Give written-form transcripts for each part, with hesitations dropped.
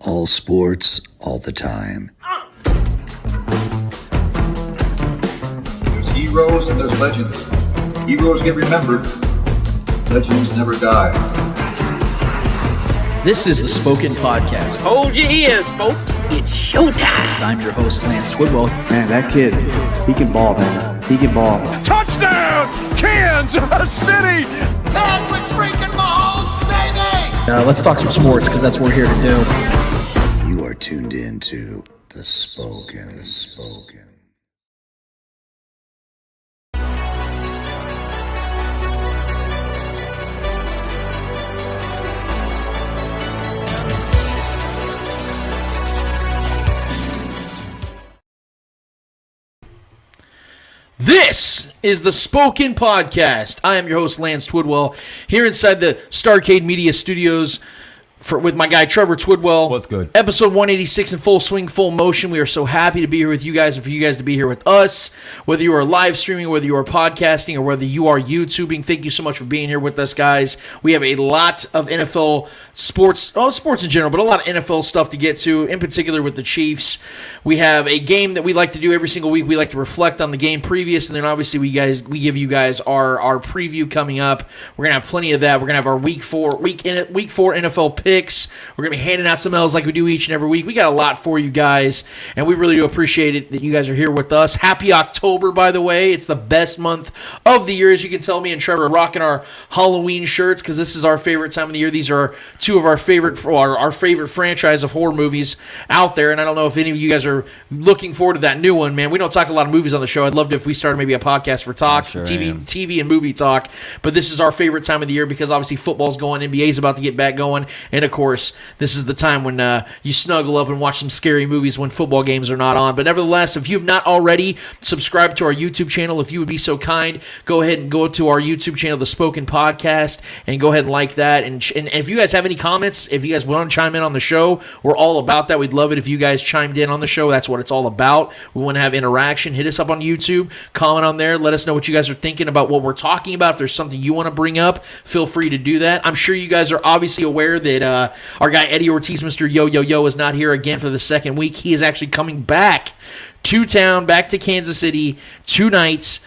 All sports, all the time. There's heroes and there's legends. Heroes get remembered. Legends never die. This is the Spoken Podcast. Hold your ears, folks. It's showtime. I'm your host, Lance Twidwell. Man, that kid, he can ball, man. He can ball. Touchdown, Kansas City! Patrick freaking Mahomes, baby! Let's talk some sports, because that's what we're here to do. You are tuned in to The Spoken. This is the Spoken Podcast. I am your host, Lance Twidwell, here inside the Starcade Media Studios with my guy, Trevor Twidwell. What's good? Episode 186 in full swing, full motion. We are so happy to be here with you guys and for you guys to be here with us. Whether you are live streaming, whether you are podcasting, or whether you are YouTubing, thank you so much for being here with us, guys. We have a lot of NFL sports in general, but a lot of NFL stuff to get to, in particular with the Chiefs. We have a game that we like to do every single week. We like to reflect on the game previous, and then obviously we give you guys our preview coming up. We're going to have plenty of that. We're going to have our week four NFL picks. We're going to be handing out some L's like we do each and every week. We got a lot for you guys, and we really do appreciate it that you guys are here with us. Happy October, by the way. It's the best month of the year. As you can tell, me and Trevor are rocking our Halloween shirts because this is our favorite time of the year. These are two of our favorite franchise of horror movies out there, and I don't know if any of you guys are looking forward to that new one, man. We don't talk a lot of movies on the show. I'd love to if we started maybe a podcast for talk, TV and movie talk, but this is our favorite time of the year because obviously football's going, NBA's about to get back going, and of course, this is the time when you snuggle up and watch some scary movies when football games are not on. But nevertheless, if you've not already subscribed to our YouTube channel, if you would be so kind, go ahead and go to our YouTube channel, The Spoken Podcast, and go ahead and like that. And if you guys have any comments, if you guys want to chime in on the show, we're all about that. We'd love it if you guys chimed in on the show. That's what it's all about. We want to have interaction. Hit us up on YouTube, comment on there, let us know what you guys are thinking about what we're talking about. If there's something you want to bring up, feel free to do that. I'm sure you guys are obviously aware that our guy Eddie Ortiz, Mr. Yo, is not here again for the second week. He is actually coming back to town, back to Kansas City, 2 nights.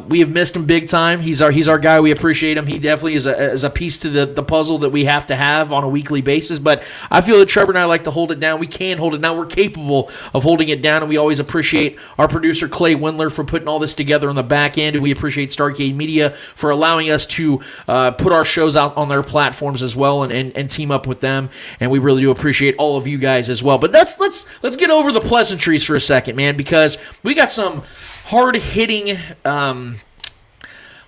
We have missed him big time. He's our guy. We appreciate him. He definitely is a piece to the puzzle that we have to have on a weekly basis. But I feel that Trevor and I like to hold it down. We can hold it down. We're capable of holding it down, and we always appreciate our producer, Clay Windler, for putting all this together on the back end, and we appreciate Starcade Media for allowing us to put our shows out on their platforms as well and team up with them, and we really do appreciate all of you guys as well. But let's get over the pleasantries for a second, man, because we got some hard-hitting,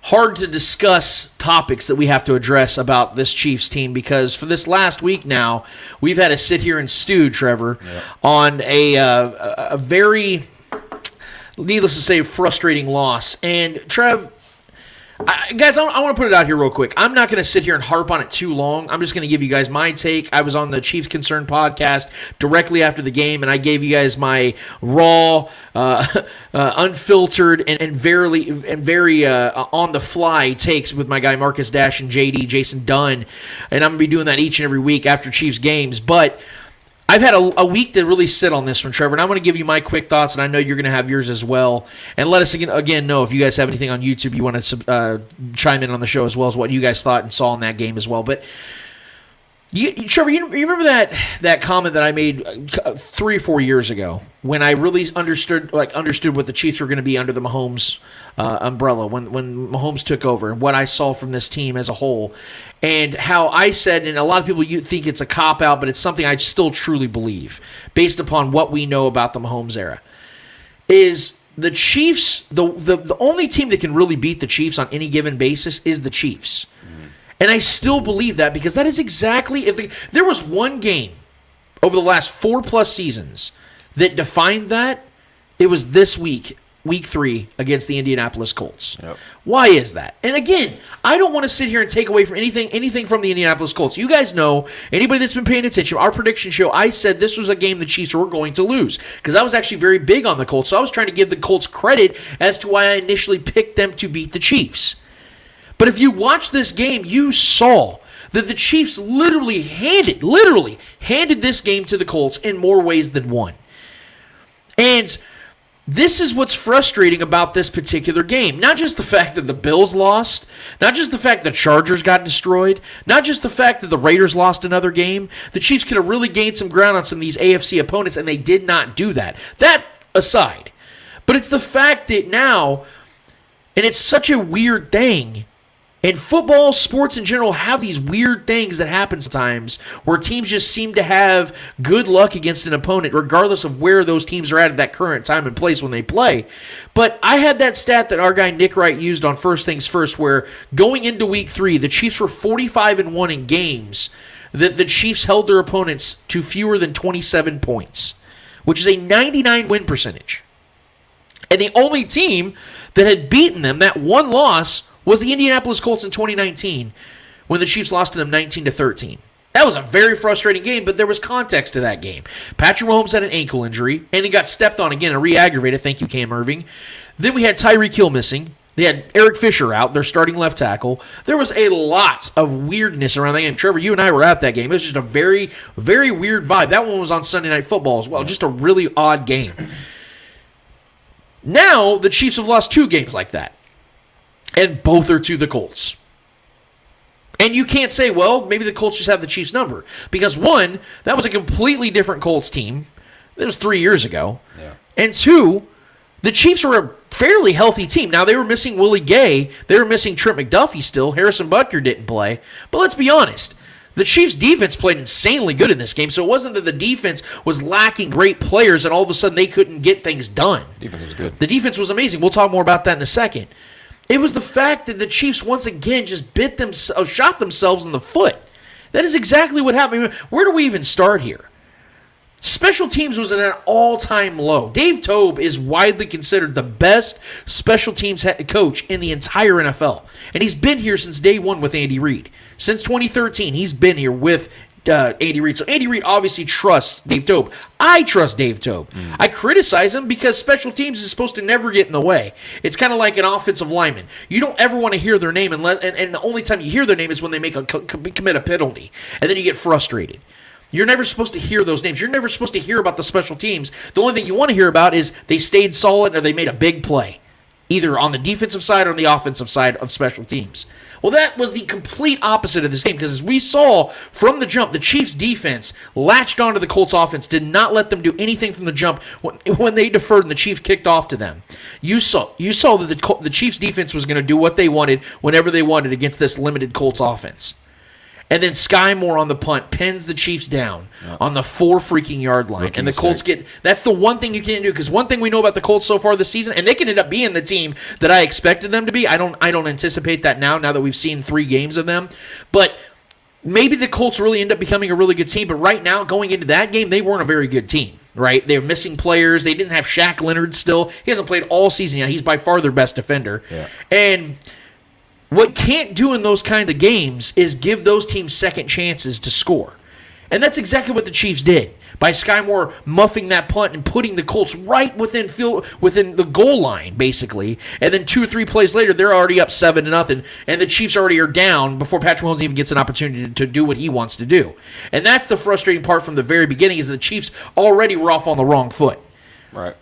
hard-to-discuss topics that we have to address about this Chiefs team because for this last week now, we've had to sit here and stew, Trevor, on a very, needless to say, frustrating loss. And, Trev, guys, I want to put it out here real quick. I'm not going to sit here and harp on it too long. I'm just going to give you guys my take. I was on the Chiefs Concern podcast directly after the game, and I gave you guys my raw, unfiltered, and very on-the-fly takes with my guy Marcus Dash and Jason Dunn. And I'm going to be doing that each and every week after Chiefs games. But I've had a week to really sit on this one, Trevor, and I want to give you my quick thoughts, and I know you're going to have yours as well. And let us again know if you guys have anything on YouTube you want to chime in on the show as well as what you guys thought and saw in that game as well. But Trevor, you remember that comment that I made 3 or 4 years ago when I really understood what the Chiefs were going to be under the Mahomes umbrella when Mahomes took over and what I saw from this team as a whole, and how I said, and a lot of people think it's a cop out, but it's something I still truly believe based upon what we know about the Mahomes era, is the Chiefs the only team that can really beat the Chiefs on any given basis is the Chiefs. And I still believe that because that is exactly, if there was one game over the last 4+ seasons that defined that, it was this week, week 3 against the Indianapolis Colts. Yep. Why is that? And again, I don't want to sit here and take away from anything from the Indianapolis Colts. You guys know, anybody that's been paying attention, our prediction show, I said this was a game the Chiefs were going to lose because I was actually very big on the Colts. So I was trying to give the Colts credit as to why I initially picked them to beat the Chiefs. But if you watch this game, you saw that the Chiefs literally handed this game to the Colts in more ways than one. And this is what's frustrating about this particular game. Not just the fact that the Bills lost, not just the fact the Chargers got destroyed, not just the fact that the Raiders lost another game. The Chiefs could have really gained some ground on some of these AFC opponents, and they did not do that. That aside. But it's the fact that now, and it's such a weird thing, and football, sports in general, have these weird things that happen sometimes where teams just seem to have good luck against an opponent regardless of where those teams are at that current time and place when they play. But I had that stat that our guy Nick Wright used on First Things First where going into Week 3, the Chiefs were 45-1 in games that the Chiefs held their opponents to fewer than 27 points, which is a 99 win percentage. And the only team that had beaten them, that one loss, was the Indianapolis Colts in 2019 when the Chiefs lost to them 19-13. That was a very frustrating game, but there was context to that game. Patrick Mahomes had an ankle injury, and he got stepped on again and re-aggravated. Thank you, Cam Irving. Then we had Tyreek Hill missing. They had Eric Fisher out, their starting left tackle. There was a lot of weirdness around that game. Trevor, you and I were at that game. It was just a very, very weird vibe. That one was on Sunday Night Football as well. Just a really odd game. Now, the Chiefs have lost 2 games like that. And both are to the Colts. And you can't say, well, maybe the Colts just have the Chiefs number. Because 1, that was a completely different Colts team. That was 3 years ago. Yeah. And 2, the Chiefs were a fairly healthy team. Now, they were missing Willie Gay. They were missing Trent McDuffie still. Harrison Butker didn't play. But let's be honest. The Chiefs' defense played insanely good in this game, so it wasn't that the defense was lacking great players and all of a sudden they couldn't get things done. Defense was good. The defense was amazing. We'll talk more about that in a second. It was the fact that the Chiefs once again just shot themselves in the foot. That is exactly what happened. Where do we even start here? Special teams was at an all-time low. Dave Toub is widely considered the best special teams coach in the entire NFL. And he's been here since day one with Andy Reid. Since 2013, he's been here with Andy Reid. So Andy Reid obviously trusts Dave Toub. I trust Dave Toub. I criticize him because special teams is supposed to never get in the way. It's kind of like an offensive lineman. You don't ever want to hear their name, and the only time you hear their name is when they commit a penalty, and then you get frustrated. You're never supposed to hear those names. You're never supposed to hear about the special teams. The only thing you want to hear about is they stayed solid or they made a big play, either on the defensive side or on the offensive side of special teams. Well, that was the complete opposite of this game because as we saw from the jump, the Chiefs' defense latched onto the Colts' offense, did not let them do anything from the jump when they deferred and the Chiefs kicked off to them. You saw that the Chiefs' defense was going to do what they wanted whenever they wanted against this limited Colts offense. And then Sky Moore on the punt pins the Chiefs down on the 4 freaking yard line. And the Colts that's the one thing you can't do, because one thing we know about the Colts so far this season, and they can end up being the team that I expected them to be. I don't anticipate that now that we've seen 3 games of them. But maybe the Colts really end up becoming a really good team. But right now, going into that game, they weren't a very good team. Right? They were missing players. They didn't have Shaq Leonard still. He hasn't played all season yet. He's by far their best defender. Yeah. And what can't do in those kinds of games is give those teams second chances to score. And that's exactly what the Chiefs did by Sky Moore muffing that punt and putting the Colts right within the goal line, basically. And then 2 or 3 plays later, they're already up 7-0, and the Chiefs already are down before Patrick Mahomes even gets an opportunity to do what he wants to do. And that's the frustrating part from the very beginning, is the Chiefs already were off on the wrong foot. Right.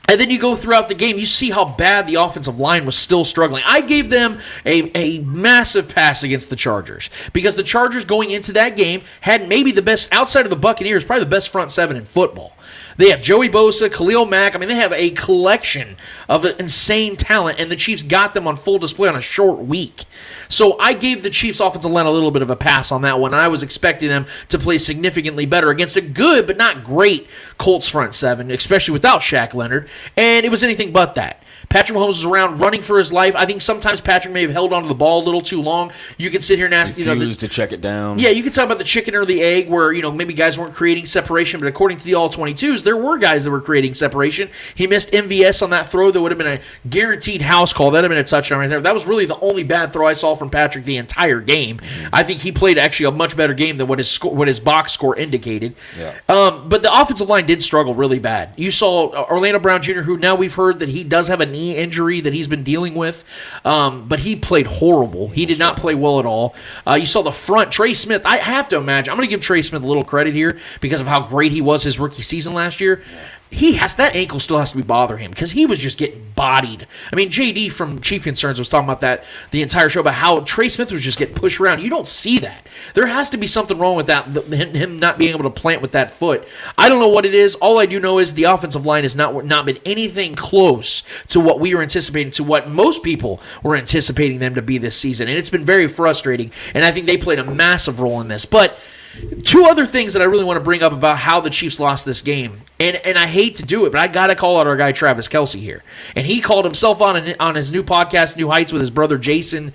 And then you go throughout the game, you see how bad the offensive line was still struggling. I gave them a massive pass against the Chargers because the Chargers going into that game had maybe the best, outside of the Buccaneers, probably the best front 7 in football. They have Joey Bosa, Khalil Mack. I mean, they have a collection of insane talent, and the Chiefs got them on full display on a short week. So I gave the Chiefs offensive line a little bit of a pass on that one. I was expecting them to play significantly better against a good but not great Colts front 7, especially without Shaq Leonard, and it was anything but that. Patrick Mahomes was around running for his life. I think sometimes Patrick may have held onto the ball a little too long. You can sit here and ask, refused to check it down. Yeah, you can talk about the chicken or the egg, where maybe guys weren't creating separation, but according to the All-22s, there were guys that were creating separation. He missed MVS on that throw that would have been a guaranteed house call. That would have been a touchdown right there. That was really the only bad throw I saw from Patrick the entire game. I think he played actually a much better game than what his box score indicated. Yeah. But the offensive line did struggle really bad. You saw Orlando Brown Jr., who now we've heard that he does have an knee injury that he's been dealing with. But he played horrible. He did not play well at all. You saw the front. Trey Smith, I have to imagine. I'm going to give Trey Smith a little credit here because of how great he was his rookie season last year. That ankle still has to be bothering him because he was just getting bodied. I mean, JD from Chief Concerns was talking about that the entire show, about how Trey Smith was just getting pushed around. You don't see that. There has to be something wrong with that, him not being able to plant with that foot. I don't know what it is. All I do know is the offensive line has not been anything close to what we were anticipating, to what most people were anticipating them to be this season. And it's been very frustrating, and I think they played a massive role in this. But two other things that I really want to bring up about how the Chiefs lost this game, and I hate to do it, but I got to call out our guy Travis Kelce here. And he called himself on his new podcast, New Heights, with his brother Jason.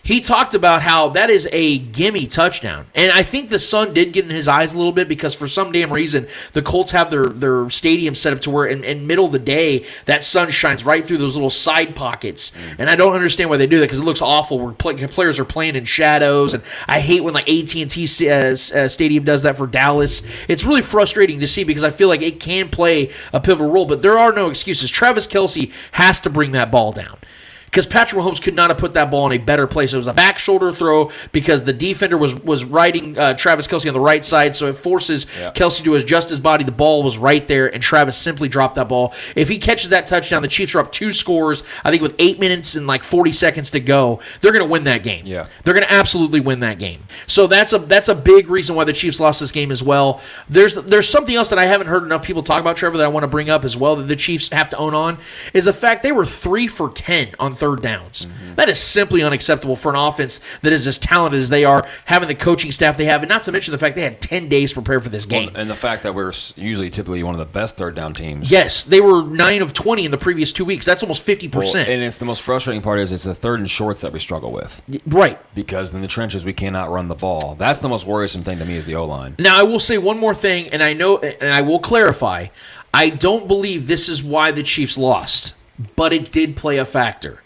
He talked about how that is a gimme touchdown. And I think the sun did get in his eyes a little bit because for some damn reason, the Colts have their stadium set up to where in middle of the day, that sun shines right through those little side pockets. And I don't understand why they do that because it looks awful where players are playing in shadows. And I hate when like AT&T Stadium does that for Dallas. It's really frustrating to see because I feel like it can play a pivotal role, but there are no excuses. Travis Kelce has to bring that ball down, because Patrick Mahomes could not have put that ball in a better place. It was a back shoulder throw because the defender was riding Travis Kelce on the right side, so it forces Kelce to adjust his body. The ball was right there, and Travis simply dropped that ball. If he catches that touchdown, the Chiefs are up 2 scores, I think with 8 minutes and like 40 seconds to go. They're going to win that game. Yeah. They're going to absolutely win that game. So that's a big reason why the Chiefs lost this game as well. There's something else that I haven't heard enough people talk about, Trevor, that I want to bring up as well that the Chiefs have to own on, is the fact they were 3 for 10 on third downs. That is simply unacceptable for an offense that is as talented as they are, having the coaching staff they have, and not to mention the fact they had 10 days to prepare for this game. And the fact that we're usually typically one of the best third down teams. Yes, they were 9 of 20 in the previous 2 weeks. That's almost 50%. Well, and it's the most frustrating part is it's the third and shorts that we struggle with. Right. Because in the trenches we cannot run the ball. That's the most worrisome thing to me is the O-line. Now, I will say one more thing, and I will clarify. I don't believe this is why the Chiefs lost, but it did play a factor.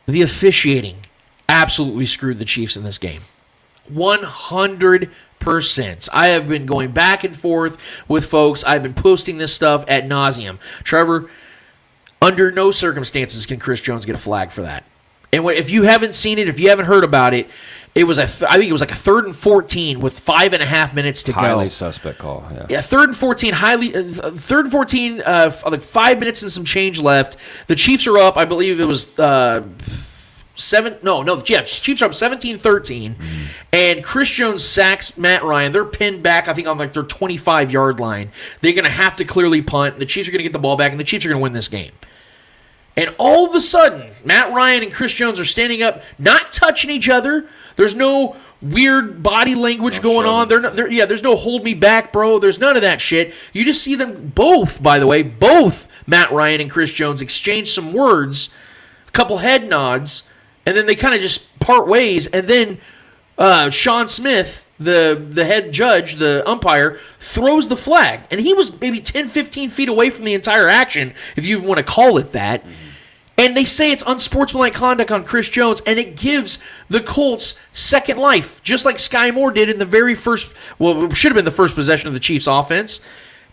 The officiating absolutely screwed the Chiefs in this game. 100%. I have been going back and forth with folks. I've been posting this stuff ad nauseum. Trevor, under no circumstances can Chris Jones get a flag for that. And if you haven't seen it, if you haven't heard about it, I think it was like a 3rd and 14 with 5.5 minutes to go. Highly suspect call. Yeah, 3rd and 14, like 5 minutes and some change left. The Chiefs are up. I believe it was Chiefs are up 17-13, and Chris Jones sacks Matt Ryan. They're pinned back, I think, on like their 25-yard line. They're going to have to clearly punt. The Chiefs are going to get the ball back, and the Chiefs are going to win this game. And all of a sudden, Matt Ryan and Chris Jones are standing up, not touching each other. There's no weird body language going on. There's no hold me back, bro. There's none of that shit. You just see them both, by the way, both Matt Ryan and Chris Jones exchange some words, a couple head nods, and then they kind of just part ways. And then Sean Smith, the head judge, the umpire, throws the flag. And he was maybe 10, 15 feet away from the entire action, if you want to call it that. And they say it's unsportsmanlike conduct on Chris Jones, and it gives the Colts second life, just like Sky Moore did in the very first, well, it should have been the first possession of the Chiefs' offense.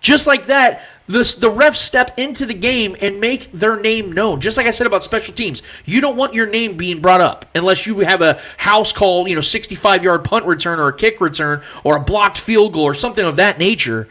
Just like that, the refs step into the game and make their name known. Just like I said about special teams, you don't want your name being brought up unless you have a house call, 65-yard punt return or a kick return or a blocked field goal or something of that nature.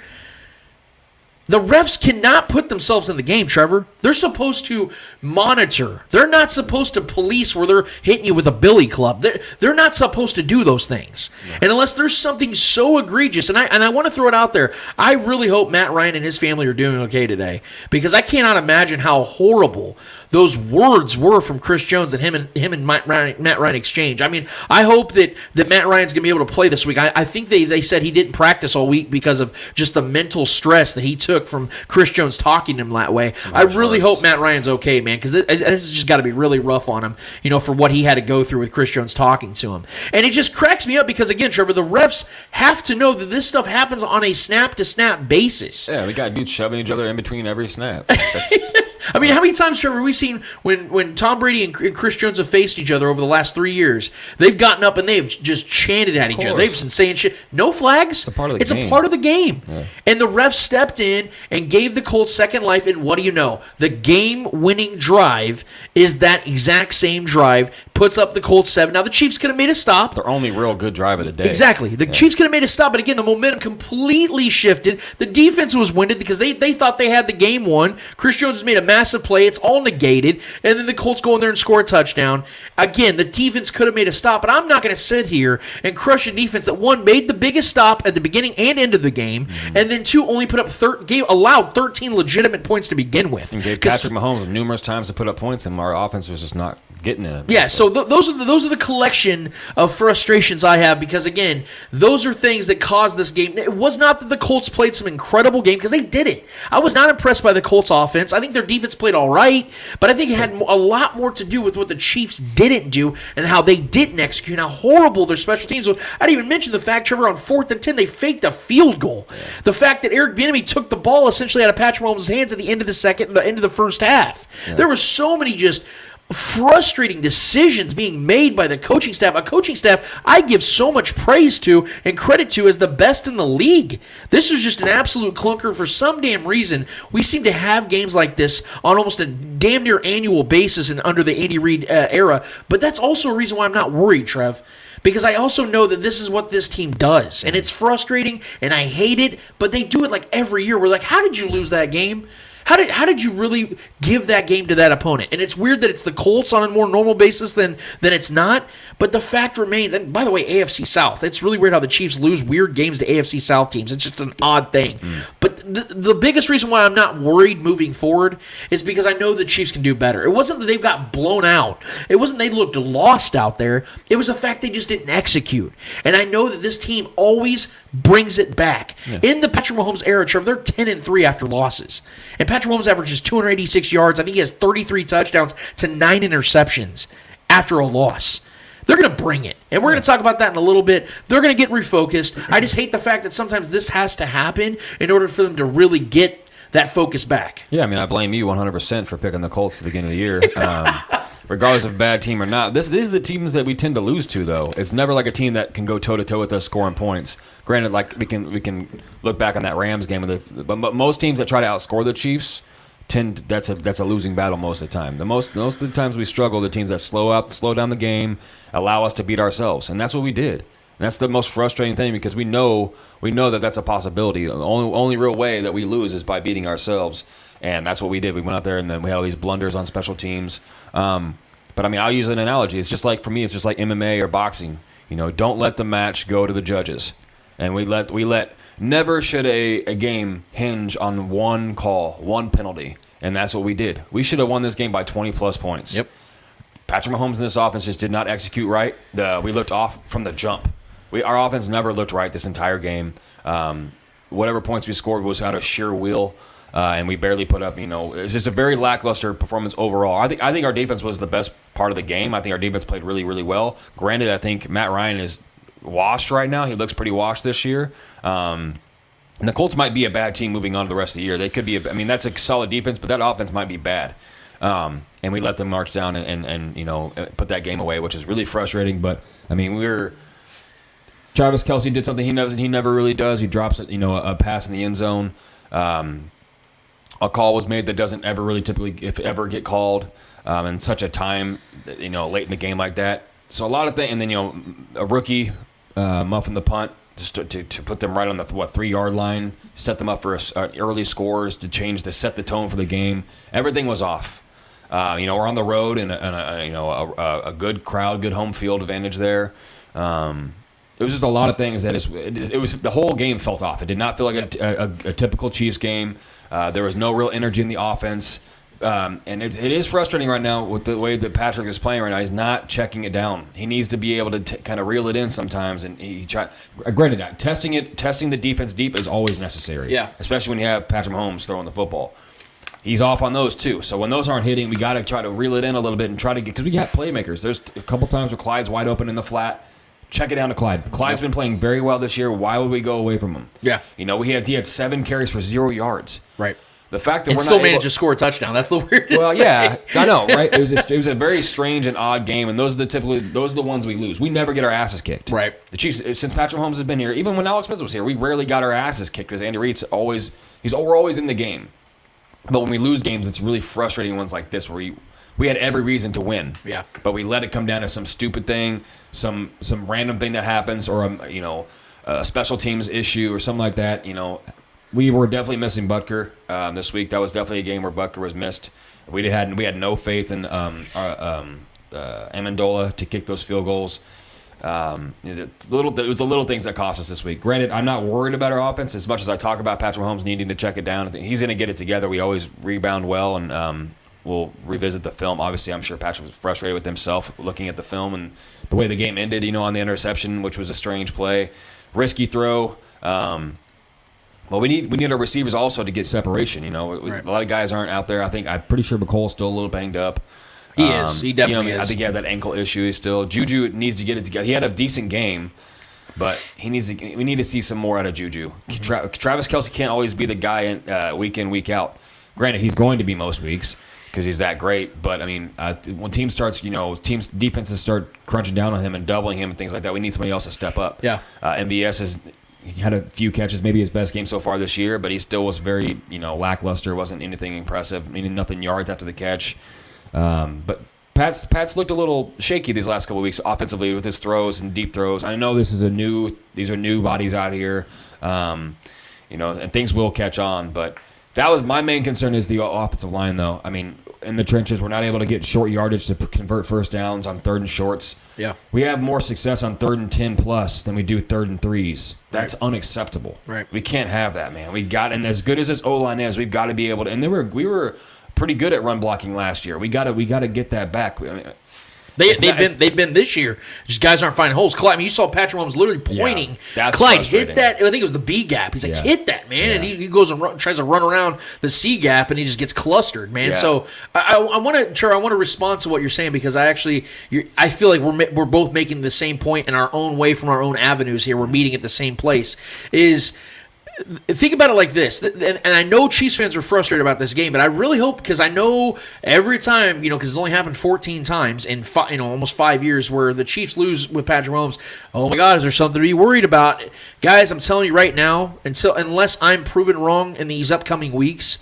The refs cannot put themselves in the game, Trevor. They're supposed to monitor. They're not supposed to police where they're hitting you with a billy club. They're not supposed to do those things. Yeah. And unless there's something so egregious, and I want to throw it out there, I really hope Matt Ryan and his family are doing okay today, because I cannot imagine how horrible those words were from Chris Jones and him and Matt Ryan exchange. I mean, I hope that Matt Ryan's going to be able to play this week. I think they said he didn't practice all week because of just the mental stress that he took from Chris Jones talking to him that way. I really hope Matt Ryan's okay, man, because this has just got to be really rough on him, for what he had to go through with Chris Jones talking to him. And it just cracks me up because, again, Trevor, the refs have to know that this stuff happens on a snap-to-snap basis. Yeah, we got dudes shoving each other in between every snap. I mean, how many times, Trevor, have we seen when Tom Brady and Chris Jones have faced each other over the last 3 years, they've gotten up and they've just chanted at each other. They've been saying shit. No flags. It's a part of the game. A part of the game. Yeah. And the ref stepped in and gave the Colts second life, and what do you know? The game-winning drive is that exact same drive, puts up the Colts 7. Now, the Chiefs could have made a stop. Their only real good drive of the day. Exactly. The Chiefs could have made a stop, but again, the momentum completely shifted. The defense was winded because they thought they had the game won. Chris Jones has made a massive play. It's all negated. And then the Colts go in there and score a touchdown. Again, the defense could have made a stop, but I'm not going to sit here and crush a defense that, one, made the biggest stop at the beginning and end of the game, and then, two, only put up allowed 13 legitimate points to begin with. And gave Patrick Mahomes numerous times to put up points, and our offense was just not getting it. Yeah, so those are the collection of frustrations I have because, again, those are things that caused this game. It was not that the Colts played some incredible game because they didn't. I was not impressed by the Colts offense. I think their defense played all right, but I think it had a lot more to do with what the Chiefs didn't do and how they didn't execute, how horrible their special teams was. I didn't even mention the fact, Trevor, on 4th and 10, they faked a field goal. The fact that Eric Bieniemy took the ball essentially out of Patrick Mahomes' hands at the end of the end of the first half. Yeah. There were so many just frustrating decisions being made by the coaching staff. A coaching staff I give so much praise to and credit to as the best in the league. This was just an absolute clunker. For some damn reason, we seem to have games like this on almost a damn near annual basis under the Andy Reid era. But that's also a reason why I'm not worried, Trev. Because I also know that this is what this team does. And it's frustrating, and I hate it, but they do it like every year. We're like, how did you lose that game? How did you really give that game to that opponent? And it's weird that it's the Colts on a more normal basis than it's not. But the fact remains, and by the way, AFC South, it's really weird how the Chiefs lose weird games to AFC South teams. It's just an odd thing. But the biggest reason why I'm not worried moving forward is because I know the Chiefs can do better. It wasn't that they got blown out. It wasn't they looked lost out there. It was the fact they just didn't execute. And I know that this team always brings it back. Yeah. In the Patrick Mahomes era, Trevor, they're 10-3 after losses. And Patrick Mahomes averages 286 yards. I think he has 33 touchdowns to 9 interceptions after a loss. They're going to bring it. And we're going to talk about that in a little bit. They're going to get refocused. I just hate the fact that sometimes this has to happen in order for them to really get that focus back. Yeah, I mean, I blame you 100% for picking the Colts at the beginning of the year. Regardless of bad team or not. These are the teams that we tend to lose to, though. It's never like a team that can go toe-to-toe with us scoring points. Granted, like we can look back on that Rams game, but most teams that try to outscore the Chiefs that's a losing battle most of the time. Most of the times we struggle, the teams that slow down the game, allow us to beat ourselves, and that's what we did. And that's the most frustrating thing because we know that that's a possibility. The only real way that we lose is by beating ourselves, and that's what we did. We went out there and then we had all these blunders on special teams. But I mean, I'll use an analogy. It's just like, for me, it's just like MMA or boxing. You know, don't let the match go to the judges. And never should a game hinge on one call, one penalty. And that's what we did. We should have won this game by 20-plus points. Yep. Patrick Mahomes in this offense just did not execute right. We looked off from the jump. Our offense never looked right this entire game. Whatever points we scored was out of sheer will. And we barely put up, it's just a very lackluster performance overall. I think our defense was the best part of the game. I think our defense played really, really well. Granted, I think Matt Ryan is washed right now. He looks pretty washed this year. And the Colts might be a bad team moving on to the rest of the year. They could be, that's a solid defense, but that offense might be bad. And we let them march down and put that game away, which is really frustrating. But, Travis Kelce did something he never really does. He drops a pass in the end zone. A call was made that doesn't ever really typically, if ever, get called in such a time, late in the game like that. So a lot of things, and then, a rookie muffing the punt just to put them right on the 3-yard line, set them up for early scores to set the tone for the game. Everything was off. We're on the road and a good crowd, good home field advantage there. It was just a lot of things that it was the whole game felt off. It did not feel like a typical Chiefs game. There was no real energy in the offense. And it is frustrating right now with the way that Patrick is playing right now. He's not checking it down. He needs to be able to kind of reel it in sometimes. And granted, testing the defense deep is always necessary. Yeah. Especially when you have Patrick Mahomes throwing the football. He's off on those too. So when those aren't hitting, we got to try to reel it in a little bit and try to get, because we got playmakers. There's a couple times where Clyde's wide open in the flat. Check it down to Clyde. Clyde's been playing very well this year. Why would we go away from him? Yeah. He had 7 carries for 0 yards. Right. The fact that And we're still not managed to score a touchdown. That's the weirdest Well, thing. yeah, I know, right? It was a very strange and odd game, and those are the ones we lose. We never get our asses kicked. Right. The Chiefs, since Patrick Mahomes has been here, even when Alex Smith was here, we rarely got our asses kicked because Andy Reid's we're always in the game. But when we lose games, it's really frustrating ones like this where we had every reason to win. Yeah. But we let it come down to some stupid thing, some random thing that happens, or a special teams issue or something like that. We were definitely missing Butker this week. That was definitely a game where Butker was missed. We had no faith in Amendola to kick those field goals. It was the little things that cost us this week. Granted, I'm not worried about our offense as much as I talk about Patrick Mahomes needing to check it down. I think he's going to get it together. We always rebound well, and we'll revisit the film. Obviously, I'm sure Patrick was frustrated with himself looking at the film and the way the game ended, on the interception, which was a strange play. Risky throw. Well, we need our receivers also to get separation. Right. A lot of guys aren't out there. I'm pretty sure McColl's still a little banged up. He is. He definitely is. I think he had that ankle issue still. Juju needs to get it together. He had a decent game, but we need to see some more out of Juju. Travis Kelce can't always be the guy week in, week out. Granted, he's going to be most weeks because he's that great. But when teams defenses start crunching down on him and doubling him and things like that, we need somebody else to step up. Yeah. He had a few catches, maybe his best game so far this year, but he still was very, lackluster. Wasn't anything impressive. Nothing yards after the catch. But Pat's looked a little shaky these last couple of weeks offensively with his throws and deep throws. I know these are new bodies out here, and things will catch on. But that was my main concern is the offensive line, though. In the trenches, we're not able to get short yardage to convert first downs on 3rd and shorts. Yeah. We have more success on 3rd and 10 plus than we do 3rd and 3s. That's unacceptable. Right. We can't have that, man. And as good as this O-line is, we've got to be able to. And we were pretty good at run blocking last year. We got to get that back. They've been this year. Just guys aren't finding holes. Clyde, you saw Patrick Mahomes literally pointing. That's Clyde hit that. I think it was the B gap. He's like, Yeah. hit that, man, Yeah. and he goes and tries to run around the C gap, and he just gets clustered, man. Yeah. So I want to respond to what you're saying because I feel like we're both making the same point in our own way from our own avenues here. We're meeting at the same place. Think about it like this, and I know Chiefs fans are frustrated about this game, but I really hope, because I know every time, because it's only happened 14 times in almost 5 years where the Chiefs lose with Patrick Mahomes. Oh my God, is there something to be worried about? Guys, I'm telling you right now, unless I'm proven wrong in these upcoming weeks,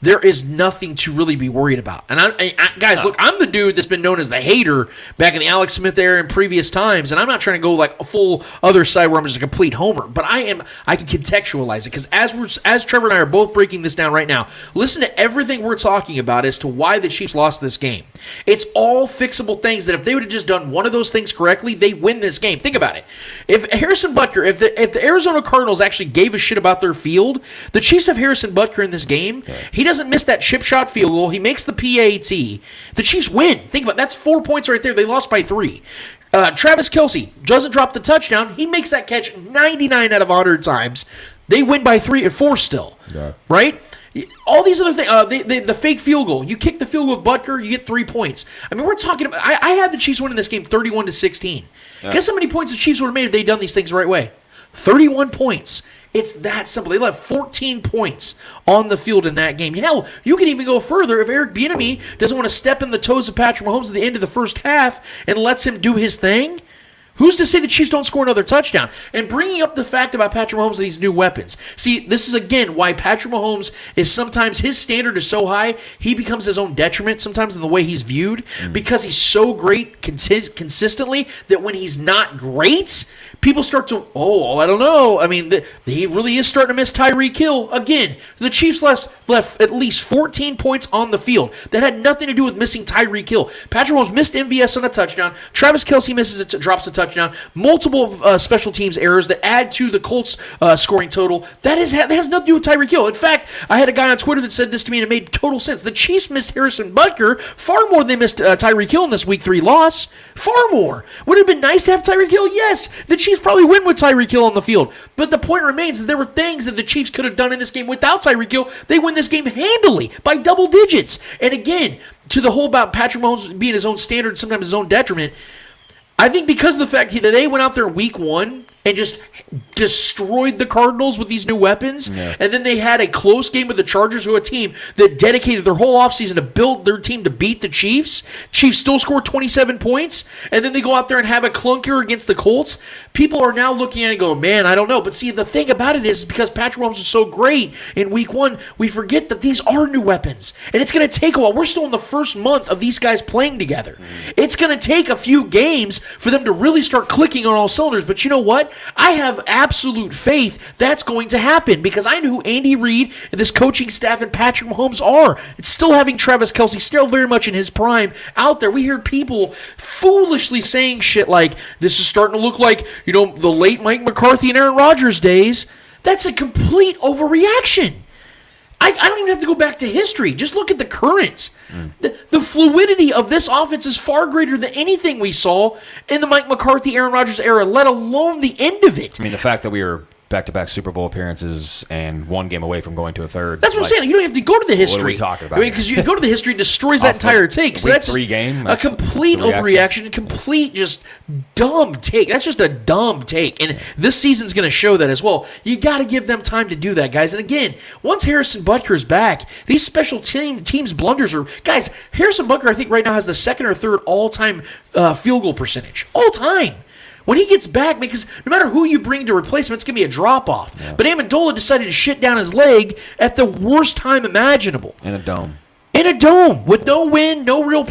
there is nothing to really be worried about. And guys, look, I'm the dude that's been known as the hater back in the Alex Smith era and previous times, and I'm not trying to go like a full other side where I'm just a complete homer, but I can contextualize it, because as Trevor and I are both breaking this down right now, listen to everything we're talking about as to why the Chiefs lost this game. It's all fixable things that if they would have just done one of those things correctly, they win this game. Think about it. If Harrison Butker, if the Arizona Cardinals actually gave a shit about their field, the Chiefs have Harrison Butker in this game. He doesn't miss that chip shot field goal. He makes the PAT. The Chiefs win. Think about it. That's 4 points right there. They lost by 3. Travis Kelce doesn't drop the touchdown. He makes that catch 99 out of 100 times. They win by 3 or 4 still. Yeah. Right? All these other things, the fake field goal. You kick the field goal with Butker, you get 3 points. We're talking about. I had the Chiefs winning this game 31-16. Guess how many points the Chiefs would have made if they'd done these things the right way? 31 points. It's that simple. They left 14 points on the field in that game. Hell, you can even go further if Eric Bieniemy doesn't want to step in the toes of Patrick Mahomes at the end of the first half and lets him do his thing. Who's to say the Chiefs don't score another touchdown? And bringing up the fact about Patrick Mahomes and these new weapons. See, this is, again, why Patrick Mahomes is sometimes, his standard is so high, he becomes his own detriment sometimes in the way he's viewed, because he's so great consistently that when he's not great, people start to, I don't know. He really is starting to miss Tyreek Hill. Again, the Chiefs left at least 14 points on the field. That had nothing to do with missing Tyreek Hill. Patrick Mahomes missed MVS on a touchdown. Travis Kelce misses it, drops a touchdown. Multiple special teams errors that add to the Colts scoring total. That has nothing to do with Tyreek Hill. In fact, I had a guy on Twitter that said this to me and it made total sense. The Chiefs missed Harrison Butker far more than they missed Tyreek Hill in this Week 3 loss. Far more. Would it have been nice to have Tyreek Hill? Yes. The Chiefs probably win with Tyreek Hill on the field. But the point remains that there were things that the Chiefs could have done in this game without Tyreek Hill. They win this game handily by double digits. And again, to the whole about Patrick Mahomes being his own standard, sometimes his own detriment, I think because of the fact that they went out there week 1 and just destroyed the Cardinals with these new weapons. Yeah. And then they had a close game with the Chargers, who are a team that dedicated their whole offseason to build their team to beat the Chiefs. Chiefs still scored 27 points, and then they go out there and have a clunker against the Colts. People are now looking at it and go, man, I don't know. But see, the thing about it is because Patrick Mahomes was so great in week 1, we forget that these are new weapons. And it's going to take a while. We're still in the first month of these guys playing together. It's going to take a few games for them to really start clicking on all cylinders. But you know what? I have absolute faith that's going to happen because I know who Andy Reid and this coaching staff and Patrick Mahomes are. It's still having Travis Kelce still very much in his prime out there. We hear people foolishly saying shit like, this is starting to look like, the late Mike McCarthy and Aaron Rodgers days. That's a complete overreaction. I don't even have to go back to history. Just look at the currents. The fluidity of this offense is far greater than anything we saw in the Mike McCarthy, Aaron Rodgers era, let alone the end of it. I mean, the fact that we were back-to-back Super Bowl appearances and one game away from going to a third. That's what I'm saying. You don't have to go to the history. What are we talking about? Because you go to the history, it destroys that entire take. So that's just a complete overreaction, a complete just dumb take. That's just a dumb take. And this season's going to show that as well. You got to give them time to do that, guys. And again, once Harrison Butker's back, these special teams blunders are... Guys, Harrison Butker, I think right now has the second or third all-time field goal percentage. All-time. When he gets back, because no matter who you bring to replace him, it's going to be a drop-off. Yeah. But Amendola decided to shit down his leg at the worst time imaginable. In a dome. In a dome, with no wind, no real...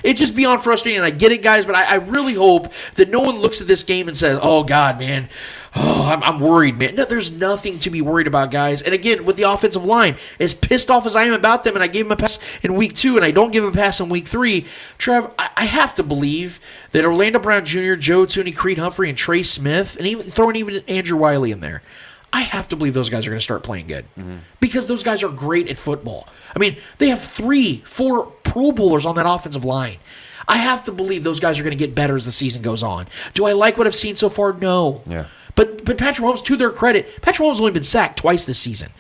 it's just beyond frustrating, and I get it, guys, but I really hope that no one looks at this game and says, oh, God, man, I'm worried, man. No, there's nothing to be worried about, guys. And again, with the offensive line, as pissed off as I am about them, and I gave him a pass in week 2, and I don't give him a pass in week 3, Trev, I have to believe that Orlando Brown Jr., Joe Tooney, Creed Humphrey, and Trey Smith, and even throwing even Andrew Wiley in there, I have to believe those guys are going to start playing good because those guys are great at football. I mean, they have 3-4 Pro Bowlers on that offensive line. I have to believe those guys are going to get better as the season goes on. Do I like what I've seen so far? No. Yeah. But Patrick Mahomes, to their credit, Patrick Mahomes has only been sacked twice this season.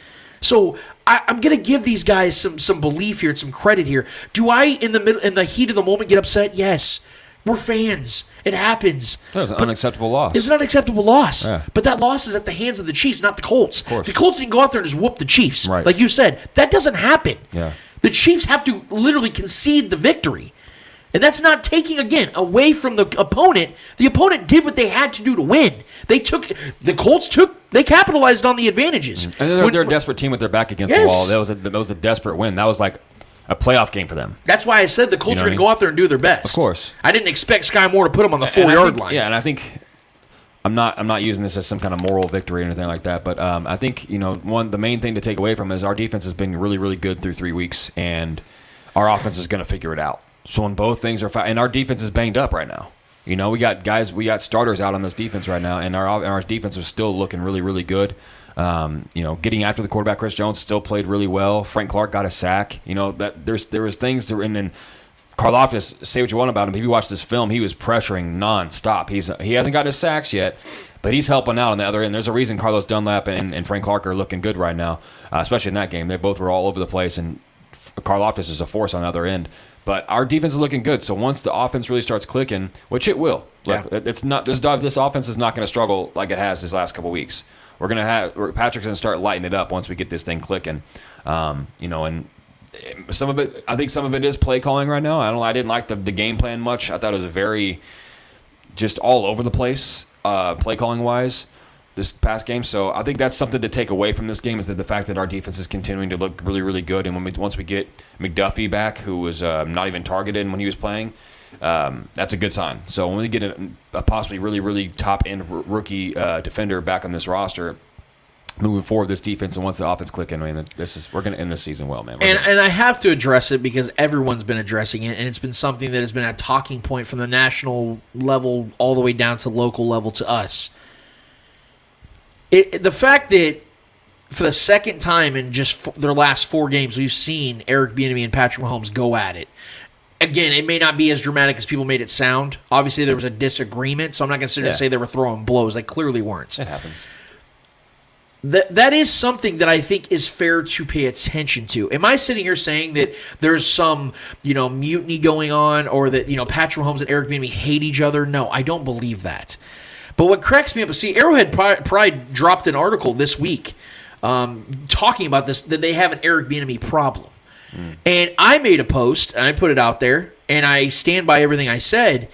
So I'm going to give these guys some belief here and some credit here. Do I, in the heat of the moment, get upset? Yes. We're fans. It happens. That was an unacceptable loss. It was an unacceptable loss. Yeah. But that loss is at the hands of the Chiefs, not the Colts. Of course. The Colts didn't go out there and just whoop the Chiefs. Right. Like you said. That doesn't happen. Yeah. The Chiefs have to literally concede the victory. And that's not taking, again, away from the opponent. The opponent did what they had to do to win. They capitalized on the advantages. And they're a desperate team with their back against the wall. That was a desperate win. That was like a playoff game for them. That's why I said the Colts are going to go out there and do their best. Of course. I didn't expect Sky Moore to put them on the 4-yard line. Yeah, and I think I'm not using this as some kind of moral victory or anything like that, but I think the main thing to take away from it is our defense has been really, really good through 3 weeks, and our offense is going to figure it out. So when both things are and our defense is banged up right now. We got starters out on this defense right now, and our defense is still looking really, really good. Getting after the quarterback, Chris Jones still played really well. Frank Clark got a sack. There was things that were, and then Karlaftis, say what you want about him. If you watch this film, he was pressuring nonstop. He hasn't got his sacks yet, but he's helping out on the other end. There's a reason Carlos Dunlap and Frank Clark are looking good right now, especially in that game. They both were all over the place, and Karlaftis is a force on the other end. But our defense is looking good. So once the offense really starts clicking, which it will, it's not this offense is not going to struggle like it has these last couple weeks. Patrick's going to start lighting it up once we get this thing clicking. And some of it, I think some of it is play calling right now. I didn't like the game plan much. I thought it was a very just all over the place play calling wise this past game. So I think that's something to take away from this game is that the fact that our defense is continuing to look really, really good. And once we get McDuffie back, who was not even targeted when he was playing, that's a good sign. So when we get a possibly really, really top-end rookie defender back on this roster, moving forward, this defense, and once the offense clicks in, we're going to end this season well, man. And I have to address it because everyone's been addressing it, and it's been something that has been a talking point from the national level all the way down to local level to us. The fact that for the second time in just their last 4 games, we've seen Eric Bieniemy and Patrick Mahomes go at it. Again, it may not be as dramatic as people made it sound. Obviously, there was a disagreement, so I'm not going to say they were throwing blows. They clearly weren't. It happens. That is something that I think is fair to pay attention to. Am I sitting here saying that there's some, mutiny going on or that, Patrick Mahomes and Eric Bieniemy hate each other? No, I don't believe that. But what cracks me up is, see, Arrowhead Pride dropped an article this week talking about this, that they have an Eric Bieniemy problem. And I made a post, and I put it out there, and I stand by everything I said,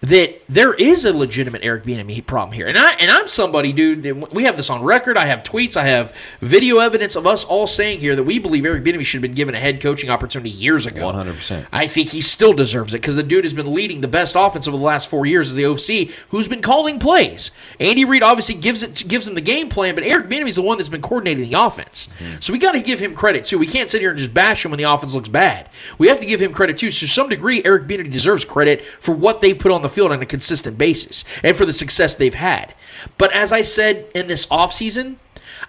that there is a legitimate Eric Bieniemy problem here. And I'm somebody, dude, that we have this on record. I have tweets. I have video evidence of us all saying here that we believe Eric Bieniemy should have been given a head coaching opportunity years ago. 100%. I think he still deserves it because the dude has been leading the best offense over the last 4 years as the OC, who's been calling plays. Andy Reid obviously gives him the game plan, but Eric Bieniemy's the one that's been coordinating the offense. So we got to give him credit, too. We can't sit here and just bash him when the offense looks bad. We have to give him credit, too. So to some degree, Eric Bieniemy deserves credit for what they've put on the field on a consistent basis and for the success they've had. But as I said in this offseason,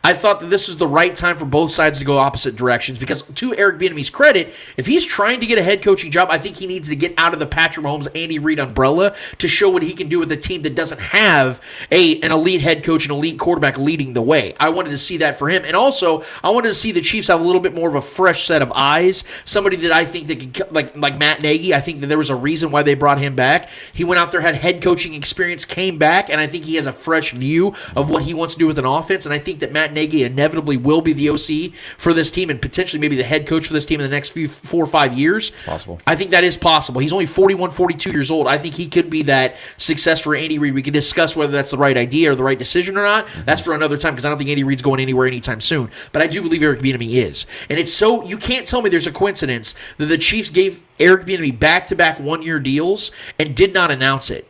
I thought that this is the right time for both sides to go opposite directions because, to Eric Bieniemy's credit, if he's trying to get a head coaching job, I think he needs to get out of the Patrick Mahomes, Andy Reid umbrella to show what he can do with a team that doesn't have an elite head coach, an elite quarterback leading the way. I wanted to see that for him. And also, I wanted to see the Chiefs have a little bit more of a fresh set of eyes, somebody that I think that could, like Matt Nagy. I think that there was a reason why they brought him back. He went out there, had head coaching experience, came back, and I think he has a fresh view of what he wants to do with an offense. And I think that Matt Nagy inevitably will be the OC for this team and potentially maybe the head coach for this team in the next 4 or 5 years. Possible. I think that is possible. He's only 41, 42 years old. I think he could be that success for Andy Reid. We can discuss whether that's the right idea or the right decision or not. That's for another time because I don't think Andy Reid's going anywhere anytime soon. But I do believe Eric Bieniemy is. And it's so, you can't tell me there's a coincidence that the Chiefs gave Eric Bieniemy back-to-back one-year deals and did not announce it.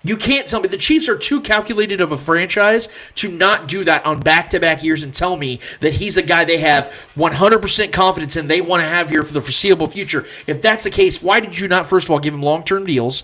You can't tell me. The Chiefs are too calculated of a franchise to not do that on back-to-back years and tell me that he's a guy they have 100% confidence in, they want to have here for the foreseeable future. If that's the case, why did you not, first of all, give him long-term deals?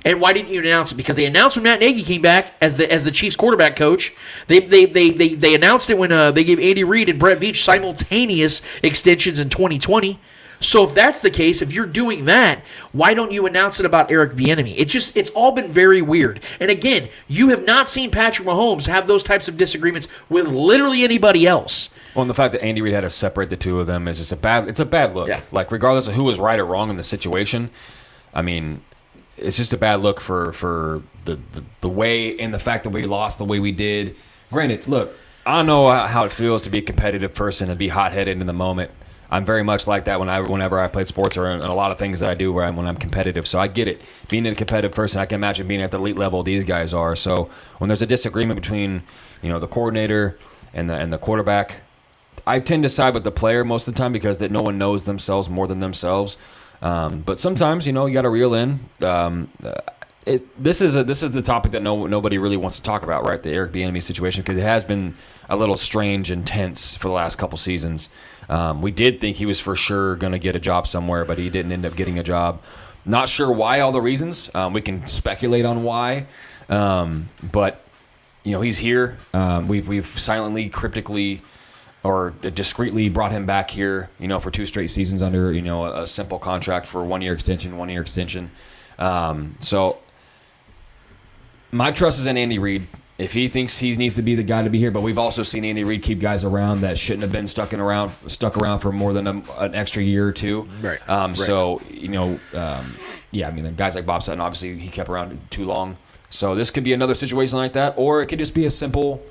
And why didn't you announce it? Because they announced when Matt Nagy came back as the Chiefs quarterback coach. They announced it when they gave Andy Reid and Brett Veach simultaneous extensions in 2020. So if that's the case, if you're doing that, why don't you announce it about Eric Bieniemy? It's all been very weird. And again, you have not seen Patrick Mahomes have those types of disagreements with literally anybody else. Well, and the fact that Andy Reid had to separate the two of them is just a bad look. Yeah. Like, regardless of who was right or wrong in the situation, I mean, it's just a bad look for the way and the fact that we lost the way we did. Granted, look, I know how it feels to be a competitive person and be hot-headed in the moment. I'm very much like that whenever I played sports or in a lot of things that I do when I'm competitive. So I get it. Being a competitive person, I can imagine being at the elite level these guys are. So when there's a disagreement between, the coordinator and the quarterback, I tend to side with the player most of the time because that no one knows themselves more than themselves. But sometimes, you got to reel in. This is the topic that nobody really wants to talk about, right? The Eric Bieniemy situation, because it has been a little strange and tense for the last couple seasons. We did think he was for sure going to get a job somewhere, but he didn't end up getting a job. Not sure why, all the reasons. We can speculate on why. But, he's here. We've silently, cryptically, or discreetly brought him back here, for 2 straight seasons under, a simple contract for 1 year extension. So my trust is in Andy Reid. If he thinks he needs to be the guy to be here, but we've also seen Andy Reid keep guys around that shouldn't have been stuck around for more than an extra year or two. Right. So, the guys like Bob Sutton, obviously he kept around too long. So this could be another situation like that, or it could just be a simple,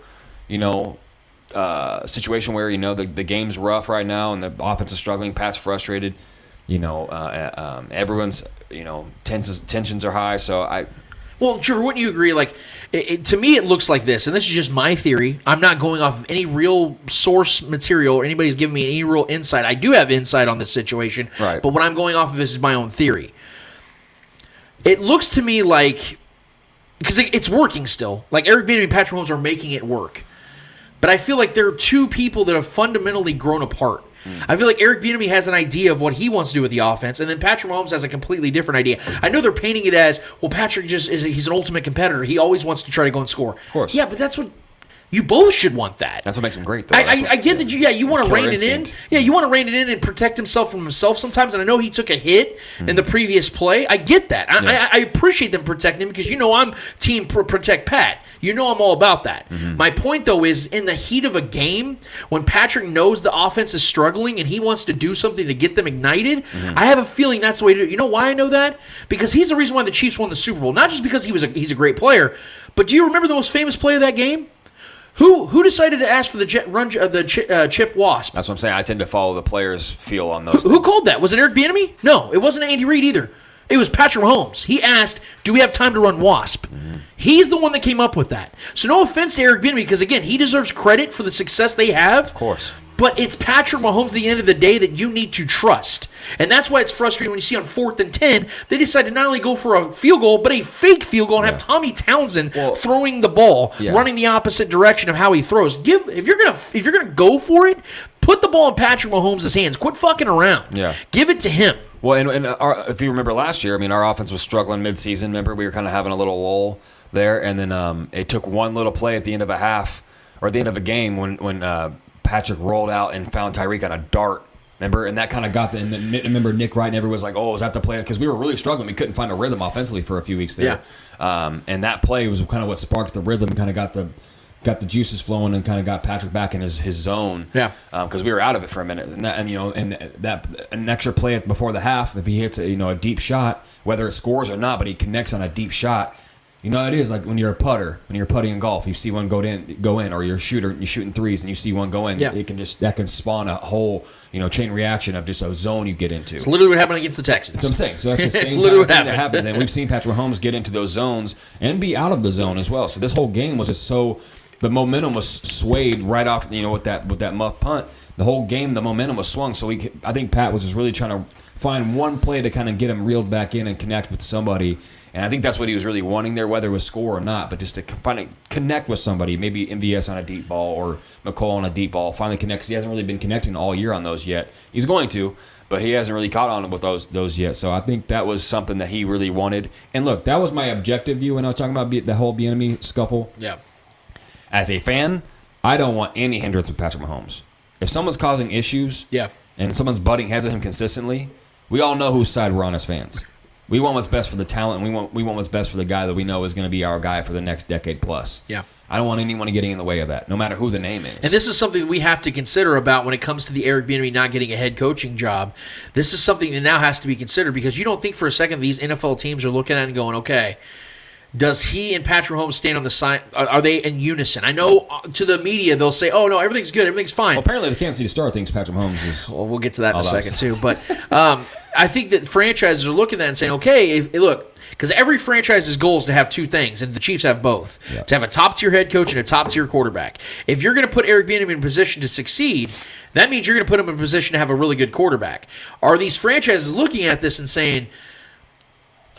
situation where, the game's rough right now and the offense is struggling, Pat's frustrated, everyone's, tensions are high. So Well, Trevor, wouldn't you agree? Like, to me, it looks like this, and this is just my theory. I'm not going off of any real source material or anybody's giving me any real insight. I do have insight on this situation, right? But what I'm going off of this is my own theory. It looks to me like, because it's working still. Like, Eric Bieniemy and Patrick Mahomes are making it work. But I feel like there are two people that have fundamentally grown apart. I feel like Eric Bieniemy has an idea of what he wants to do with the offense, and then Patrick Mahomes has a completely different idea. I know they're painting it as, well, Patrick he's an ultimate competitor. He always wants to try to go and score. Of course. Yeah, but that's You both should want that. That's what makes him great, though. I get that you want to rein it in. instinct. Yeah, you want to rein it in and protect himself from himself sometimes. And I know he took a hit in the previous play. I get that. I appreciate them protecting him because I'm team protect Pat. I'm all about that. My point, though, is in the heat of a game, when Patrick knows the offense is struggling and he wants to do something to get them ignited, I have a feeling that's the way to do it. You know why I know that? Because he's the reason why the Chiefs won the Super Bowl. Not just because he's a great player, but do you remember the most famous play of that game? Who decided to ask for the chip wasp? That's what I'm saying. I tend to follow the players' feel on those. Who called that? Was it Eric Bieniemy? No, it wasn't Andy Reid either. It was Patrick Mahomes. He asked, "Do we have time to run wasp?" He's the one that came up with that. So no offense to Eric Bieniemy, because again, he deserves credit for the success they have. Of course. But it's Patrick Mahomes at the end of the day that you need to trust. And that's why it's frustrating when you see on 4th and 10, they decide to not only go for a field goal, but a fake field goal and have Tommy Townsend throwing the ball, running the opposite direction of how he throws. If you're gonna go for it, put the ball in Patrick Mahomes' hands. Quit fucking around. Yeah. Give it to him. Well, and if you remember last year, our offense was struggling midseason. Remember, we were kind of having a little lull there, and then it took one little play at the end of a half or at the end of a game when Patrick rolled out and found Tyreek on a dart. Remember, and that kind of got the. And then, remember, Nick Wright and everyone was like, "Oh, is that the play?" Because we were really struggling. We couldn't find a rhythm offensively for a few weeks there. Yeah. And that play was kind of what sparked the rhythm, kind of got the juices flowing, and kind of got Patrick back in his zone. Yeah. Because we were out of it for a minute, and an extra play before the half, if he hits a deep shot, whether it scores or not, but he connects on a deep shot. It is like when you're a putter, when you're putting in golf, you see one go in, or you're a shooter, and you're shooting threes, and you see one go in. Yeah. That can spawn a whole chain reaction of just a zone you get into. It's literally what happened against the Texans. That's what I'm saying. So that's the same kind of thing that happens, and we've seen Patrick Mahomes get into those zones and be out of the zone as well. So this whole game was just so the momentum was swayed right off. With that muff punt, the whole game the momentum was swung. So I think Pat was just really trying to find one play to kind of get him reeled back in and connect with somebody. And I think that's what he was really wanting there, whether it was score or not, but just to finally connect with somebody, maybe MVS on a deep ball or McCall on a deep ball, finally connect, because he hasn't really been connecting all year on those yet. He's going to, but he hasn't really caught on with those yet. So I think that was something that he really wanted. And look, that was my objective view when I was talking about the whole Bieniemy scuffle. Yeah. As a fan, I don't want any hindrance with Patrick Mahomes. If someone's causing issues and someone's butting heads at him consistently, we all know whose side we're on as fans. We want what's best for the talent, and we want what's best for the guy that we know is going to be our guy for the next decade plus. Yeah. I don't want anyone getting in the way of that, no matter who the name is. And this is something we have to consider about when it comes to the Eric Bieniemy not getting a head coaching job. This is something that now has to be considered, because you don't think for a second these NFL teams are looking at it and going, okay, does he and Patrick Mahomes stand on the side? Are they in unison? I know to the media they'll say, "Oh no, everything's good, everything's fine." Well, apparently the Kansas City Star thinks Patrick Mahomes is. Well, we'll get to that in a second too. But I think that franchises are looking at that and saying, "Okay, look." Because every franchise's goal is to have two things, and the Chiefs have both. Yep. To have a top-tier head coach and a top-tier quarterback. If you're going to put Eric Bieniemy in a position to succeed, that means you're going to put him in a position to have a really good quarterback. Are these franchises looking at this and saying,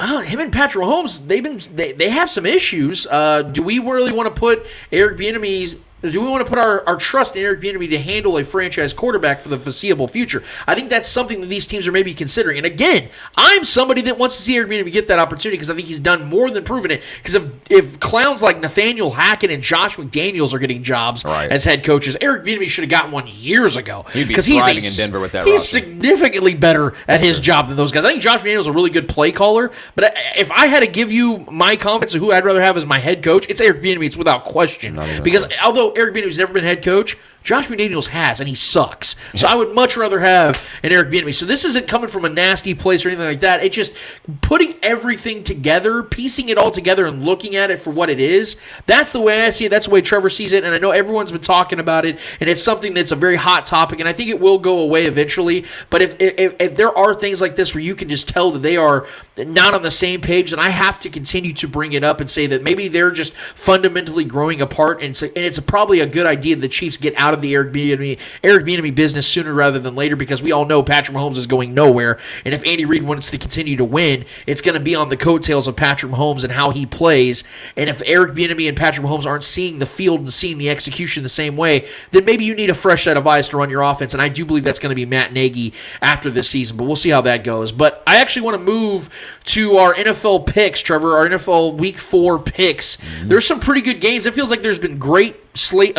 him and Patrick Mahomes, they have some issues. Do we really want to put Eric Bieniemy's... Do we want to put our trust in Eric Bieniemy to handle a franchise quarterback for the foreseeable future? I think that's something that these teams are maybe considering. And again, I'm somebody that wants to see Eric Bieniemy get that opportunity, because I think he's done more than proven it. Because if clowns like Nathaniel Hackett and Josh McDaniels are getting jobs as head coaches, Eric Bieniemy should have gotten one years ago. He'd be thriving in Denver with that roster. He's significantly better at his job than those guys. I think Josh McDaniels is a really good play caller, but if I had to give you my confidence of who I'd rather have as my head coach, it's Eric Bieniemy. It's without question. Because although Eric Bieniemy's never been head coach, Josh McDaniels has, and he sucks. So I would much rather have an Eric Bieniemy. So this isn't coming from a nasty place or anything like that. It's just putting everything together, piecing it all together, and looking at it for what it is. That's the way I see it. That's the way Trevor sees it, and I know everyone's been talking about it, and it's something that's a very hot topic, and I think it will go away eventually. But if there are things like this where you can just tell that they are not on the same page, then I have to continue to bring it up and say that maybe they're just fundamentally growing apart, and it's probably a good idea that the Chiefs get out of the Eric Bieniemy business sooner rather than later, because we all know Patrick Mahomes is going nowhere, and if Andy Reid wants to continue to win, it's going to be on the coattails of Patrick Mahomes and how he plays. And if Eric Bieniemy and Patrick Mahomes aren't seeing the field and seeing the execution the same way, then maybe you need a fresh set of eyes to run your offense, and I do believe that's going to be Matt Nagy after this season, but we'll see how that goes. But I actually want to move to our NFL picks, Trevor, our NFL Week 4 picks. There's some pretty good games. It feels like there's been great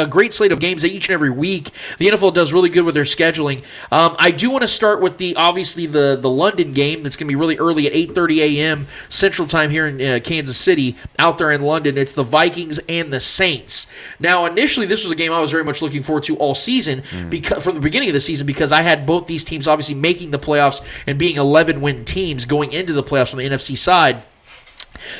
great slate of games each and every week. The NFL does really good with their scheduling. I do want to start with the London game that's going to be really early at 8:30 a.m. Central Time here in Kansas City, out there in London. It's the Vikings and the Saints. Now, initially, this was a game I was very much looking forward to all season because from the beginning of the season, because I had both these teams obviously making the playoffs and being 11-win teams going into the playoffs from the NFC side.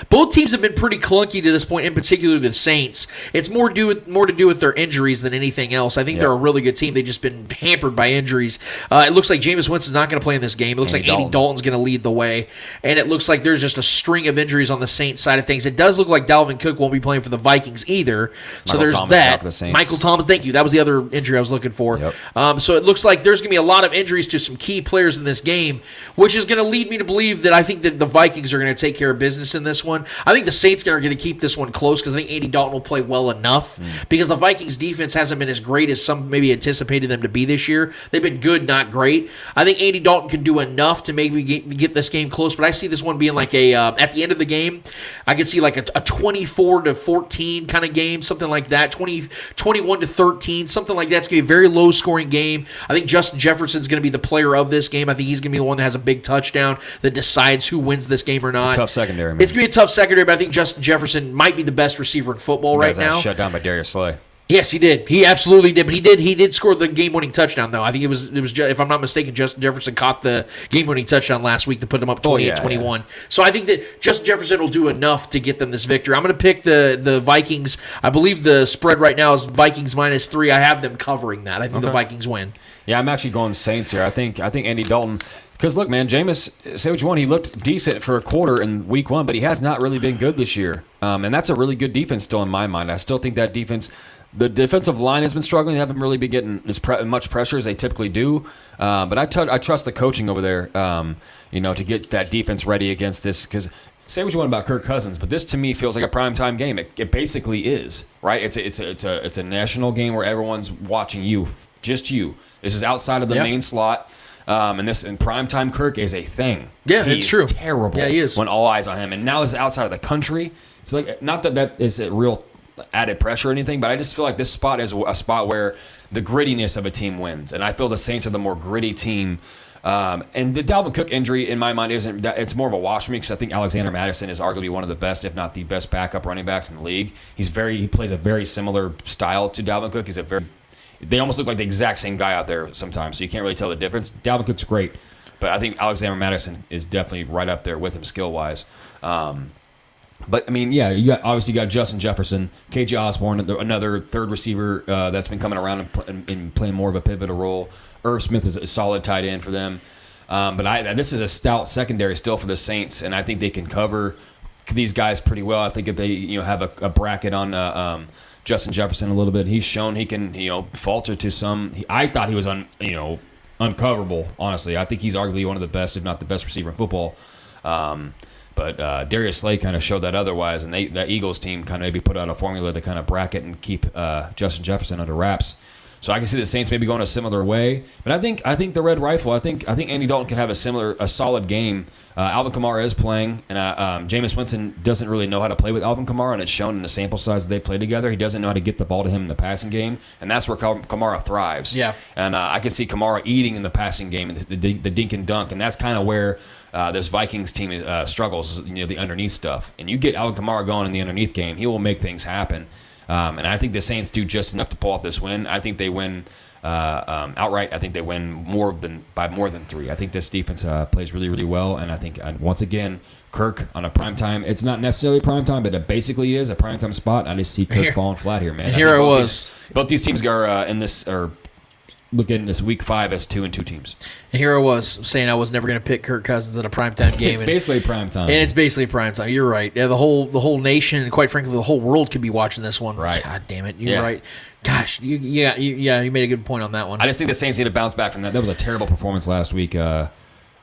Both teams have been pretty clunky to this point, in particular the Saints. It's more to do with their injuries than anything else. I think they're a really good team. They've just been hampered by injuries. It looks like Jameis Winston's not going to play in this game. It looks like Andy Dalton's going to lead the way. And it looks like there's just a string of injuries on the Saints side of things. It does look like Dalvin Cook won't be playing for the Vikings either. So there's that. Michael Thomas, thank you. That was the other injury I was looking for. Yep. So it looks like there's going to be a lot of injuries to some key players in this game, which is going to lead me to believe that I think that the Vikings are going to take care of business in this one. I think the Saints are going to keep this one close because I think Andy Dalton will play well enough because the Vikings defense hasn't been as great as some maybe anticipated them to be this year. They've been good, not great. I think Andy Dalton can do enough to maybe get this game close, but I see this one being like at the end of the game, I can see like a 24-14 kind of game, something like that, 21-13, something like that. It's going to be a very low-scoring game. I think Justin Jefferson's going to be the player of this game. I think he's going to be the one that has a big touchdown that decides who wins this game or not. It's a tough secondary, man. It's going to be a tough secondary, but I think Justin Jefferson might be the best receiver in football right now. Shut down by Darius Slay. Yes, he did. He absolutely did. But he did score the game-winning touchdown, though. I think it was if I'm not mistaken, Justin Jefferson caught the game-winning touchdown last week to put them up 28-21. So I think that Justin Jefferson will do enough to get them this victory. I'm going to pick the Vikings. I believe the spread right now is Vikings -3. I have them covering that. I think the Vikings win. Yeah, I'm actually going Saints here. I think Andy Dalton. Because, look, man, Jameis, say what you want, he looked decent for a quarter in week 1, but he has not really been good this year. And that's a really good defense still in my mind. I still think that defense, the defensive line has been struggling. They haven't really been getting as much pressure as they typically do. But I trust the coaching over there, to get that defense ready against this. Because say what you want about Kirk Cousins, but this to me feels like a primetime game. It basically is, right? It's a national game where everyone's watching you, just you. This is outside of the main slot. And primetime Kirk is a thing. Yeah, it's true. Terrible. Yeah, he is. When all eyes on him, and now it's outside of the country. It's like not that is a real added pressure or anything, but I just feel like this spot is a spot where the grittiness of a team wins, and I feel the Saints are the more gritty team. And the Dalvin Cook injury, in my mind, it's more of a wash for me because I think Alexander Mattison is arguably one of the best, if not the best, backup running backs in the league. He plays a very similar style to Dalvin Cook. They almost look like the exact same guy out there sometimes, so you can't really tell the difference. Dalvin Cook's great, but I think Alexander Mattison is definitely right up there with him skill-wise. But, I mean, yeah, you got Justin Jefferson, KJ Osborne, another third receiver that's been coming around and playing more of a pivotal role. Irv Smith is a solid tight end for them. But this is a stout secondary still for the Saints, and I think they can cover these guys pretty well. I think if they have a bracket on Justin Jefferson a little bit, he's shown he can falter to some. I thought he was uncoverable. Honestly, I think he's arguably one of the best, if not the best receiver in football. But Darius Slay kind of showed that otherwise, and that Eagles team kind of maybe put out a formula to kind of bracket and keep Justin Jefferson under wraps. So I can see the Saints maybe going a similar way, but I think the Red Rifle. I think Andy Dalton can have a solid game. Alvin Kamara is playing, and Jameis Winston doesn't really know how to play with Alvin Kamara, and it's shown in the sample size that they play together. He doesn't know how to get the ball to him in the passing game, and that's where Kamara thrives. Yeah, and I can see Kamara eating in the passing game, and the dink and dunk, and that's kind of where this Vikings team struggles. The underneath stuff, and you get Alvin Kamara going in the underneath game, he will make things happen. And I think the Saints do just enough to pull off this win. I think they win outright. I think they win by more than 3. I think this defense plays really, really well. And I think, once again, Kirk on a primetime. It's not necessarily primetime, but it basically is a primetime spot. I just see Kirk falling flat here, man. Here I was. Both these teams are looking this week 5 as 2-2 teams. And here I was saying I was never going to pick Kirk Cousins in a primetime game. It's basically primetime. And it's basically primetime. You're right. Yeah, the whole nation, and quite frankly, the whole world could be watching this one. Right. God damn it. You're right. Gosh, you made a good point on that one. I just think the Saints need to bounce back from that. That was a terrible performance last week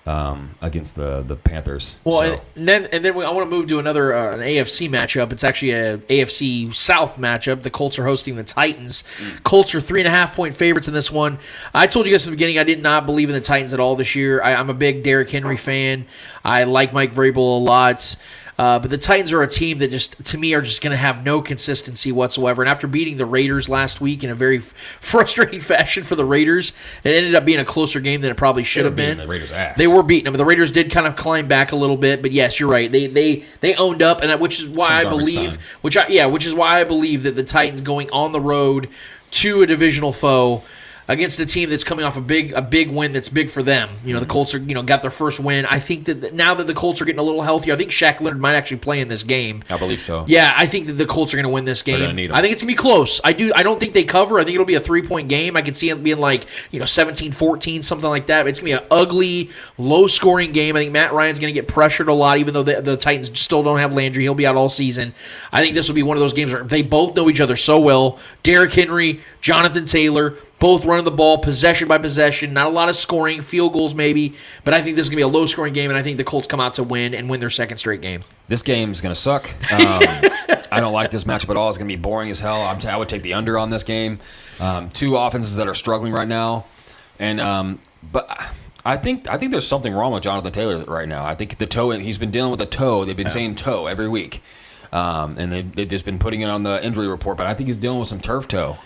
against the Panthers. Well, and then I want to move to another an AFC matchup. It's actually a AFC South matchup. The Colts are hosting the Titans. Colts are 3.5-point favorites in this one. I told you guys from the beginning I did not believe in the Titans at all this year. I'm a big Derrick Henry fan. I like Mike Vrabel a lot. But the Titans are a team that just, to me, are just going to have no consistency whatsoever. And after beating the Raiders last week in a very frustrating fashion for the Raiders, it ended up being a closer game than it probably should have been. The Raiders' ass. They were beating them. The Raiders did kind of climb back a little bit, but yes, you're right. They owned up, and which is why I believe, which is why I believe that the Titans going on the road to a divisional foe against a team that's coming off a big win that's big for them. The Colts are got their first win. I think that now that the Colts are getting a little healthier, I think Shaq Leonard might actually play in this game. I believe so. Yeah, I think that the Colts are going to win this game. They're gonna need 'em. I think it's going to be close. I don't think they cover. I think it'll be a 3-point game. I can see it being 17-14, something like that. It's going to be an ugly, low-scoring game. I think Matt Ryan's going to get pressured a lot, even though the Titans still don't have Landry. He'll be out all season. I think this will be one of those games where they both know each other so well. Derrick Henry, Jonathan Taylor, both running the ball possession by possession. Not a lot of scoring, field goals maybe, but I think this is going to be a low-scoring game, and I think the Colts come out to win and win their second straight game. This game's going to suck. I don't like this matchup at all. It's going to be boring as hell. I would take the under on this game. Two offenses that are struggling right now, and but I think there's something wrong with Jonathan Taylor right now. I think the toe. He's been dealing with a toe. They've been saying toe every week, and they've just been putting it on the injury report. But I think he's dealing with some turf toe.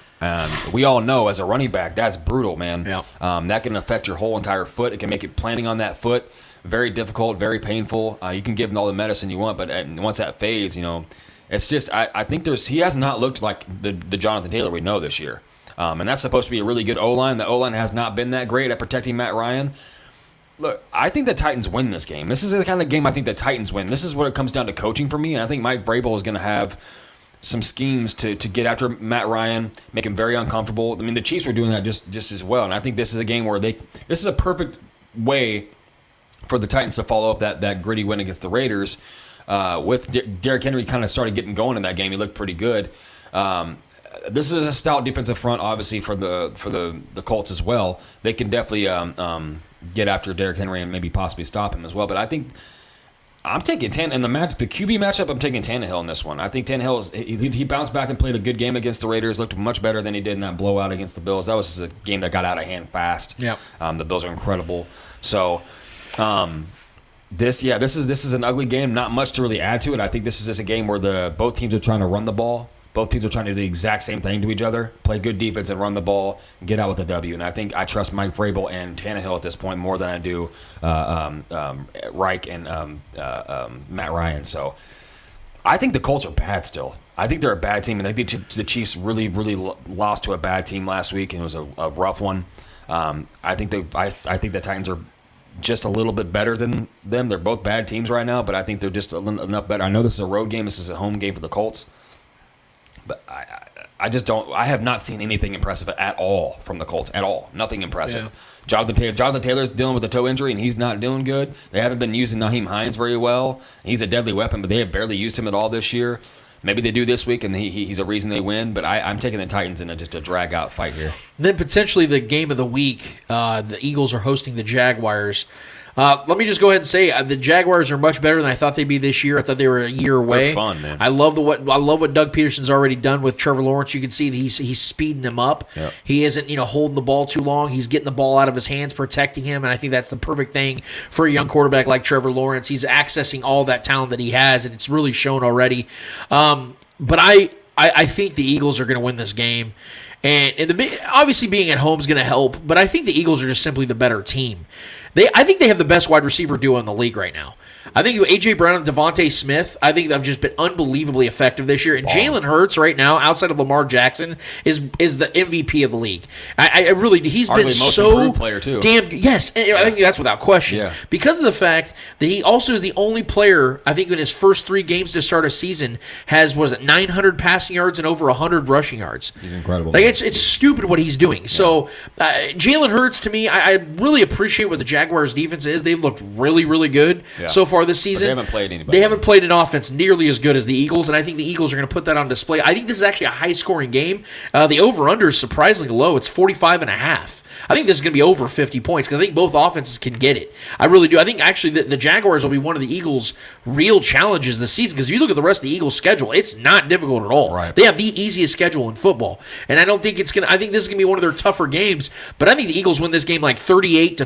We all know as a running back, that's brutal, man. Yeah. That can affect your whole entire foot. It can make it planting on that foot very difficult, very painful. You can give him all the medicine you want, but once that fades, it's just I think he has not looked like the Jonathan Taylor we know this year. And that's supposed to be a really good O-line. The O-line has not been that great at protecting Matt Ryan. Look, I think the Titans win this game. This is the kind of game I think the Titans win. This is what it comes down to coaching for me, and I think Mike Vrabel is going to have some schemes to get after Matt Ryan, make him very uncomfortable. I mean, the Chiefs were doing that just as well, and I think this is a game where this is a perfect way for the Titans to follow up that gritty win against the Raiders. With Derrick Henry kind of started getting going in that game, he looked pretty good. This is a stout defensive front, obviously for the Colts as well. They can definitely get after Derrick Henry and maybe possibly stop him as well. But I think I'm taking the QB matchup. I'm taking Tannehill in this one. I think Tannehill he bounced back and played a good game against the Raiders. Looked much better than he did in that blowout against the Bills. That was just a game that got out of hand fast. Yeah. The Bills are incredible. So, this is an ugly game. Not much to really add to it. I think this is just a game where both teams are trying to run the ball. Both teams are trying to do the exact same thing to each other, play good defense and run the ball, get out with a W. And I think I trust Mike Vrabel and Tannehill at this point more than I do Reich and Matt Ryan. So I think the Colts are bad still. I think they're a bad team, and I think the Chiefs really, really lost to a bad team last week, and it was a rough one. I think the Titans are just a little bit better than them. They're both bad teams right now, but I think they're just enough better. I know this is a road game. This is a home game for the Colts. But I just don't. I have not seen anything impressive at all from the Colts at all. Nothing impressive. Yeah. Jonathan Taylor's dealing with a toe injury and he's not doing good. They haven't been using Naheem Hines very well. He's a deadly weapon, but they have barely used him at all this year. Maybe they do this week and he's a reason they win. But I'm taking the Titans in just a drag out fight here. Then potentially the game of the week. The Eagles are hosting the Jaguars. Let me just go ahead and say the Jaguars are much better than I thought they'd be this year. I thought they were a year away. They're fun, man. I love what Doug Peterson's already done with Trevor Lawrence. You can see that he's speeding him up. Yep. He isn't holding the ball too long. He's getting the ball out of his hands, protecting him, and I think that's the perfect thing for a young quarterback like Trevor Lawrence. He's accessing all that talent that he has, and it's really shown already. But I think the Eagles are going to win this game. And obviously being at home is going to help, but I think the Eagles are just simply the better team. I think they have the best wide receiver duo in the league right now. I think A.J. Brown and Devontae Smith, I think they've just been unbelievably effective this year. And Jalen Hurts right now, outside of Lamar Jackson, is the MVP of the league. I really, he's Arguably been most so improved player too. damn. Yes, and I think that's without question. Yeah. Because of the fact that he also is the only player, I think, in his first 3 games to start a season has 900 passing yards and over 100 rushing yards. He's incredible. Like it's stupid what he's doing. Yeah. So Jalen Hurts, to me, I really appreciate what the Jaguars' defense is. They've looked really, really good so far this season. But they haven't played anybody. They haven't played an offense nearly as good as the Eagles, and I think the Eagles are going to put that on display. I think this is actually a high-scoring game. The over-under is surprisingly low. It's 45.5. I think this is going to be over 50 points because I think both offenses can get it. I really do. I think actually the Jaguars will be one of the Eagles' real challenges this season because if you look at the rest of the Eagles' schedule, it's not difficult at all. Right. They have the easiest schedule in football, and I don't think it's going to. I think this is going to be one of their tougher games. But I think the Eagles win this game like 38-34,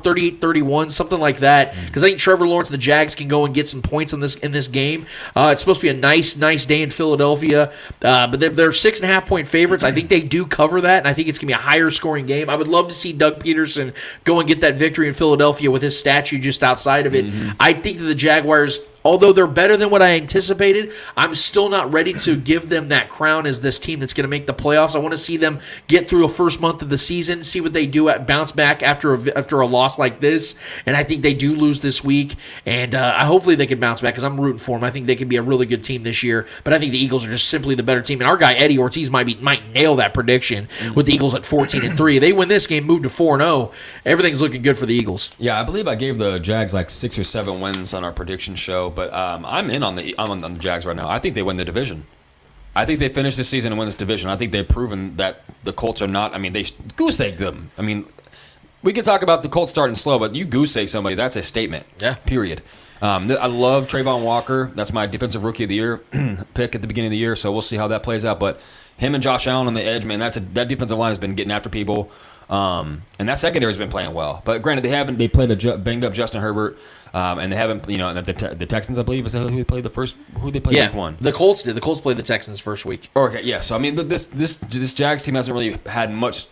38-31, something like that. Because I think Trevor Lawrence and the Jags can go and get some points in this game. It's supposed to be a nice day in Philadelphia, but they're 6.5-point favorites. I think they do cover that, and I think it's going to be a higher scoring game. I would love to see Doug Peterson go and get that victory in Philadelphia with his statue just outside of it. I think that the Jaguars, although they're better than what I anticipated, I'm still not ready to give them that crown as this team that's going to make the playoffs. I want to see them get through a first month of the season, see what they do at bounce back after a loss like this. And I think they do lose this week, and hopefully they can bounce back because I'm rooting for them. I think they can be a really good team this year, but I think the Eagles are just simply the better team. And our guy Eddie Ortiz might nail that prediction with the Eagles at 14-3. They win this game, move to 4-0. Everything's looking good for the Eagles. Yeah, I believe I gave the Jags like 6 or 7 wins on our prediction show, but I'm in on the Jags right now. I think they win the division. I think they finish this season and win this division. I think they've proven that the Colts are not. I mean, they goose-egg them. I mean, we can talk about the Colts starting slow, but you goose-egg somebody, that's a statement. Yeah. Period. I love Trayvon Walker. That's my defensive rookie of the year pick at the beginning of the year, so we'll see how that plays out. But him and Josh Allen on the edge, man, that defensive line has been getting after people. And that secondary has been playing well. But granted, they played a banged-up Justin Herbert. And they haven't, the Texans, I believe, is that who they played who they played week one? The Colts did. The Colts played the Texans first week. Okay, yeah. So, I mean, this Jags team hasn't really had much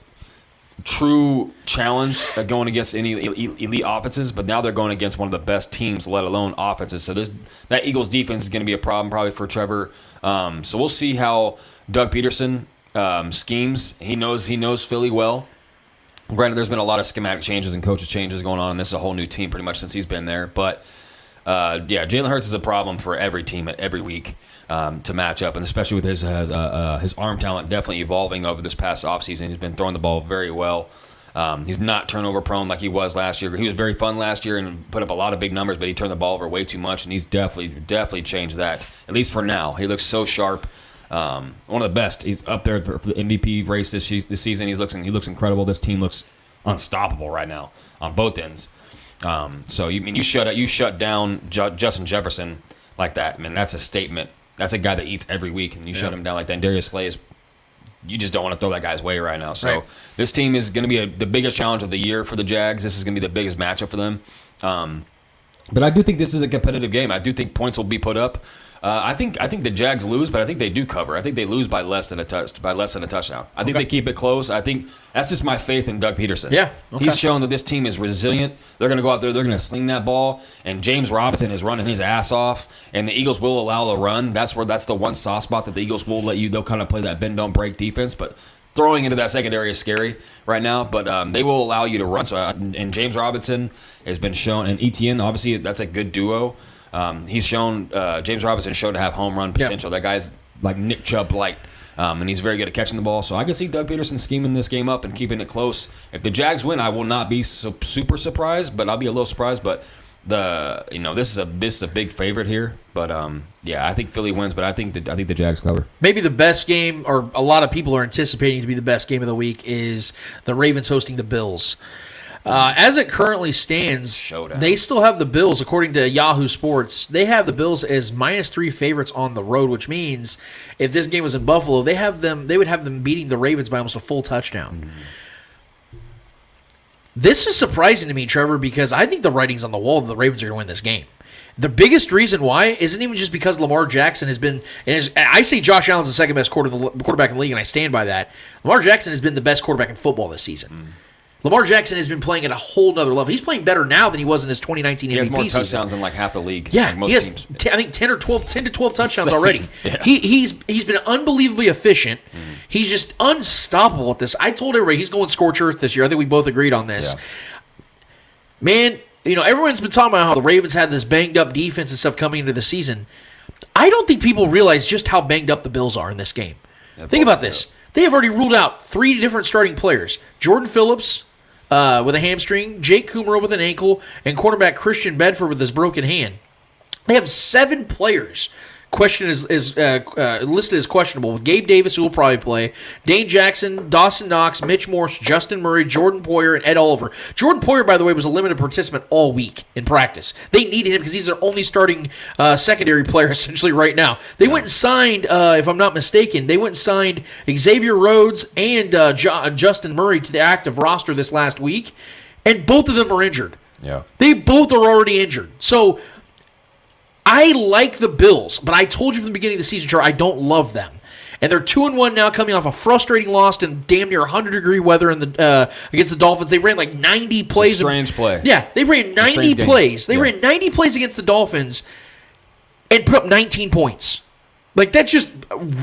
true challenge going against any elite offenses, but now they're going against one of the best teams, let alone offenses. So that Eagles defense is going to be a problem probably for Trevor. So we'll see how Doug Peterson schemes. He knows Philly well. Granted, there's been a lot of schematic changes and coaches changes going on, and this is a whole new team pretty much since he's been there. But, Jalen Hurts is a problem for every team at every week to match up, and especially with his arm talent definitely evolving over this past offseason. He's been throwing the ball very well. He's not turnover prone like he was last year. He was very fun last year and put up a lot of big numbers, but he turned the ball over way too much, and he's definitely changed that, at least for now. He looks so sharp. One of the best. He's up there for the MVP race this season. He looks incredible. This team looks unstoppable right now on both ends. So you shut down Justin Jefferson like that. Man, that's a statement. That's a guy that eats every week, and you shut him down like that. And Darius Slay you just don't want to throw that guy's way right now. So This team is going to be the biggest challenge of the year for the Jags. This is going to be the biggest matchup for them. But I do think this is a competitive game. I do think points will be put up. I think the Jags lose, but I think they do cover. I think they lose by less than a touchdown. I think they keep it close. I think that's just my faith in Doug Peterson. Yeah, okay. He's shown that this team is resilient. They're going to go out there. They're going to sling that ball, and James Robinson is running his ass off, and the Eagles will allow the run. That's the one soft spot that the Eagles will let you. They'll kind of play that bend don't break defense, but throwing into that secondary is scary right now. But they will allow you to run. So and James Robinson has been shown, and Etienne, obviously that's a good duo. He's shown James Robinson shown to have home run potential. That guy's like Nick Chubb light, and he's very good at catching the ball. So I can see Doug Peterson scheming this game up and keeping it close. If the Jags win, I will not be super surprised, but I'll be a little surprised. But this is a big favorite here. But I think Philly wins, but I think the Jags cover. Maybe the best game, or a lot of people are anticipating to be the best game of the week, is the Ravens hosting the Bills. As it currently stands, Showdown. They still have the Bills, according to Yahoo Sports, they have the Bills as -3 favorites on the road, which means if this game was in Buffalo, they would have them beating the Ravens by almost a full touchdown. This is surprising to me, Trevor, because I think the writing's on the wall that the Ravens are going to win this game. The biggest reason why isn't even just because Lamar Jackson has been, I say Josh Allen's the second best quarterback in the league, and I stand by that. Lamar Jackson has been the best quarterback in football this season. Lamar Jackson has been playing at a whole nother level. He's playing better now than he was in his 2019 MVP season. He has more touchdowns than like half the league. Yeah, like most he has, teams. I think 10 to 12 touchdowns already. Yeah. He's been unbelievably efficient. He's just unstoppable at this. I told everybody he's going scorched earth this year. I think we both agreed on this. Yeah. Man, everyone's been talking about how the Ravens had this banged up defense and stuff coming into the season. I don't think people realize just how banged up the Bills are in this game. Think about this. They have already ruled out 3 different starting players. Jordan Phillips with a hamstring, Jake Kummerow with an ankle, and cornerback Christian Bedford with his broken hand. They have 7 players listed as questionable, with Gabe Davis, who will probably play, Dane Jackson, Dawson Knox, Mitch Morse, Justin Murray, Jordan Poyer, and Ed Oliver. Jordan Poyer, by the way, was a limited participant all week in practice. They needed him because he's their only starting secondary player essentially right now. They went and signed, if I'm not mistaken, Xavier Rhodes and Justin Murray to the active roster this last week, and both of them are injured. Yeah. They both are already injured. So I like the Bills, but I told you from the beginning of the season, Char, I don't love them. And they're 2-1 now, coming off a frustrating loss in damn near 100-degree weather against the Dolphins. They ran like 90 plays. It's a strange play. Yeah, they ran 90 plays. They ran 90 plays against the Dolphins and put up 19 points. Like, that's just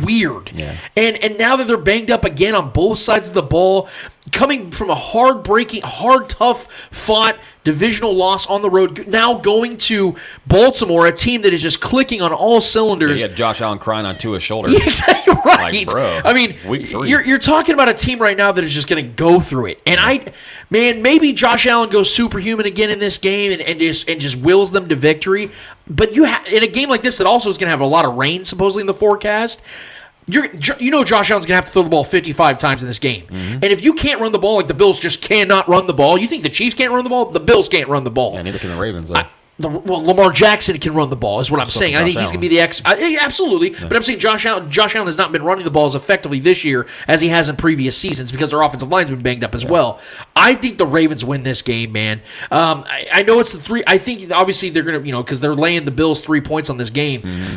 weird. Yeah. And now that they're banged up again on both sides of the ball, coming from a tough fought divisional loss on the road, now going to Baltimore, a team that is just clicking on all cylinders. You had Josh Allen crying on Tua's shoulder. Yeah, exactly right. Like, bro, I mean, week 3. You're talking about a team right now that is just going to go through it. And maybe Josh Allen goes superhuman again in this game and just wills them to victory. But in a game like this that also is going to have a lot of rain supposedly in the forecast, Josh Allen's going to have to throw the ball 55 times in this game. Mm-hmm. And if you can't run the ball, like the Bills just cannot run the ball, you think the Chiefs can't run the ball? The Bills can't run the ball. Yeah, neither can the Ravens. Lamar Jackson can run the ball, is what I'm saying. I think he's going to be the absolutely. Yeah. But I'm saying Josh Allen has not been running the ball as effectively this year as he has in previous seasons because their offensive line's been banged up as well. I think the Ravens win this game, man. I know it's the 3. I think obviously they're going to, because they're laying the Bills 3 points on this game. Mm-hmm.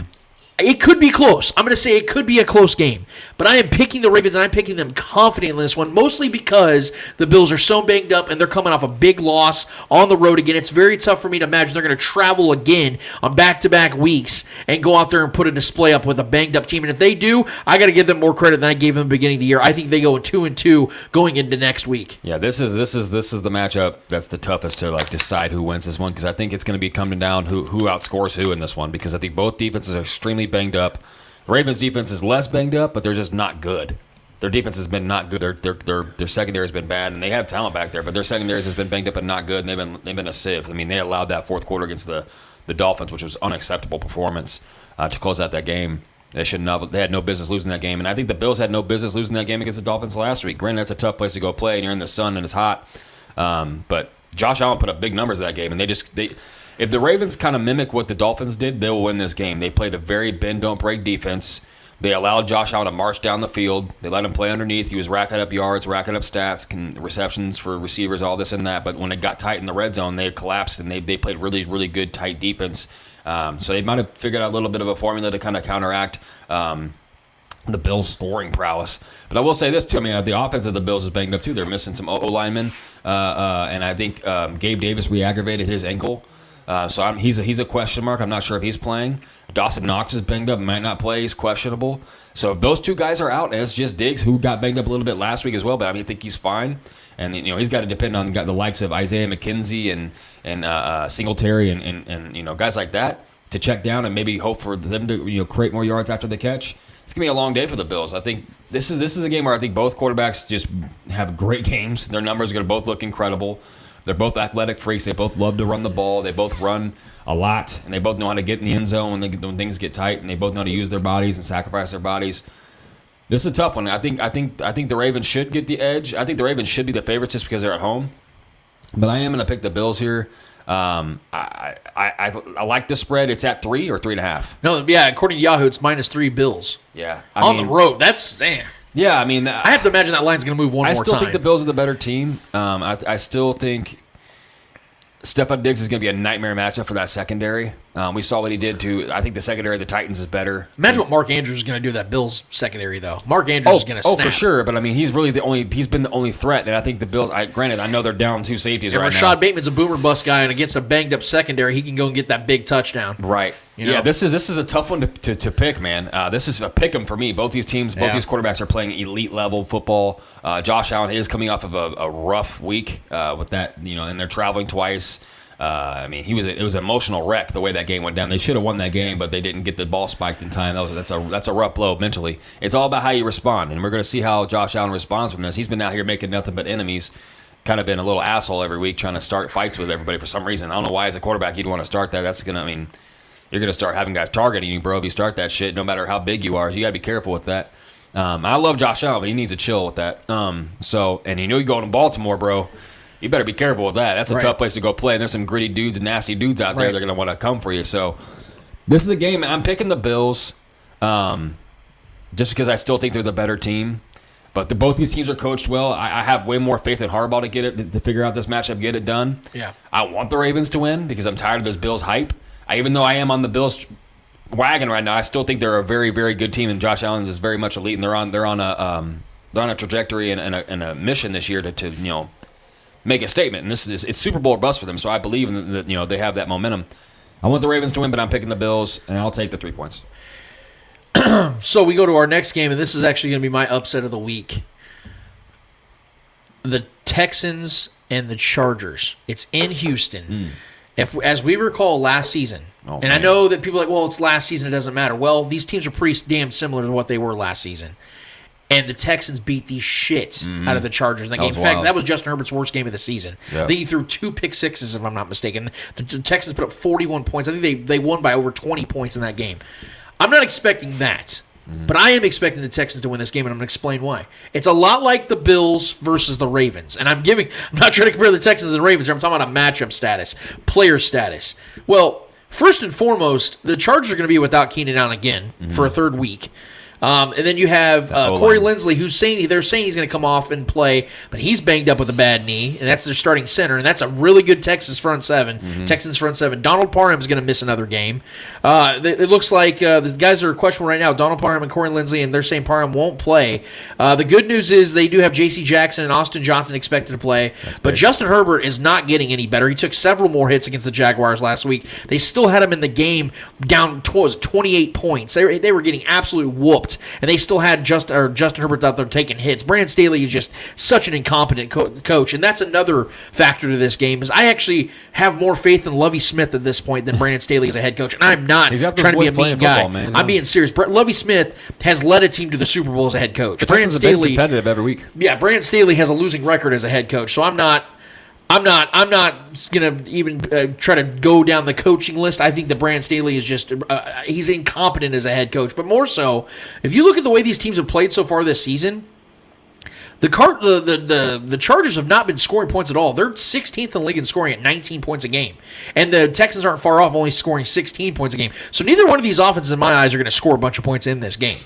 It could be close. I'm going to say it could be a close game. But I am picking the Ravens, and I'm picking them confidently in this one, mostly because the Bills are so banged up, and they're coming off a big loss on the road again. It's very tough for me to imagine they're going to travel again on back-to-back weeks and go out there and put a display up with a banged-up team. And if they do, I got to give them more credit than I gave them at the beginning of the year. I think they go 2-2 going into next week. Yeah, this is the matchup that's the toughest to decide who wins this one, because I think it's going to be coming down who outscores who in this one, because I think both defenses are extremely banged up. Ravens defense is less banged up, but they're just not good. Their defense has been not good. Their secondary has been bad, and they have talent back there, but their secondary has been banged up and not good, and they've been a sieve. I mean, they allowed that fourth quarter against the Dolphins, which was unacceptable performance to close out that game. They had no business losing that game, and I think the Bills had no business losing that game against the Dolphins last week. Granted, that's a tough place to go play, and you're in the sun and it's hot, but Josh Allen put up big numbers in that game, and if the Ravens kind of mimic what the Dolphins did, they will win this game. They played a very bend-don't-break defense. They allowed Josh Allen to march down the field. They let him play underneath. He was racking up yards, racking up stats, receptions for receivers, all this and that. But when it got tight in the red zone, they collapsed, and they played really, really good, tight defense. So they might have figured out a little bit of a formula to kind of counteract the Bills' scoring prowess. But I will say this, too. I mean, the offense of the Bills is banged up, too. They're missing some O-linemen. And I think Gabe Davis re-aggravated his ankle. So he's a question mark. I'm not sure if he's playing. Dawson Knox is banged up, might not play. He's questionable. So if those two guys are out, and it's just Diggs, who got banged up a little bit last week as well, but I think he's fine. And he's got to depend on the likes of Isaiah McKenzie and Singletary and guys like that to check down and maybe hope for them to create more yards after the catch. It's gonna be a long day for the Bills. I think this is a game where I think both quarterbacks just have great games. Their numbers are gonna both look incredible. They're both athletic freaks. They both love to run the ball. They both run a lot, and they both know how to get in the end zone when things get tight, and they both know how to use their bodies and sacrifice their bodies. This is a tough one. I think the Ravens should get the edge. I think the Ravens should be the favorites just because they're at home. But I am going to pick the Bills here. I like the spread. It's at 3 or 3.5. No, yeah. According to Yahoo, it's -3 Bills. Yeah, on the road. That's damn. Yeah, I mean, I have to imagine that line's going to move more time. I still think the Bills are the better team. I still think Stephon Diggs is going to be a nightmare matchup for that secondary. We saw what he did to, I think the secondary of the Titans is better. Imagine what Mark Andrews is going to do to that Bills secondary, though. Mark Andrews is going to snap. Oh, for sure. But, I mean, he's been the only threat. And I think the Bills, granted, I know they're down 2 safeties right now. Rashad Bateman's a boomer bust guy, and against a banged-up secondary, he can go and get that big touchdown. Right. Yeah, this is a tough one to pick, man. This is a pick 'em for me. Both these teams, both these quarterbacks are playing elite-level football. Josh Allen is coming off of a rough week with that, and they're traveling twice. I mean, it was an emotional wreck the way that game went down. They should have won that game, but they didn't get the ball spiked in time. That's a rough blow mentally. It's all about how you respond, and we're going to see how Josh Allen responds from this. He's been out here making nothing but enemies, kind of been a little asshole every week, trying to start fights with everybody for some reason. I don't know why as a quarterback you'd want to start that. That's going to, you're going to start having guys targeting you, bro. If you start that shit, no matter how big you are, you got to be careful with that. I love Josh Allen, but he needs to chill with that. And you're going to Baltimore, bro. You better be careful with that. That's a tough place to go play. And there's some gritty dudes and nasty dudes out there that are going to want to come for you. So this is a game. I'm picking the Bills just because I still think they're the better team. But both these teams are coached well. I have way more faith in Harbaugh to figure out this matchup, get it done. Yeah. I want the Ravens to win because I'm tired of this Bills hype. Even though I am on the Bills wagon right now, I still think they're a very, very good team, and Josh Allen is very much elite, and they're on a trajectory and a mission this year to make a statement. And it's Super Bowl or bust for them. So I believe that they have that momentum. I want the Ravens to win, but I'm picking the Bills, and I'll take the 3 points. So we go to our next game, and this is actually going to be my upset of the week. The Texans and the Chargers. It's in Houston. As we recall last season, I know that people are like, well, it's last season, it doesn't matter. Well, these teams are pretty damn similar to what they were last season. And the Texans beat the shit out of the Chargers in that game. In fact, that was Justin Herbert's worst game of the season. Yeah. I think he threw 2 pick sixes, if I'm not mistaken. The Texans put up 41 points. I think they won by over 20 points in that game. I'm not expecting that, but I am expecting the Texans to win this game, and I'm going to explain why. It's a lot like the Bills versus the Ravens, and I'm not trying to compare the Texans and the Ravens here. I'm talking about a matchup status, player status. Well, first and foremost, the Chargers are going to be without Keenan Allen again for a third week. And then you have Corey Linsley, they're saying he's going to come off and play, but he's banged up with a bad knee, and that's their starting center, and that's a really good Texans front seven. Donald Parham is going to miss another game. It looks like the guys that are questionable right now, Donald Parham and Corey Linsley, and they're saying Parham won't play. The good news is they do have J.C. Jackson and Austin Johnson expected to play, but Justin Herbert is not getting any better. He took several more hits against the Jaguars last week. They still had him in the game down 28 points. They were getting absolutely whooped. And they still had Justin Herbert out there taking hits. Brandon Staley is just such an incompetent coach, and that's another factor to this game. Is I actually have more faith in Lovie Smith at this point than Brandon Staley as a head coach, and I'm not trying to be a mean guy. Man. I'm being serious. Lovie Smith has led a team to the Super Bowl as a head coach. Brandon Staley competitive every week. Yeah, Brandon Staley has a losing record as a head coach, so I'm not going to even try to go down the coaching list. I think that Brandon Staley is just he's incompetent as a head coach. But more so, if you look at the way these teams have played so far this season, the Chargers have not been scoring points at all. They're 16th in the league in scoring at 19 points a game. And the Texans aren't far off, only scoring 16 points a game. So neither one of these offenses, in my eyes, are going to score a bunch of points in this game.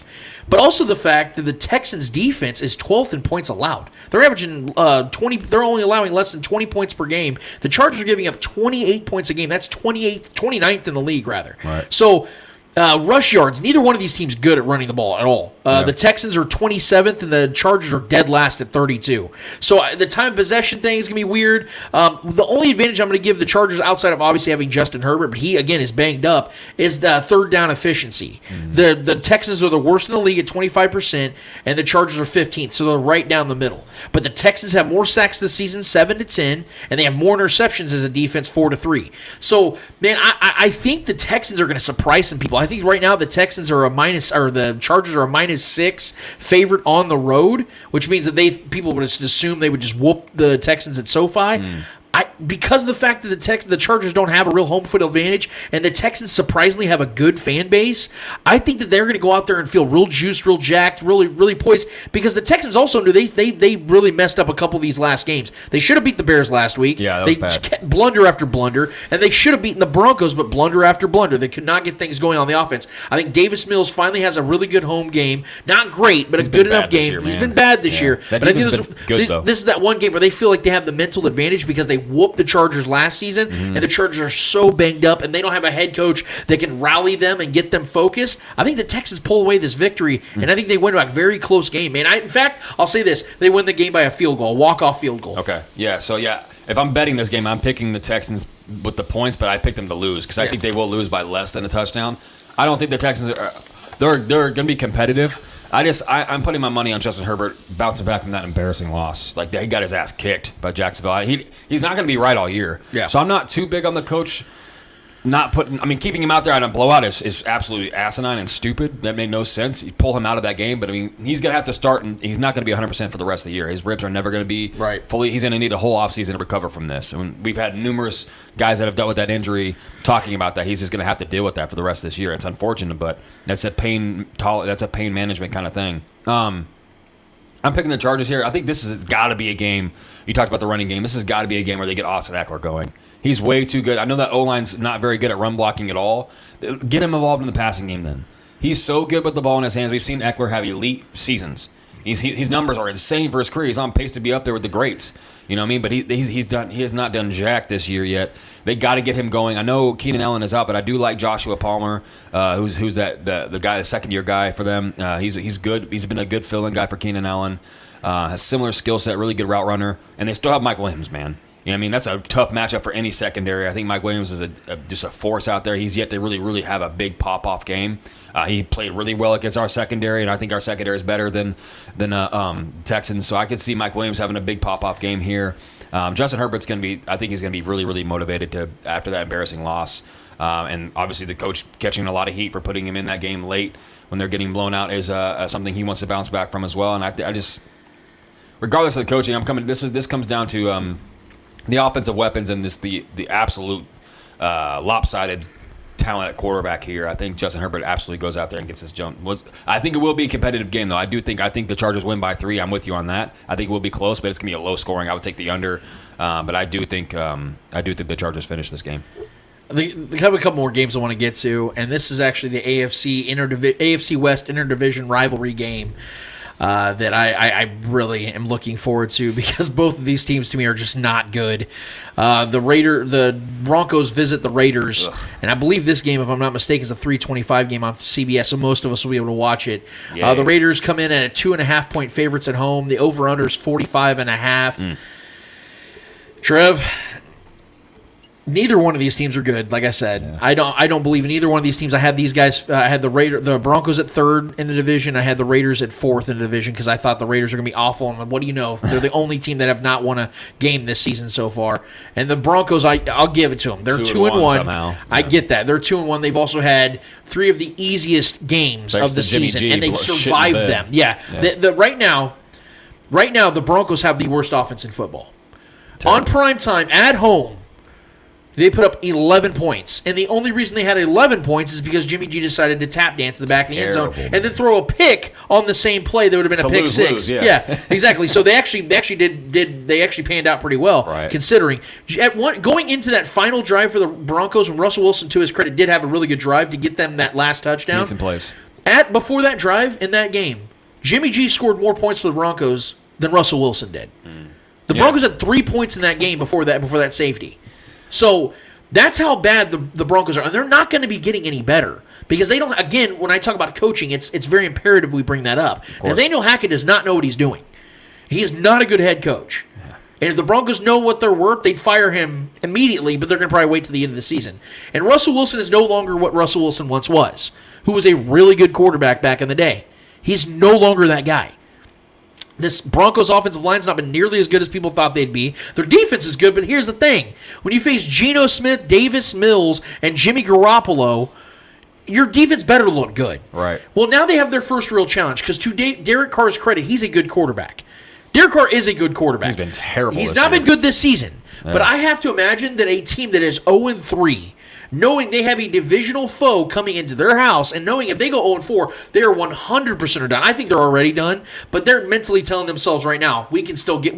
But also the fact that the Texans' defense is 12th in points allowed. They're averaging 20. They're only allowing less than 20 points per game. The Chargers are giving up 28 points a game. That's 29th in the league, rather. Right. So rush yards, neither one of these teams good at running the ball at all. The Texans are 27th, and the Chargers are dead last at 32. So the time of possession thing is going to be weird. The only advantage I'm going to give the Chargers, outside of obviously having Justin Herbert, but he, again, is banged up, is the third down efficiency. The Texans are the worst in the league at 25%, and the Chargers are 15th, so they're right down the middle. But the Texans have more sacks this season, 7-10, and they have more interceptions as a defense, 4-3. So, man, I think the Texans are going to surprise some people. I think right now the Texans are the Chargers are a -6 favorite on the road, which means that people would assume they would just whoop the Texans at SoFi. Because of the fact that the Chargers don't have a real home field advantage, and the Texans surprisingly have a good fan base, I think that they're going to go out there and feel real juiced, real jacked, really, really poised. Because the Texans also knew they really messed up a couple of these last games. They should have beat the Bears last week. Yeah, they was bad. Blunder after blunder, and they should have beaten the Broncos, but blunder after blunder. They could not get things going on the offense. I think Davis Mills finally has a really good home game. Not great, but a good enough game. He's been bad this year. That but I think this is that one game where they feel like they have the mental advantage because they whooped the Chargers last season, and the Chargers are so banged up, and they don't have a head coach that can rally them and get them focused. I think the Texans pull away this victory, and I think they win by a very close game, man. In fact, I'll say this. They win the game by a field goal, a walk-off field goal. Okay, yeah, so yeah, if I'm betting this game, I'm picking the Texans with the points, but I pick them to lose because I think they will lose by less than a touchdown. I don't think the Texans are they're going to be competitive. I'm putting my money on Justin Herbert bouncing back from that embarrassing loss. Like, he got his ass kicked by Jacksonville. He's not going to be right all year. Yeah. So I'm not too big on the coach keeping him out there on a blowout is absolutely asinine and stupid. That made no sense. You pull him out of that game, but he's going to have to start, and he's not going to be 100% for the rest of the year. His ribs are never going to be fully. He's going to need a whole offseason to recover from this. And we've had numerous guys that have dealt with that injury talking about that. He's just going to have to deal with that for the rest of this year. It's unfortunate, but that's a pain management kind of thing. I'm picking the Chargers here. I think this has got to be a game. You talked about the running game. This has got to be a game where they get Austin Eckler going. He's way too good. I know that O-line's not very good at run blocking at all. Get him involved in the passing game then. He's so good with the ball in his hands. We've seen Eckler have elite seasons. His numbers are insane for his career. He's on pace to be up there with the greats. You know what I mean? But he has not done jack this year yet. They got to get him going. I know Keenan Allen is out, but I do like Joshua Palmer, who's the guy, the second-year guy for them. He's good. He's been a good fill-in guy for Keenan Allen. Has similar skill set, really good route runner, and they still have Mike Williams, man. You know what I mean? That's a tough matchup for any secondary. I think Mike Williams is just a force out there. He's yet to really, really have a big pop-off game. He played really well against our secondary, and I think our secondary is better than Texans. So I could see Mike Williams having a big pop-off game here. Justin Herbert's going to be – I think he's going to be really, really motivated after that embarrassing loss. And obviously the coach catching a lot of heat for putting him in that game late when they're getting blown out is something he wants to bounce back from as well. And I just – regardless of the coaching, this comes down to the offensive weapons and the absolute lopsided talent at quarterback here. I think Justin Herbert absolutely goes out there and gets his jump. I think it will be a competitive game, though. I think the Chargers win by 3. I'm with you on that. I think it will be close, but it's going to be a low scoring. I would take the under, but I do think the Chargers finish this game. They have a couple more games I want to get to, and this is actually the AFC West interdivision rivalry game. That I really am looking forward to because both of these teams to me are just not good. The Broncos visit the Raiders, and I believe this game, if I'm not mistaken, is a 3:25 game on CBS, so most of us will be able to watch it. The Raiders come in at a 2.5-point favorites at home. The over/under is 45.5. Trev, neither one of these teams are good. Like I said, yeah. I don't believe in either one of these teams. I had these guys. I had the Broncos at 3rd in the division. I had the Raiders at 4th in the division because I thought the Raiders are going to be awful. And what do you know? They're the only team that have not won a game this season so far. And the Broncos, I'll give it to them. They're 2-1. Somehow. Yeah. I get that. They're 2-1. They've also had 3 of the easiest games of the season, and they've survived them. Yeah. Right now, the Broncos have the worst offense in football. On prime time at home. They put up 11 points, and the only reason they had 11 points is because Jimmy G decided to tap dance in the back of the end zone and then throw a pick on the same play. That would have been a pick six. Yeah, exactly. So they actually panned out pretty well, considering going into that final drive for the Broncos when Russell Wilson, to his credit, did have a really good drive to get them that last touchdown. Need some plays. Before that drive in that game, Jimmy G scored more points for the Broncos than Russell Wilson did. The Broncos had 3 points in that game before that safety. So that's how bad the Broncos are. And they're not going to be getting any better because they don't, again, when I talk about coaching, it's very imperative we bring that up. Nathaniel Hackett does not know what he's doing. He is not a good head coach. Yeah. And if the Broncos know what they're worth, they'd fire him immediately, but they're going to probably wait to the end of the season. And Russell Wilson is no longer what Russell Wilson once was, who was a really good quarterback back in the day. He's no longer that guy. This Broncos offensive line's not been nearly as good as people thought they'd be. Their defense is good, but here's the thing. When you face Geno Smith, Davis Mills, and Jimmy Garoppolo, your defense better look good. Right. Well, now they have their first real challenge because to Derek Carr's credit, he's a good quarterback. Derek Carr is a good quarterback. He's been terrible. He's not been good this season. Yeah. But I have to imagine that a team that is 0-3, knowing they have a divisional foe coming into their house, and knowing if they go 0-4, they are 100% done. I think they're already done, but they're mentally telling themselves right now, we can still get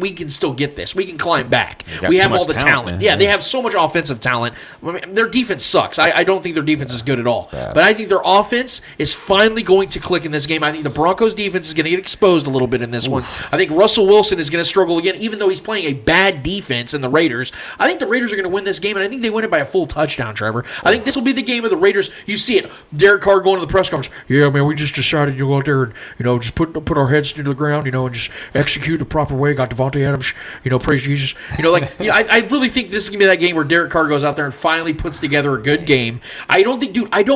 this. We can climb back. We have all the talent. Yeah, they have so much offensive talent. I mean, their defense sucks. I don't think their defense is good at all. Yeah. But I think their offense is finally going to click in this game. I think the Broncos defense is going to get exposed a little bit in this one. I think Russell Wilson is going to struggle again, even though he's playing a bad defense in the Raiders. I think the Raiders are going to win this game, and I think they win it by a full touchdown, Trevor. I think this will be the game of the Raiders. You see it. Derek Carr going to the press conference. Yeah, man, we just decided to go out there and, just put our heads into the ground, and just execute the proper way. Got Devontae Adams, praise Jesus. I really think this is going to be that game where Derek Carr goes out there and finally puts together a good game. I don't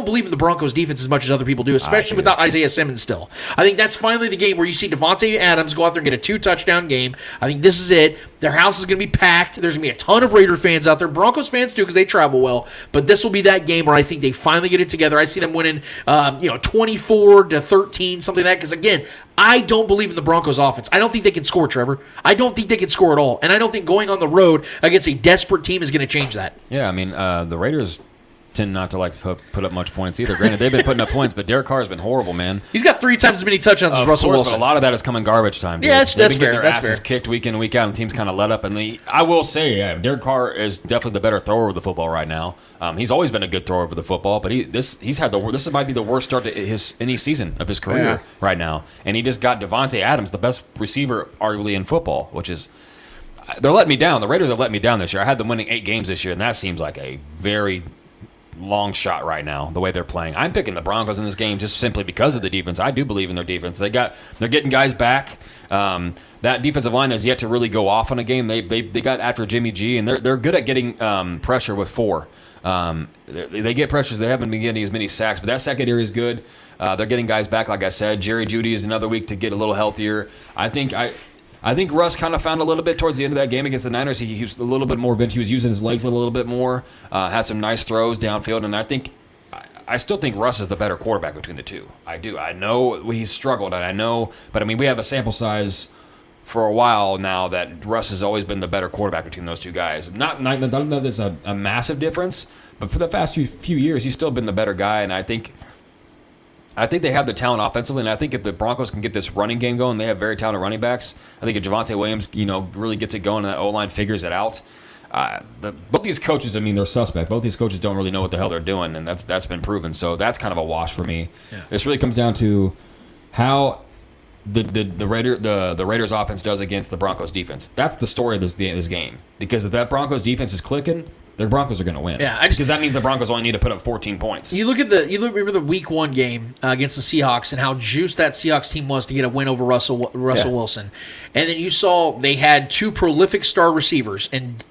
believe in the Broncos defense as much as other people do, especially without Isaiah Simmons still. I think that's finally the game where you see Devontae Adams go out there and get a 2-touchdown game. I think this is it. Their house is going to be packed. There's going to be a ton of Raider fans out there. Broncos fans too, because they travel well. But this will be that game where I think they finally get it together. I see them winning, 24-13, something like that. Because again, I don't believe in the Broncos offense. I don't think they can score, Trevor. I don't think they can score at all. And I don't think going on the road against a desperate team is going to change that. Yeah, I mean, the Raiders tend not to like put up much points either. Granted, they've been putting up points, but Derek Carr has been horrible, man. He's got 3 times as many touchdowns as Russell Wilson. But a lot of that is coming garbage time. Dude. Yeah, that's They've been fair. getting their asses kicked week in and week out, and teams kind of let up. And I will say, Derek Carr is definitely the better thrower of the football right now. He's always been a good thrower of the football, but this might be the worst start to any season of his career right now. And he just got Devontae Adams, the best receiver arguably in football, which is. They're letting me down. The Raiders have let me down this year. I had them winning 8 games this year, and that seems like a very long shot right now, the way they're playing. I'm picking the Broncos in this game just simply because of the defense. I do believe in their defense. They're getting guys back. That defensive line has yet to really go off on a game. They got after Jimmy G, and they're good at getting pressure with 4. They get pressures. They haven't been getting as many sacks, but that secondary is good. They're getting guys back, like I said. Jerry Jeudy is another week to get a little healthier. I think Russ kind of found a little bit towards the end of that game against the Niners. He was a little bit more vintage. He was using his legs a little bit more, had some nice throws downfield, and I still think Russ is the better quarterback between the two. I do. I know he's struggled, and I know, but I mean, we have a sample size for a while now that Russ has always been the better quarterback between those two guys. Not that there's a massive difference, but for the past few years, he's still been the better guy, and I think they have the talent offensively, and I think if the Broncos can get this running game going, they have very talented running backs. I think if Javonte Williams, really gets it going and that O-line figures it out, both these coaches, I mean, they're suspect. Both these coaches don't really know what the hell they're doing, and that's been proven. So that's kind of a wash for me. Yeah. This really comes down to how the Raiders offense does against the Broncos defense. That's the story of this game. Because if that Broncos defense is clicking, the Broncos are going to win. Yeah, because that means the Broncos only need to put up 14 points. Remember the Week 1 game against the Seahawks and how juiced that Seahawks team was to get a win over Russell Wilson, and then you saw they had 2 prolific star receivers and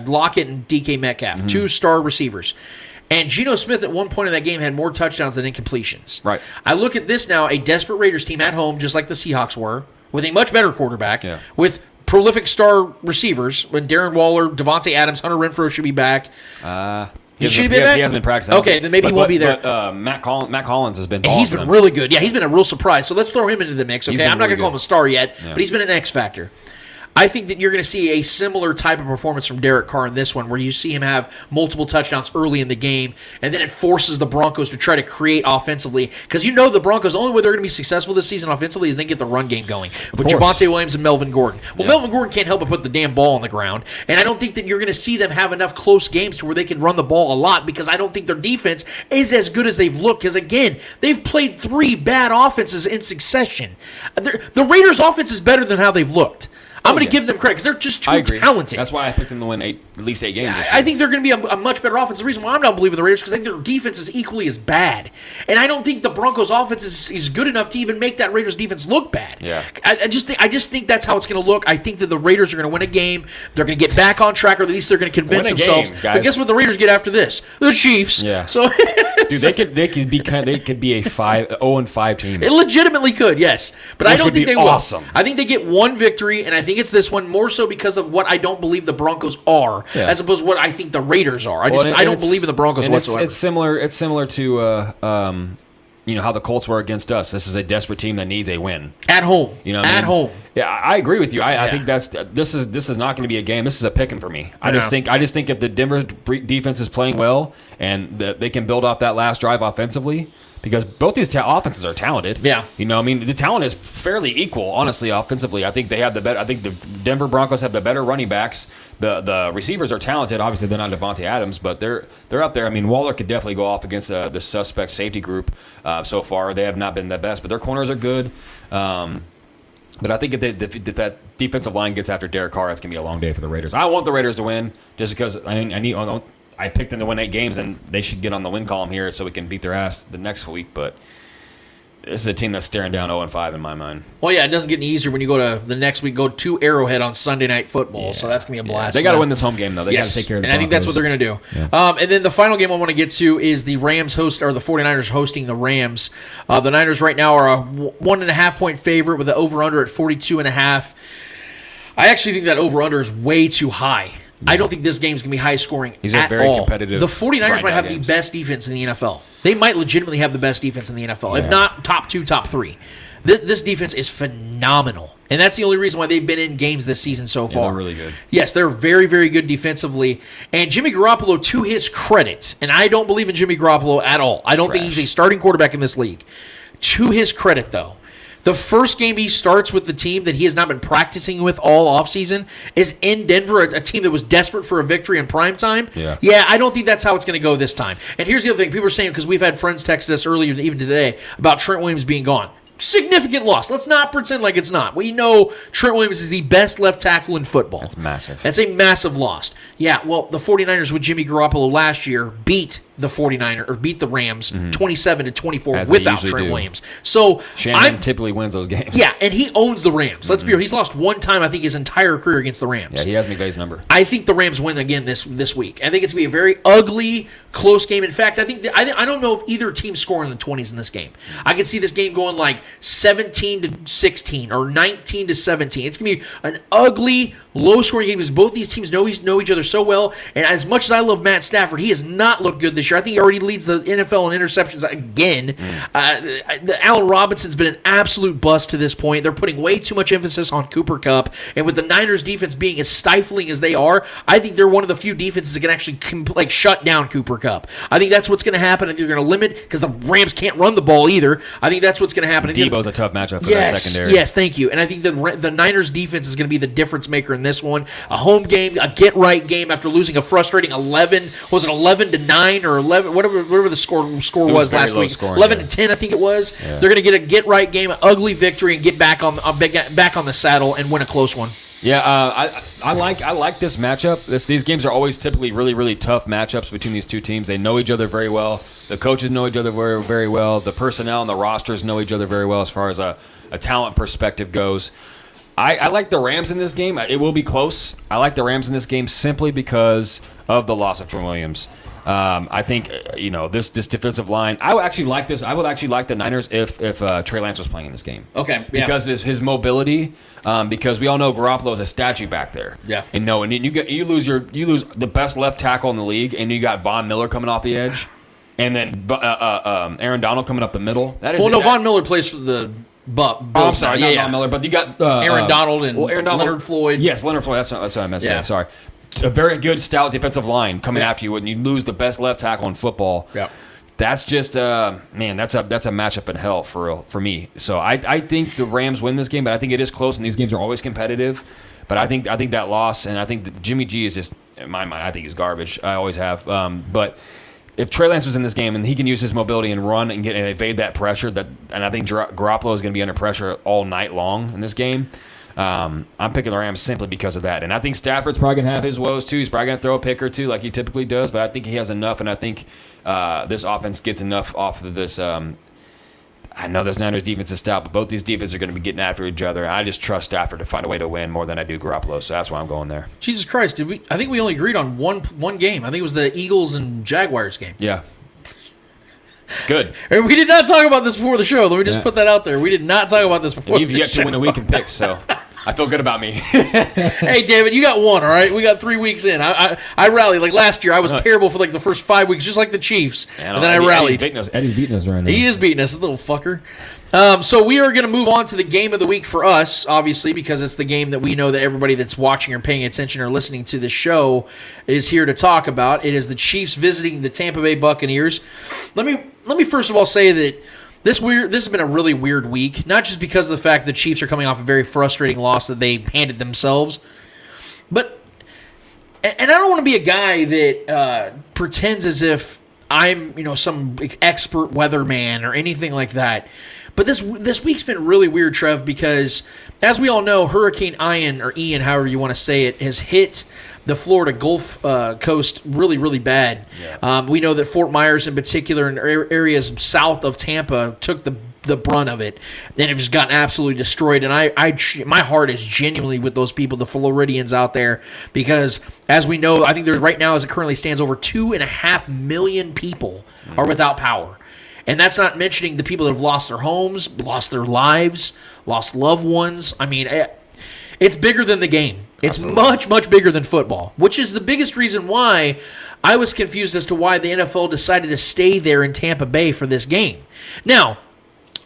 Lockett and DK Metcalf, 2 star receivers. And Geno Smith at one point in that game had more touchdowns than incompletions. Right. I look at this now, a desperate Raiders team at home, just like the Seahawks were, with a much better quarterback, with prolific star receivers when Darren Waller, Devontae Adams, Hunter Renfrow should be back. He should be back. He hasn't been practicing. Okay, then maybe he won't be there. But Matt Collins has been. And he's been really good. Yeah, he's been a real surprise. So let's throw him into the mix. Okay, I'm not going to call him a star yet, but he's been an X factor. I think that you're going to see a similar type of performance from Derek Carr in this one, where you see him have multiple touchdowns early in the game, and then it forces the Broncos to try to create offensively. Because the Broncos, the only way they're going to be successful this season offensively is they get the run game going with Javonte Williams and Melvin Gordon. Well, Melvin Gordon can't help but put the damn ball on the ground, and I don't think that you're going to see them have enough close games to where they can run the ball a lot, because I don't think their defense is as good as they've looked. Because, again, they've played 3 bad offenses in succession. The Raiders' offense is better than how they've looked. I'm going to give them credit because they're just too talented. That's why I picked them to win at least 8 games. Yeah, I think they're going to be a much better offense. The reason why I'm not believing the Raiders is because I think their defense is equally as bad. And I don't think the Broncos' offense is good enough to even make that Raiders defense look bad. Yeah. I just think that's how it's going to look. I think that the Raiders are going to win a game. They're going to get back on track, or at least they're going to convince themselves. But guess what the Raiders get after this? The Chiefs. Yeah. So dude, they could be a 0-5 team. It legitimately could, yes. But I don't think they will. Awesome. I think they get one victory, and I think it's this one more so because of what I don't believe the Broncos are, as opposed to what I think the Raiders are. I don't believe in the Broncos whatsoever. It's similar to how the Colts were against us. This is a desperate team that needs a win at home. Home. Yeah, I agree with you. I think this is not going to be a game. This is a pick 'em for me. I just think if the Denver defense is playing well and they can build off that last drive offensively. Because both these offenses are talented. Yeah. The talent is fairly equal, honestly, offensively. I think they have I think the Denver Broncos have the better running backs. The receivers are talented. Obviously, they're not Devontae Adams, but they're up there. I mean, Waller could definitely go off against the suspect safety group so far. They have not been the best, but their corners are good. But I think if that defensive line gets after Derek Carr, it's going to be a long day for the Raiders. I want the Raiders to win just because I picked them to win 8 games, and they should get on the win column here so we can beat their ass the next week. But this is a team that's staring down 0-5 in my mind. Well, yeah, it doesn't get any easier when you go to the next week, go to Arrowhead on Sunday Night Football. So that's going to be a blast. They got to win this home game, though. They got to take care of the Broncos. And I think that's what they're going to do. Yeah. And then the final game I want to get to is the the 49ers hosting the Rams. The Niners right now are a 1.5-point favorite with the over-under at 42.5. I actually think that over-under is way too high. I don't think this game's going to be high scoring These at are very all. competitive. The 49ers might have games. the best defense in the NFL. They might legitimately have the best defense in the NFL, if not top 2, top 3. This defense is phenomenal. And that's the only reason why they've been in games this season so far. They're really good. Yes, they're very, very good defensively. And Jimmy Garoppolo, to his credit, and I don't believe in Jimmy Garoppolo at all. I don't think he's a starting quarterback in this league. To his credit, though, the first game he starts with the team that he has not been practicing with all offseason is in Denver, a team that was desperate for a victory in primetime. Yeah, I don't think that's how it's going to go this time. And here's the other thing. People are saying, because we've had friends text us earlier, even today, about Trent Williams being gone. Significant loss. Let's not pretend like it's not. We know Trent Williams is the best left tackle in football. That's massive. That's a massive loss. Yeah, well, the 49ers with Jimmy Garoppolo last year beat the 49ers, or beat the Rams 27-24 As they without usually Trent do. Williams. So Shannon typically wins those games. yeah, and he owns the Rams. Let's be real. He's lost one time, I think, his entire career against the Rams. Yeah, he has McVay's number. I think the Rams win again this week. I think it's going to be a very ugly, close game. In fact, I think I don't know if either team scoring in the 20s in this game. I could see this game going like 17-16 or 19-17. It's going to be an ugly, low-scoring game because both these teams know each other so well. And as much as I love Matt Stafford, he has not looked good this year. I think he already leads the NFL in interceptions again. Allen Robinson's been an absolute bust to this point. They're putting way too much emphasis on Cooper Kupp. And with the Niners defense being as stifling as they are, I think they're one of the few defenses that can actually shut down Cooper Kupp. I think that's what's going to happen. I think they're going to limit, because the Rams can't run the ball either. I think that's what's going to happen. Debo's a tough matchup for that secondary. Yes, thank you. And I think the Niners defense is going to be the difference maker in this one. A home game, a get-right game after losing a frustrating 11-9 or 11, whatever the score was last week. Scoring, 11-10, I think it was. Yeah. They're going to get a get-right game, an ugly victory, and get back on the saddle and win a close one. Yeah, I like this matchup. These games are always typically really, really tough matchups between these two teams. They know each other very well. The coaches know each other very, very well. The personnel and the rosters know each other very well as far as a talent perspective goes. I like the Rams in this game. It will be close. I like the Rams in this game simply because of the loss of Trent Williams. I think this defensive line. I would actually like this. I would actually like the Niners if Trey Lance was playing in this game. Okay, yeah. Because his mobility. Because we all know Garoppolo is a statue back there. Yeah. And you lose the best left tackle in the league, and you got Von Miller coming off the edge, and then Aaron Donald coming up the middle. Von Miller plays for the Bills. I'm sorry, not Von Miller, but you got Aaron Donald and Leonard Floyd. Yes, Leonard Floyd. That's what I meant to say. Sorry. A very good, stout defensive line coming after you, and you lose the best left tackle in football. Yeah. That's just that's a matchup in hell for me. So I think the Rams win this game, but I think it is close, and these games are always competitive. But I think that loss, and I think that Jimmy G is just, in my mind, I think he's garbage. I always have. But if Trey Lance was in this game and he can use his mobility and run and evade that pressure, and I think Garoppolo is going to be under pressure all night long in this game. I'm picking the Rams simply because of that. And I think Stafford's probably going to have his woes too. He's probably going to throw a pick or two like he typically does, but I think he has enough, and I think this offense gets enough off of this. I know this Niners defense is stout, but both these defenses are going to be getting after each other. I just trust Stafford to find a way to win more than I do Garoppolo, so that's why I'm going there. Jesus Christ, I think we only agreed on one game. I think it was the Eagles and Jaguars game. Yeah. Good. And we did not talk about this before the show. Let me just put that out there. We did not talk about this before. And you've yet to win a week in picks, so I feel good about me. Hey, David, you got one, all right? We got 3 weeks in. I rallied. Like last year, I was terrible for like the first 5 weeks, just like the Chiefs. And then I rallied. Eddie's beating us right now. He is beating us, little fucker. So we are going to move on to the game of the week for us, obviously, because it's the game that we know that everybody that's watching or paying attention or listening to the show is here to talk about. It is the Chiefs visiting the Tampa Bay Buccaneers. Let me first of all say that this has been a really weird week, not just because of the fact that the Chiefs are coming off a very frustrating loss that they handed themselves, but and I don't want to be a guy that pretends as if I'm some expert weatherman or anything like that. But this week's been really weird, Trev, because as we all know, Hurricane Ian, however you want to say it, has hit the Florida Gulf Coast really, really bad. Yeah. We know that Fort Myers in particular and areas south of Tampa took the brunt of it, and it just gotten absolutely destroyed. And my heart is genuinely with those people, the Floridians out there, because as we know, I think there's right now, as it currently stands, over 2.5 million people are without power. And that's not mentioning the people that have lost their homes, lost their lives, lost loved ones. I mean, It's bigger than the game. It's much, much bigger than football, which is the biggest reason why I was confused as to why the NFL decided to stay there in Tampa Bay for this game. Now,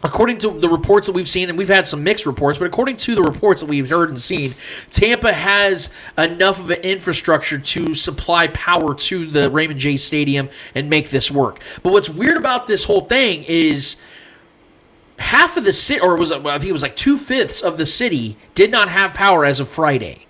according to the reports that we've seen, and we've had some mixed reports, but according to the reports that we've heard and seen, Tampa has enough of an infrastructure to supply power to the Raymond J. Stadium and make this work. But what's weird about this whole thing is half of the city, or I think it was like 2/5 of the city, did not have power as of Friday.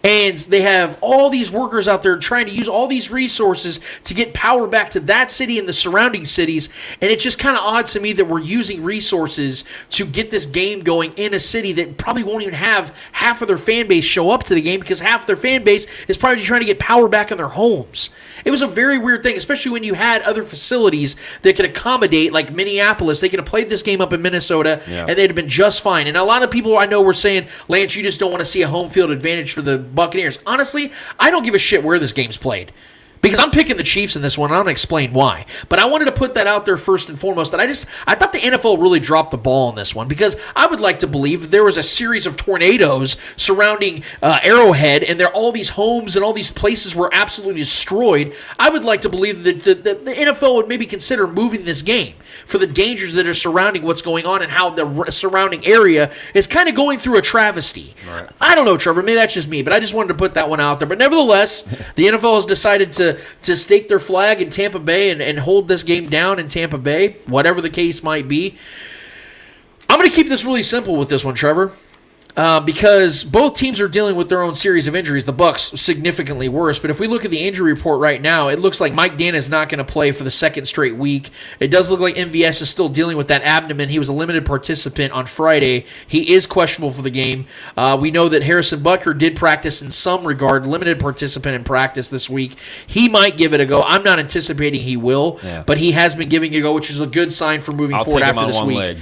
And they have all these workers out there trying to use all these resources to get power back to that city and the surrounding cities. And it's just kind of odd to me that we're using resources to get this game going in a city that probably won't even have half of their fan base show up to the game, because half of their fan base is probably trying to get power back in their homes. It was a very weird thing, especially when you had other facilities that could accommodate, like Minneapolis. They could have played this game up in Minnesota, and they'd have been just fine. And a lot of people I know were saying, Lance, you just don't want to see a home field advantage for the Buccaneers. Honestly, I don't give a shit where this game's played, because I'm picking the Chiefs in this one, and I'm going to explain why. But I wanted to put that out there first and foremost, that I thought the NFL really dropped the ball on this one, because I would like to believe there was a series of tornadoes surrounding Arrowhead, and all these homes and all these places were absolutely destroyed. I would like to believe that the NFL would maybe consider moving this game for the dangers that are surrounding what's going on and how the surrounding area is kind of going through a travesty. Right. I don't know, Trevor. Maybe that's just me, but I just wanted to put that one out there. But nevertheless, the NFL has decided to stake their flag in Tampa Bay and hold this game down in Tampa Bay, whatever the case might be. I'm going to keep this really simple with this one, Trevor, because both teams are dealing with their own series of injuries. The BUCS significantly worse, but if we look at the injury report right now, it looks like Mike Dana is not going to play for the second straight week. It does look like MVS is still dealing with that abdomen. He was a limited participant on Friday. He is questionable for the game. We know that Harrison Butker did practice in some regard, limited participant in practice this week. He might give it a go. I'm not anticipating he will, but he has been giving it a go, which is a good sign for moving forward after this week.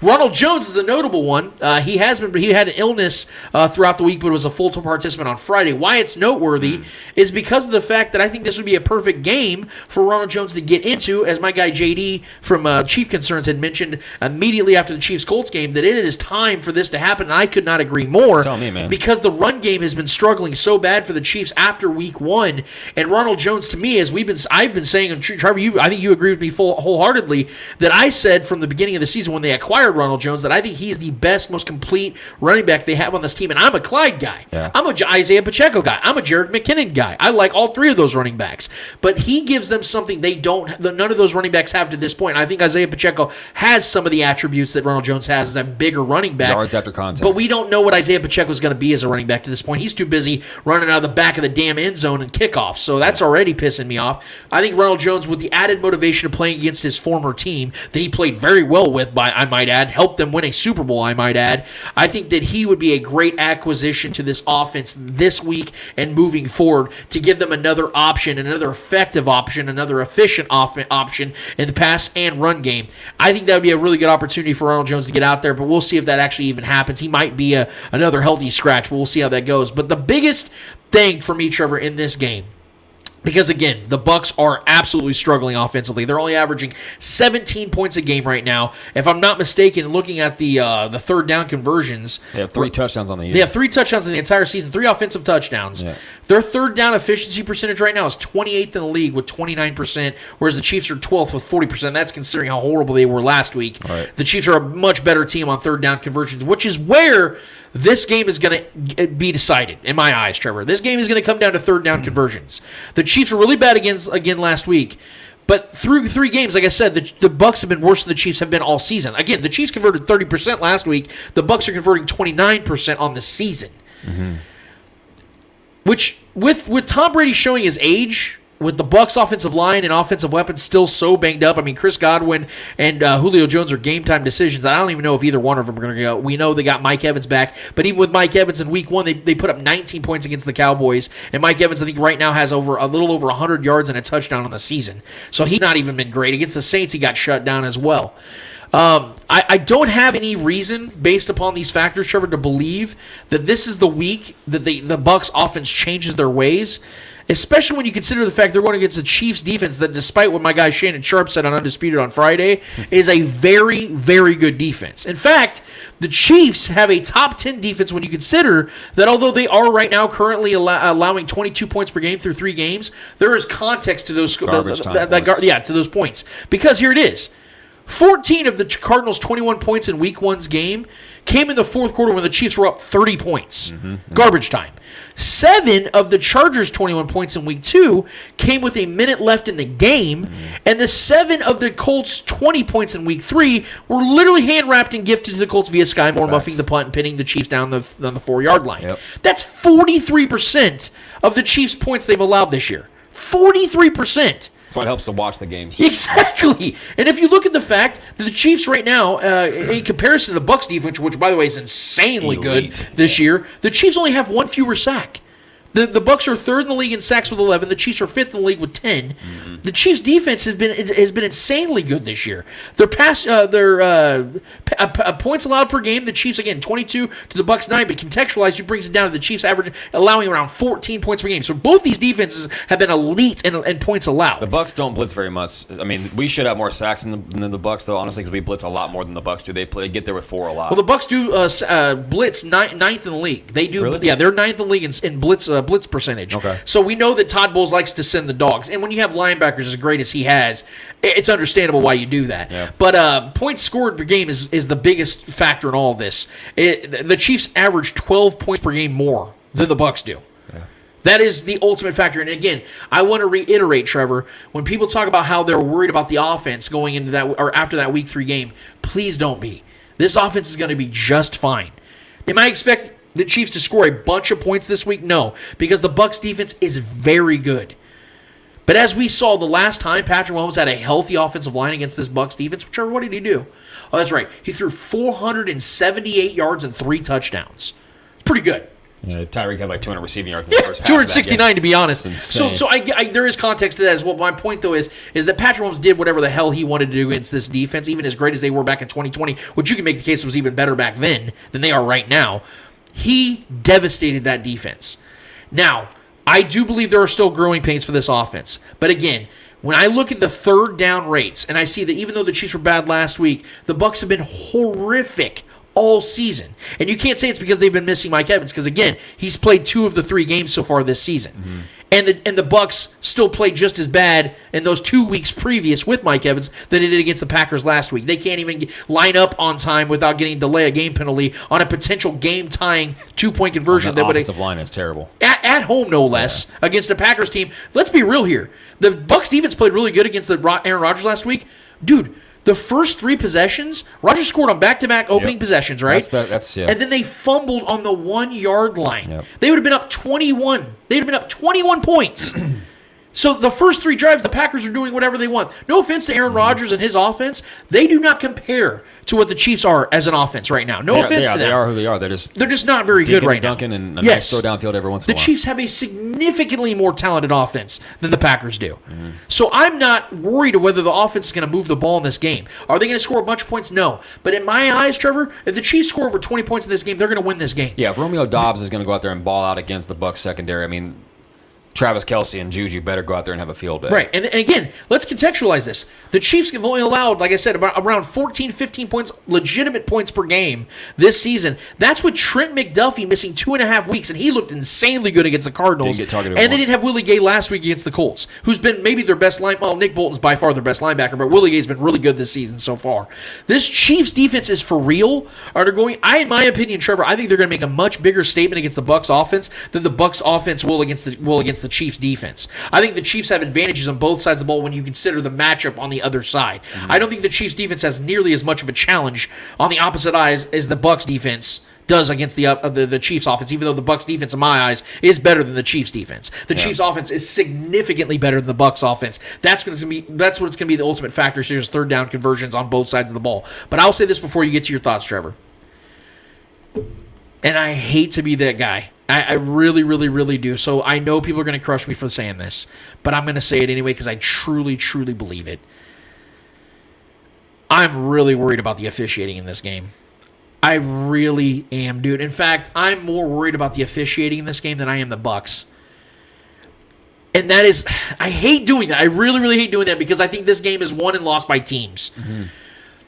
Ronald Jones is the notable one. He had an illness throughout the week, but was a full participant on Friday. Why it's noteworthy is because of the fact that I think this would be a perfect game for Ronald Jones to get into, as my guy JD from Chief Concerns had mentioned immediately after the Chiefs-Colts game, that it is time for this to happen, and I could not agree more. Tell me, man. Because the run game has been struggling so bad for the Chiefs after week one, and Ronald Jones, to me, as I've been saying, and Trevor, I think you agree with me wholeheartedly, that I said from the beginning of the season when they acquired Ronald Jones that I think he's the best, most complete running back they have on this team, and I'm a Clyde guy. Yeah. I'm a Isaiah Pacheco guy. I'm a Jerick McKinnon guy. I like all three of those running backs, but he gives them something none of those running backs have to this point. I think Isaiah Pacheco has some of the attributes that Ronald Jones has as a bigger running back. Yards after contact. But we don't know what Isaiah Pacheco is going to be as a running back to this point. He's too busy running out of the back of the damn end zone and kickoffs, so that's already pissing me off. I think Ronald Jones, with the added motivation of playing against his former team that he played very well with, I might add, helped them win a Super Bowl, I might add, I think that he would be a great acquisition to this offense this week and moving forward to give them another option, another effective option, another efficient option in the pass and run game. I think that would be a really good opportunity for Ronald Jones to get out there, but we'll see if that actually even happens. He might be another healthy scratch, but we'll see how that goes. But the biggest thing for me, Trevor, in this game, because, again, the BUCS are absolutely struggling offensively. They're only averaging 17 points a game right now. If I'm not mistaken, looking at the third down conversions. They have 3 touchdowns on the year. They have 3 touchdowns in the entire season, 3 offensive touchdowns. Yeah. Their third down efficiency percentage right now is 28th in the league with 29%, whereas the Chiefs are 12th with 40%. That's considering how horrible they were last week. Right. The Chiefs are a much better team on third down conversions, which is where this game is going to be decided, in my eyes, Trevor. This game is going to come down to third down conversions. The Chiefs were really bad again last week, but through 3 games, like I said, the BUCS have been worse than the Chiefs have been all season. Again, the Chiefs converted 30% last week. The BUCS are converting 29% on the season. Mm-hmm. Which, with Tom Brady showing his age, with the BUCS offensive line and offensive weapons still so banged up, I mean, Chris Godwin and Julio Jones are game-time decisions. I don't even know if either one of them are going to go. We know they got Mike Evans back, but even with Mike Evans in week 1, they put up 19 points against the Cowboys, and Mike Evans, I think, right now has a little over 100 yards and a touchdown on the season. So he's not even been great. Against the Saints, he got shut down as well. I don't have any reason, based upon these factors, Trevor, to believe that this is the week that the BUCS offense changes their ways. Especially when you consider the fact they're going against the Chiefs defense that, despite what my guy Shannon Sharp said on Undisputed on Friday, is a very, very good defense. In fact, the Chiefs have a top 10 defense when you consider that although they are right now currently allowing 22 points per game through 3 games, there is context to those to those points. Because here it is. 14 of the Cardinals' 21 points in Week 1's game came in the fourth quarter when the Chiefs were up 30 points. Garbage time. 7 of the Chargers' 21 points in Week 2 came with a minute left in the game, and the 7 of the Colts' 20 points in Week 3 were literally hand-wrapped and gifted to the Colts via Sky Moore, muffing the punt and pinning the Chiefs down the 4-yard line. Yep. That's 43% of the Chiefs' points they've allowed this year. 43%. That's why it helps to watch the games. Exactly. And if you look at the fact that the Chiefs right now, in comparison to the BUCS defense, which, by the way, is insanely good this year, the Chiefs only have 1 fewer sack. The BUCS are 3rd in the league in sacks with 11. The Chiefs are 5th in the league with 10. The Chiefs' defense has been insanely good this year. Their points allowed per game, the Chiefs, again, 22 to the BUCS 9, but contextualized, it brings it down to the Chiefs average, allowing around 14 points per game. So both these defenses have been elite in points allowed. The BUCS don't blitz very much. I mean, we should have more sacks than the BUCS, though, honestly, because we blitz a lot more than the BUCS do. They get there with 4 a lot. Well, the BUCS do blitz ninth in the league. They do, Really? yeah, they're 9th in the league in blitz percentage. Okay. So we know that Todd Bowles likes to send the dogs, and when you have linebackers as great as he has, it's understandable why you do that. Yeah. But points scored per game is the biggest factor in all of this. The Chiefs average 12 points per game more than the BUCS do. That is the ultimate factor. And again, I want to reiterate, Trevor, when people talk about how they're worried about the offense going into that or after that Week 3 game, please don't be. This offense is going to be just fine. Am I expect the Chiefs to score a bunch of points this week? No, because the BUCS defense is very good. But as we saw the last time Patrick Mahomes had a healthy offensive line against this BUCS defense, Trevor, what did he do? Oh, that's right. He threw 478 yards and 3 touchdowns. It's pretty good. Yeah, Tyreek had like 200 receiving yards in the first half. 269 to be honest. So insane. I there is context to that as well. My point though is that Patrick Mahomes did whatever the hell he wanted to do against this defense, even as great as they were back in 2020, which you can make the case was even better back then than they are right now. He devastated that defense. Now, I do believe there are still growing pains for this offense. But again, when I look at the third down rates, and I see that even though the Chiefs were bad last week, the BUCS have been horrific all season. And you can't say it's because they've been missing Mike Evans, because again, he's played 2 of the 3 games so far this season. And the BUCS still played just as bad in those 2 weeks previous with Mike Evans than they did against the Packers last week. They can't even line up on time without getting delay a game penalty on a potential game-tying 2-point conversion. The offensive line is terrible. At home, no less, against the Packers team. Let's be real here. The BUCS defense played really good against the Aaron Rodgers last week. Dude, the first 3 possessions, Rodgers scored on back-to-back opening possessions, right? That's And then they fumbled on the 1-yard line. Yep. They would have been up 21. They'd have been up 21 points. So the first 3 drives, the Packers are doing whatever they want. No offense to Aaron Rodgers and his offense. They do not compare to what the Chiefs are as an offense right now. No offense to them. They are who they are. They're just not very good right now. Dunking and a nice throw downfield every once in a while. The Chiefs have a significantly more talented offense than the Packers do. So I'm not worried whether the offense is going to move the ball in this game. Are they going to score a bunch of points? No. But in my eyes, Trevor, if the Chiefs score over 20 points in this game, they're going to win this game. Yeah, if Romeo Doubs is going to go out there and ball out against the BUCS secondary, I mean, Travis Kelce and Juju better go out there and have a field day. Right, and again, let's contextualize this. The Chiefs have only allowed, like I said, around 14, 15 points, legitimate points per game this season. That's with Trent McDuffie missing 2.5 weeks, and he looked insanely good against the Cardinals. Didn't get targeted and they once. didn't have Willie Gay last week against the Colts, who's been maybe their best line. Well, Nick Bolton's by far their best linebacker, but Willie Gay's been really good this season so far. This Chiefs defense is for real. In my opinion, Trevor, I think they're going to make a much bigger statement against the BUCS offense than the BUCS offense will against the Chiefs defense. I think the Chiefs have advantages on both sides of the ball when you consider the matchup on the other side. I don't think the Chiefs defense has nearly as much of a challenge on the opposite eyes as the BUCS defense does against the Chiefs offense, even though the BUCS defense, in my eyes, is better than the Chiefs defense. The Chiefs offense is significantly better than the BUCS offense. That's what it's going to be the ultimate factor. So there's third down conversions on both sides of the ball. But I'll say this before you get to your thoughts, Trevor. And I hate to be that guy. I really, really, really do. So I know people are going to crush me for saying this, but I'm going to say it anyway because I truly, truly believe it. I'm really worried about the officiating in this game. I really am, dude. In fact, I'm more worried about the officiating in this game than I am the BUCS. And that is, I hate doing that. I really, really hate doing that because I think this game is won and lost by teams.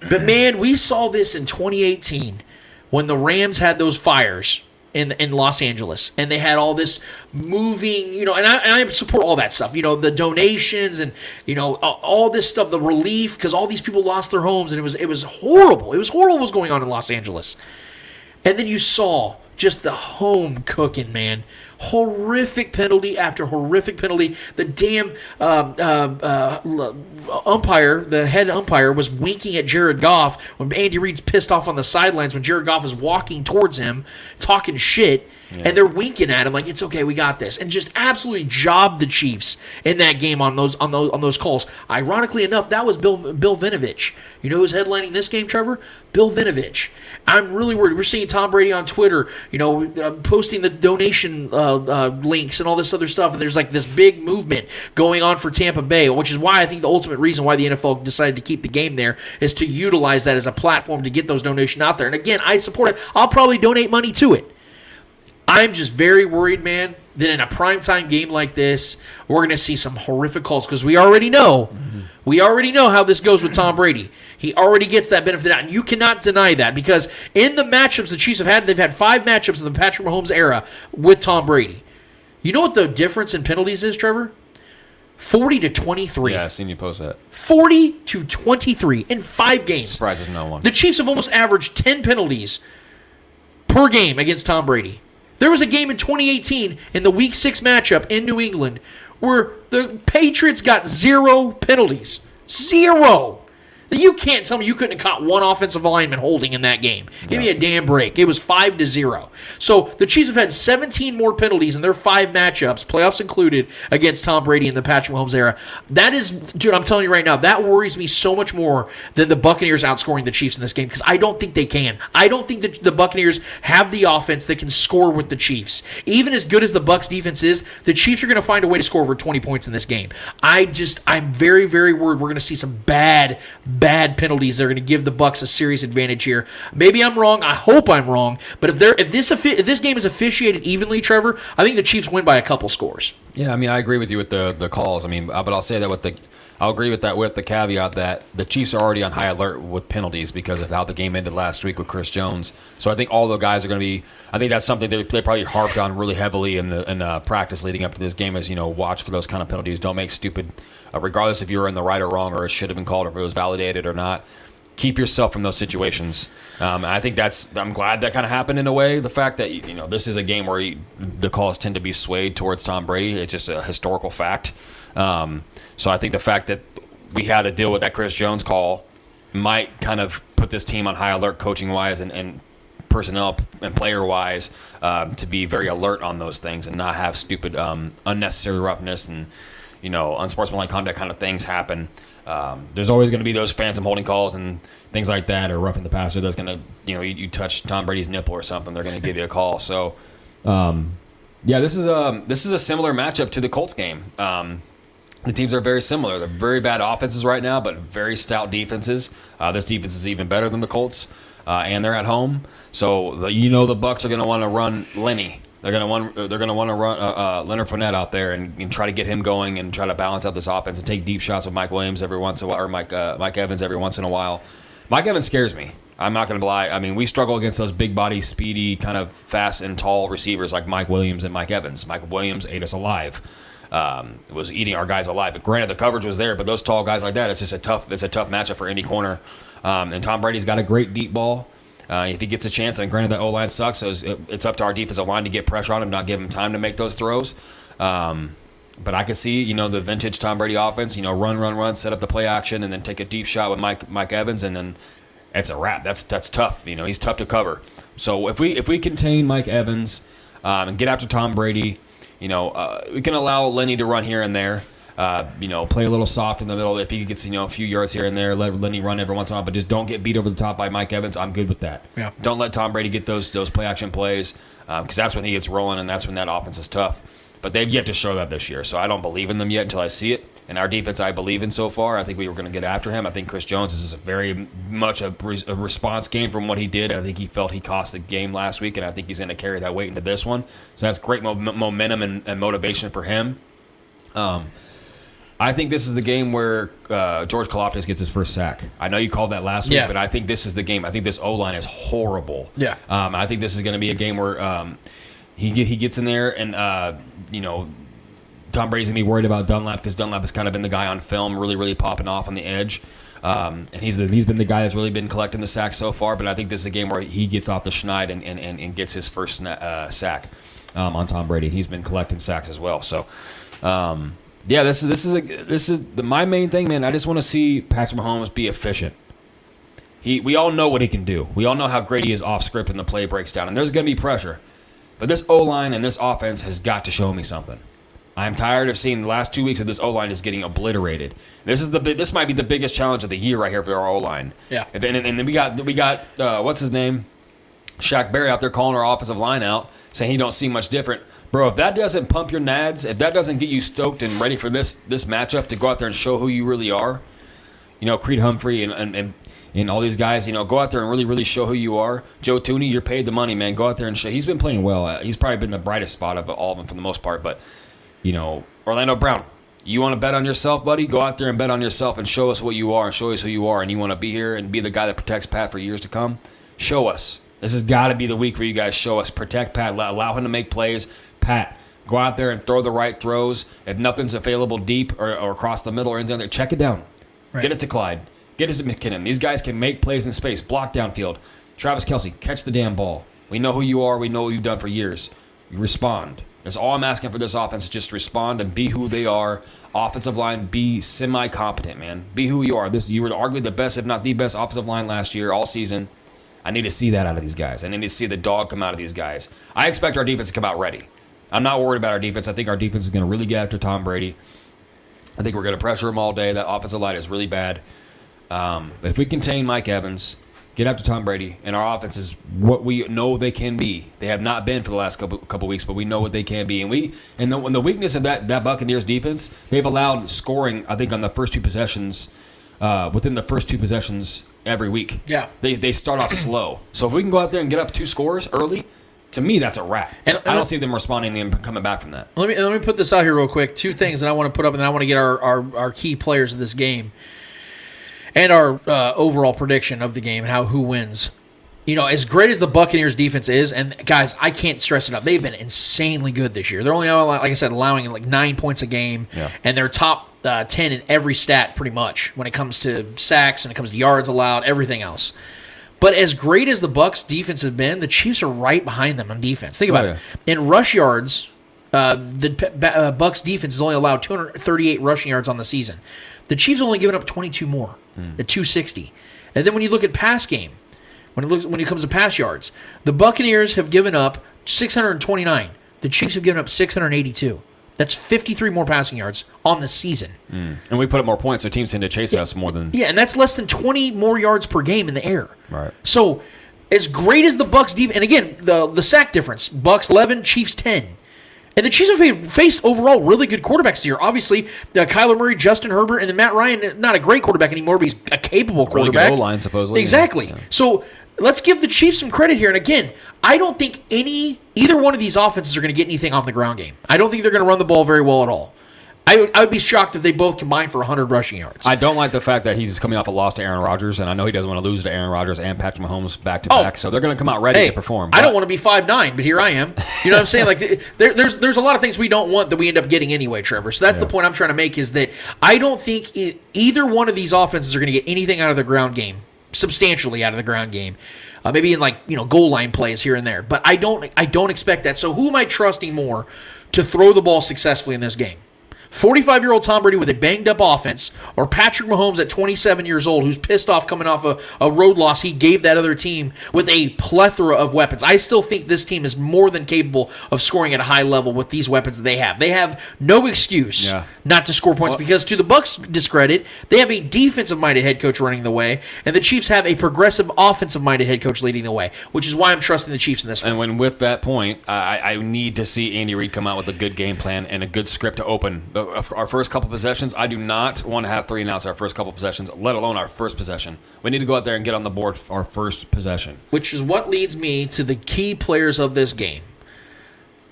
But, man, we saw this in 2018 when the Rams had those fires in Los Angeles, and they had all this moving, and I support all that stuff, the donations and, all this stuff, the relief, because all these people lost their homes, and it was horrible. It was horrible what was going on in Los Angeles. And then you saw just the home cooking, man. Horrific penalty after horrific penalty. The damn umpire, the head umpire, was winking at Jared Goff when Andy Reid's pissed off on the sidelines when Jared Goff is walking towards him, talking shit. Yeah. And they're winking at him like, it's okay, we got this, and just absolutely jobbed the Chiefs in that game on those calls. Ironically enough, that was Bill Vinovich. You know who's headlining this game, Trevor? Bill Vinovich. I'm really worried. We're seeing Tom Brady on Twitter, posting the donation links and all this other stuff, and there's like this big movement going on for Tampa Bay, which is why I think the ultimate reason why the NFL decided to keep the game there is to utilize that as a platform to get those donations out there. And again, I support it. I'll probably donate money to it. I'm just very worried, man, that in a primetime game like this, we're going to see some horrific calls because we already know how this goes with Tom Brady. He already gets that benefit out, and you cannot deny that because in the matchups the Chiefs have had, they've had 5 matchups in the Patrick Mahomes era with Tom Brady. You know what the difference in penalties is, Trevor? 40-23. Yeah, I seen you post that. 40-23 in 5 games. Surprised there's no one. The Chiefs have almost averaged 10 penalties per game against Tom Brady. There was a game in 2018 in the Week 6 matchup in New England where the Patriots got 0 penalties. 0. You can't tell me you couldn't have caught one offensive lineman holding in that game. Give me a damn break. It was 5-0. So the Chiefs have had 17 more penalties in their 5 matchups, playoffs included, against Tom Brady in the Patrick Mahomes era. That is, dude, I'm telling you right now, that worries me so much more than the Buccaneers outscoring the Chiefs in this game because I don't think they can. I don't think that the Buccaneers have the offense that can score with the Chiefs. Even as good as the Bucs defense is, the Chiefs are going to find a way to score over 20 points in this game. I'm very, very worried we're going to see some bad penalties that are going to give the Bucs a serious advantage here. Maybe I'm wrong. I hope I'm wrong. But if this game is officiated evenly, Trevor, I think the Chiefs win by a couple scores. Yeah, I mean, I agree with you with the calls. I mean, but I'll say that I'll agree with that with the caveat that the Chiefs are already on high alert with penalties because of how the game ended last week with Chris Jones. So I think all the guys are going to be. I think that's something they probably harped on really heavily in the practice leading up to this game is watch for those kind of penalties. Don't make stupid. Regardless if you were in the right or wrong or it should have been called or if it was validated or not, keep yourself from those situations. I think I'm glad that kind of happened in a way. The fact that this is a game where the calls tend to be swayed towards Tom Brady. It's just a historical fact. So I think the fact that we had to deal with that Chris Jones call might kind of put this team on high alert coaching-wise and personnel and player-wise to be very alert on those things and not have stupid unnecessary roughness and unsportsmanlike conduct kind of things happen. There's always going to be those phantom holding calls and things like that, or roughing the passer. That's going to, you touch Tom Brady's nipple or something, they're going to give you a call. So, this is a similar matchup to the Colts game. The teams are very similar. They're very bad offenses right now, but very stout defenses. This defense is even better than the Colts, and they're at home. So the BUCS are going to want to run Lenny. They're going to want to run Leonard Fournette out there and try to get him going and try to balance out this offense and take deep shots with Mike Williams every once in a while, or Mike Evans every once in a while. Mike Evans scares me. I'm not going to lie. I mean, we struggle against those big body, speedy, kind of fast and tall receivers like Mike Williams and Mike Evans. Mike Williams ate us alive. Was eating our guys alive. But granted, the coverage was there, but those tall guys like that, it's a tough matchup for any corner. And Tom Brady's got a great deep ball. If he gets a chance, and granted that O-line sucks, so it's up to our defensive line to get pressure on him, not give him time to make those throws. But I could see, the vintage Tom Brady offense, run, set up the play action, and then take a deep shot with Mike Evans, and then it's a wrap. That's tough. He's tough to cover. So if we contain Mike Evans and get after Tom Brady, we can allow Lenny to run here and there. Play a little soft in the middle. If he gets, a few yards here and there, let Lenny run every once in a while, but just don't get beat over the top by Mike Evans. I'm good with that. Yeah. Don't let Tom Brady get those play action plays because that's when he gets rolling and that's when that offense is tough. But they've yet to show that this year, so I don't believe in them yet until I see it. And our defense, I believe in so far. I think we were going to get after him. I think Chris Jones is very much a response game from what he did. I think he felt he cost the game last week, and I think he's going to carry that weight into this one. So that's great momentum and motivation for him. I think this is the game where George Karlaftis gets his first sack. I know you called that last week, but I think this is the game. I think this O-line is horrible. Yeah. I think this is going to be a game where he gets in there and, Tom Brady's going to be worried about Dunlap because Dunlap has kind of been the guy on film really, really popping off on the edge. And he's been the guy that's really been collecting the sacks so far, but I think this is a game where he gets off the schneid and gets his first sack on Tom Brady. He's been collecting sacks as well. So, this is my main thing, man. I just want to see Patrick Mahomes be efficient. We all know what he can do. We all know how great he is off script when the play breaks down, and there's going to be pressure. But this O-line and this offense has got to show me something. I'm tired of seeing the last 2 weeks of this O-line just getting obliterated. This might be the biggest challenge of the year right here for our O-line. Yeah. And then we got what's his name, Shaq Barry out there calling our offensive line out, saying he don't see much different. Bro, if that doesn't pump your nads, if that doesn't get you stoked and ready for this matchup to go out there and show who you really are, Creed Humphrey and all these guys, go out there and really, really show who you are. Joe Tooney, you're paid the money, man. Go out there and show. He's been playing well. He's probably been the brightest spot of all of them for the most part, but. Orlando Brown, you want to bet on yourself, buddy? Go out there and bet on yourself and show us what you are and show us who you are. And you want to be here and be the guy that protects Pat for years to come? Show us. This has got to be the week where you guys show us. Protect Pat. Allow him to make plays. Pat, go out there and throw the right throws. If nothing's available deep or across the middle or anything there, check it down. Right. Get it to Clyde. Get it to McKinnon. These guys can make plays in space. Block downfield. Travis Kelce, catch the damn ball. We know who you are. We know what you've done for years. You respond. That's all I'm asking for this offense is just respond and be who they are. Offensive line, be semi-competent, man. Be who you are. You were arguably the best, if not the best, offensive line last year, all season. I need to see that out of these guys. I need to see the dog come out of these guys. I expect our defense to come out ready. I'm not worried about our defense. I think our defense is going to really get after Tom Brady. I think we're going to pressure him all day. That offensive line is really bad. But if we contain Mike Evans, get after Tom Brady, and our offense is what we know they can be. They have not been for the last couple weeks, but we know what they can be. And the weakness of that Buccaneers defense, they've allowed scoring, I think, on the first two possessions, within the first two possessions every week. Yeah. They start off slow. So if we can go out there and get up 2 scores early, to me, that's a wrap. And I don't see them responding and coming back from that. Let me put this out here real quick. 2 things that I want to put up, and then I want to get our key players of this game. And our overall prediction of the game and who wins. As great as the Buccaneers defense is, and guys, I can't stress it enough, they've been insanely good this year. They're only, like I said, allowing like 9 points a game, and they're top 10 in every stat pretty much when it comes to sacks, when it comes to yards allowed, everything else. But as great as the Bucs defense have been, the Chiefs are right behind them on defense. Think about it. In rush yards, the Bucs defense has only allowed 238 rushing yards on the season. The Chiefs have only given up 22 more at 260. And then when you look at pass game, when it comes to pass yards, the Buccaneers have given up 629. The Chiefs have given up 682. That's 53 more passing yards on the season. And we put up more points, so teams tend to chase us more than... Yeah, and that's less than 20 more yards per game in the air. Right. So, as great as the Bucs defense... And again, the sack difference, Bucs 11, Chiefs 10. And the Chiefs have faced overall really good quarterbacks this year. Obviously, Kyler Murray, Justin Herbert, and then Matt Ryan, not a great quarterback anymore, but he's a capable quarterback. Really good O-line, supposedly. Exactly. Yeah. So let's give the Chiefs some credit here. And again, I don't think either one of these offenses are going to get anything off the ground game. I don't think they're going to run the ball very well at all. I would be shocked if they both combined for 100 rushing yards. I don't like the fact that he's coming off a loss to Aaron Rodgers, and I know he doesn't want to lose to Aaron Rodgers and Patrick Mahomes back-to-back, so they're going to come out ready to perform. I don't want to be 5'9", but here I am. You know what I'm saying? Like there's a lot of things we don't want that we end up getting anyway, Trevor. So that's the point I'm trying to make is that I don't think either one of these offenses are going to get anything out of the ground game, substantially out of the ground game. Maybe in goal line plays here and there, but I don't expect that. So who am I trusting more to throw the ball successfully in this game? 45-year-old Tom Brady with a banged-up offense, or Patrick Mahomes at 27 years old who's pissed off coming off a road loss he gave that other team with a plethora of weapons. I still think this team is more than capable of scoring at a high level with these weapons that they have. They have no excuse not to score points because, to the Bucs' discredit, they have a defensive-minded head coach running the way, and the Chiefs have a progressive offensive-minded head coach leading the way, which is why I'm trusting the Chiefs in this one. And with that point, I need to see Andy Reid come out with a good game plan and a good script to open our first couple possessions. I do not want to have 3 and outs our first couple possessions, let alone our first possession. We need to go out there and get on the board our first possession. Which is what leads me to the key players of this game.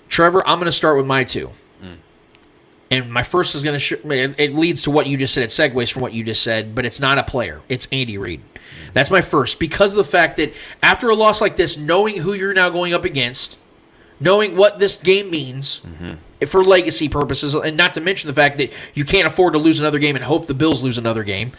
Trevor, I'm going to start with my 2. And my first is going to it leads to what you just said. It segues from what you just said, but it's not a player. It's Andy Reid. That's my first, because of the fact that after a loss like this, knowing who you're now going up against, knowing what this game means for legacy purposes, and not to mention the fact that you can't afford to lose another game and hope the Bills lose another game.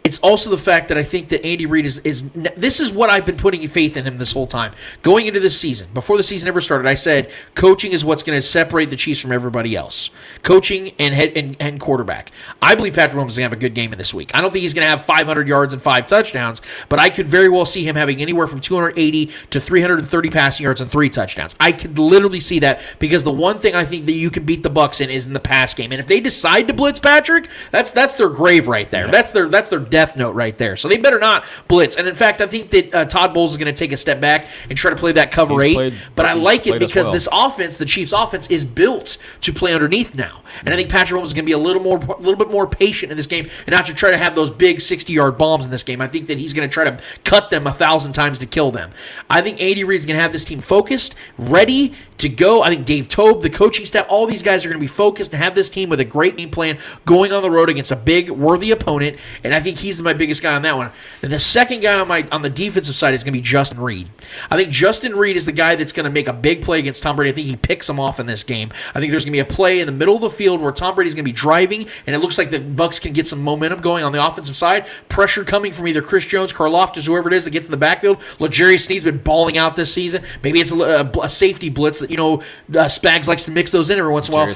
It's also the fact that I think that Andy Reid is this is what I've been putting faith in him this whole time. Going into this season, before the season ever started, I said coaching is what's going to separate the Chiefs from everybody else. Coaching and head and quarterback. I believe Patrick Mahomes is going to have a good game in this week. I don't think he's going to have 500 yards and 5 touchdowns, but I could very well see him having anywhere from 280 to 330 passing yards and 3 touchdowns. I could literally see that, because the one thing I think that you can beat the BUCS in is in the pass game. And if they decide to blitz Patrick, that's their grave right there. Yeah. That's their death note right there. So they better not blitz. And in fact, I think that Todd Bowles is going to take a step back and try to play that cover 8. But I like it because this offense, the Chiefs' offense, is built to play underneath now. And I think Patrick Mahomes is going to be a little bit more patient in this game and not to try to have those big 60-yard bombs in this game. I think that he's going to try to cut them 1,000 times to kill them. I think Andy Reid's going to have this team focused, ready to go. I think Dave Tobe, the coaching staff, all these guys are going to be focused and have this team with a great game plan going on the road against a big, worthy opponent. And I think he's my biggest guy on that one. And the second guy on the defensive side is going to be Justin Reid. I think Justin Reid is the guy that's going to make a big play against Tom Brady. I think he picks him off in this game. I think there's going to be a play in the middle of the field where Tom Brady's going to be driving, and it looks like the BUCS can get some momentum going on the offensive side. Pressure coming from either Chris Jones, Karlaftis, whoever it is that gets in the backfield. L'Jarius Sneed's been balling out this season. Maybe it's a safety blitz that, Spags likes to mix those in every once in a while.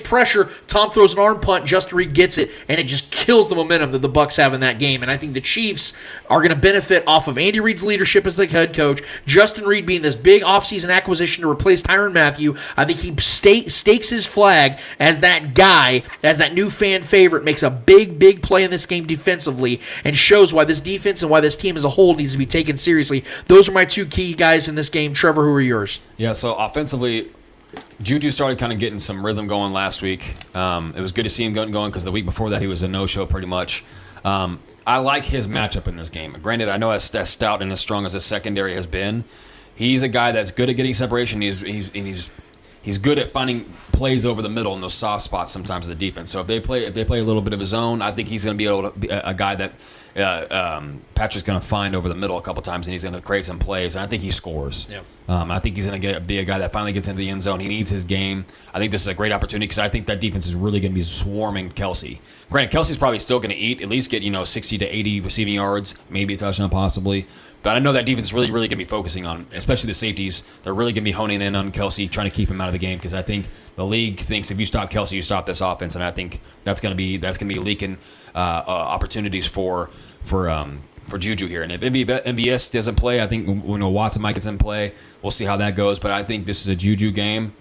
Pressure, Tom throws an arm punt, Justin Reid gets it, and it just kills the momentum that the BUCS have in that game. And I think the Chiefs are going to benefit off of Andy Reid's leadership as the head coach, Justin Reid being this big offseason acquisition to replace Tyrann Mathieu. I think he stakes his flag as that guy, as that new fan favorite, makes a big play in this game defensively and shows why this defense and why this team as a whole needs to be taken seriously. Those are my 2 key guys in this game. Trevor, who are yours? Yeah, so offensively, Juju started kind of getting some rhythm going last week. It was good to see him going because the week before that he was a no-show pretty much. I like his matchup in this game. Granted, I know as stout and as strong as his secondary has been, he's a guy that's good at getting separation. He's good at finding plays over the middle in those soft spots sometimes of the defense. So if they play a little bit of his own, I think he's going to be able to be a guy that Patrick's going to find over the middle a couple times, and he's going to create some plays. And I think he scores. Yep. I think he's going to be a guy that finally gets into the end zone. He needs his game. I think this is a great opportunity because I think that defense is really going to be swarming Kelsey. Granted, Kelsey's probably still going to at least get 60 to 80 receiving yards, maybe a touchdown possibly. But I know that defense is really going to be focusing on, especially the safeties. They're really going to be honing in on Kelsey, trying to keep him out of the game because I think the league thinks if you stop Kelsey, you stop this offense, and I think that's going to be leaking opportunities for Juju here. And if MVS doesn't play, I think Watson might get in play. We'll see how that goes. But I think this is a Juju game.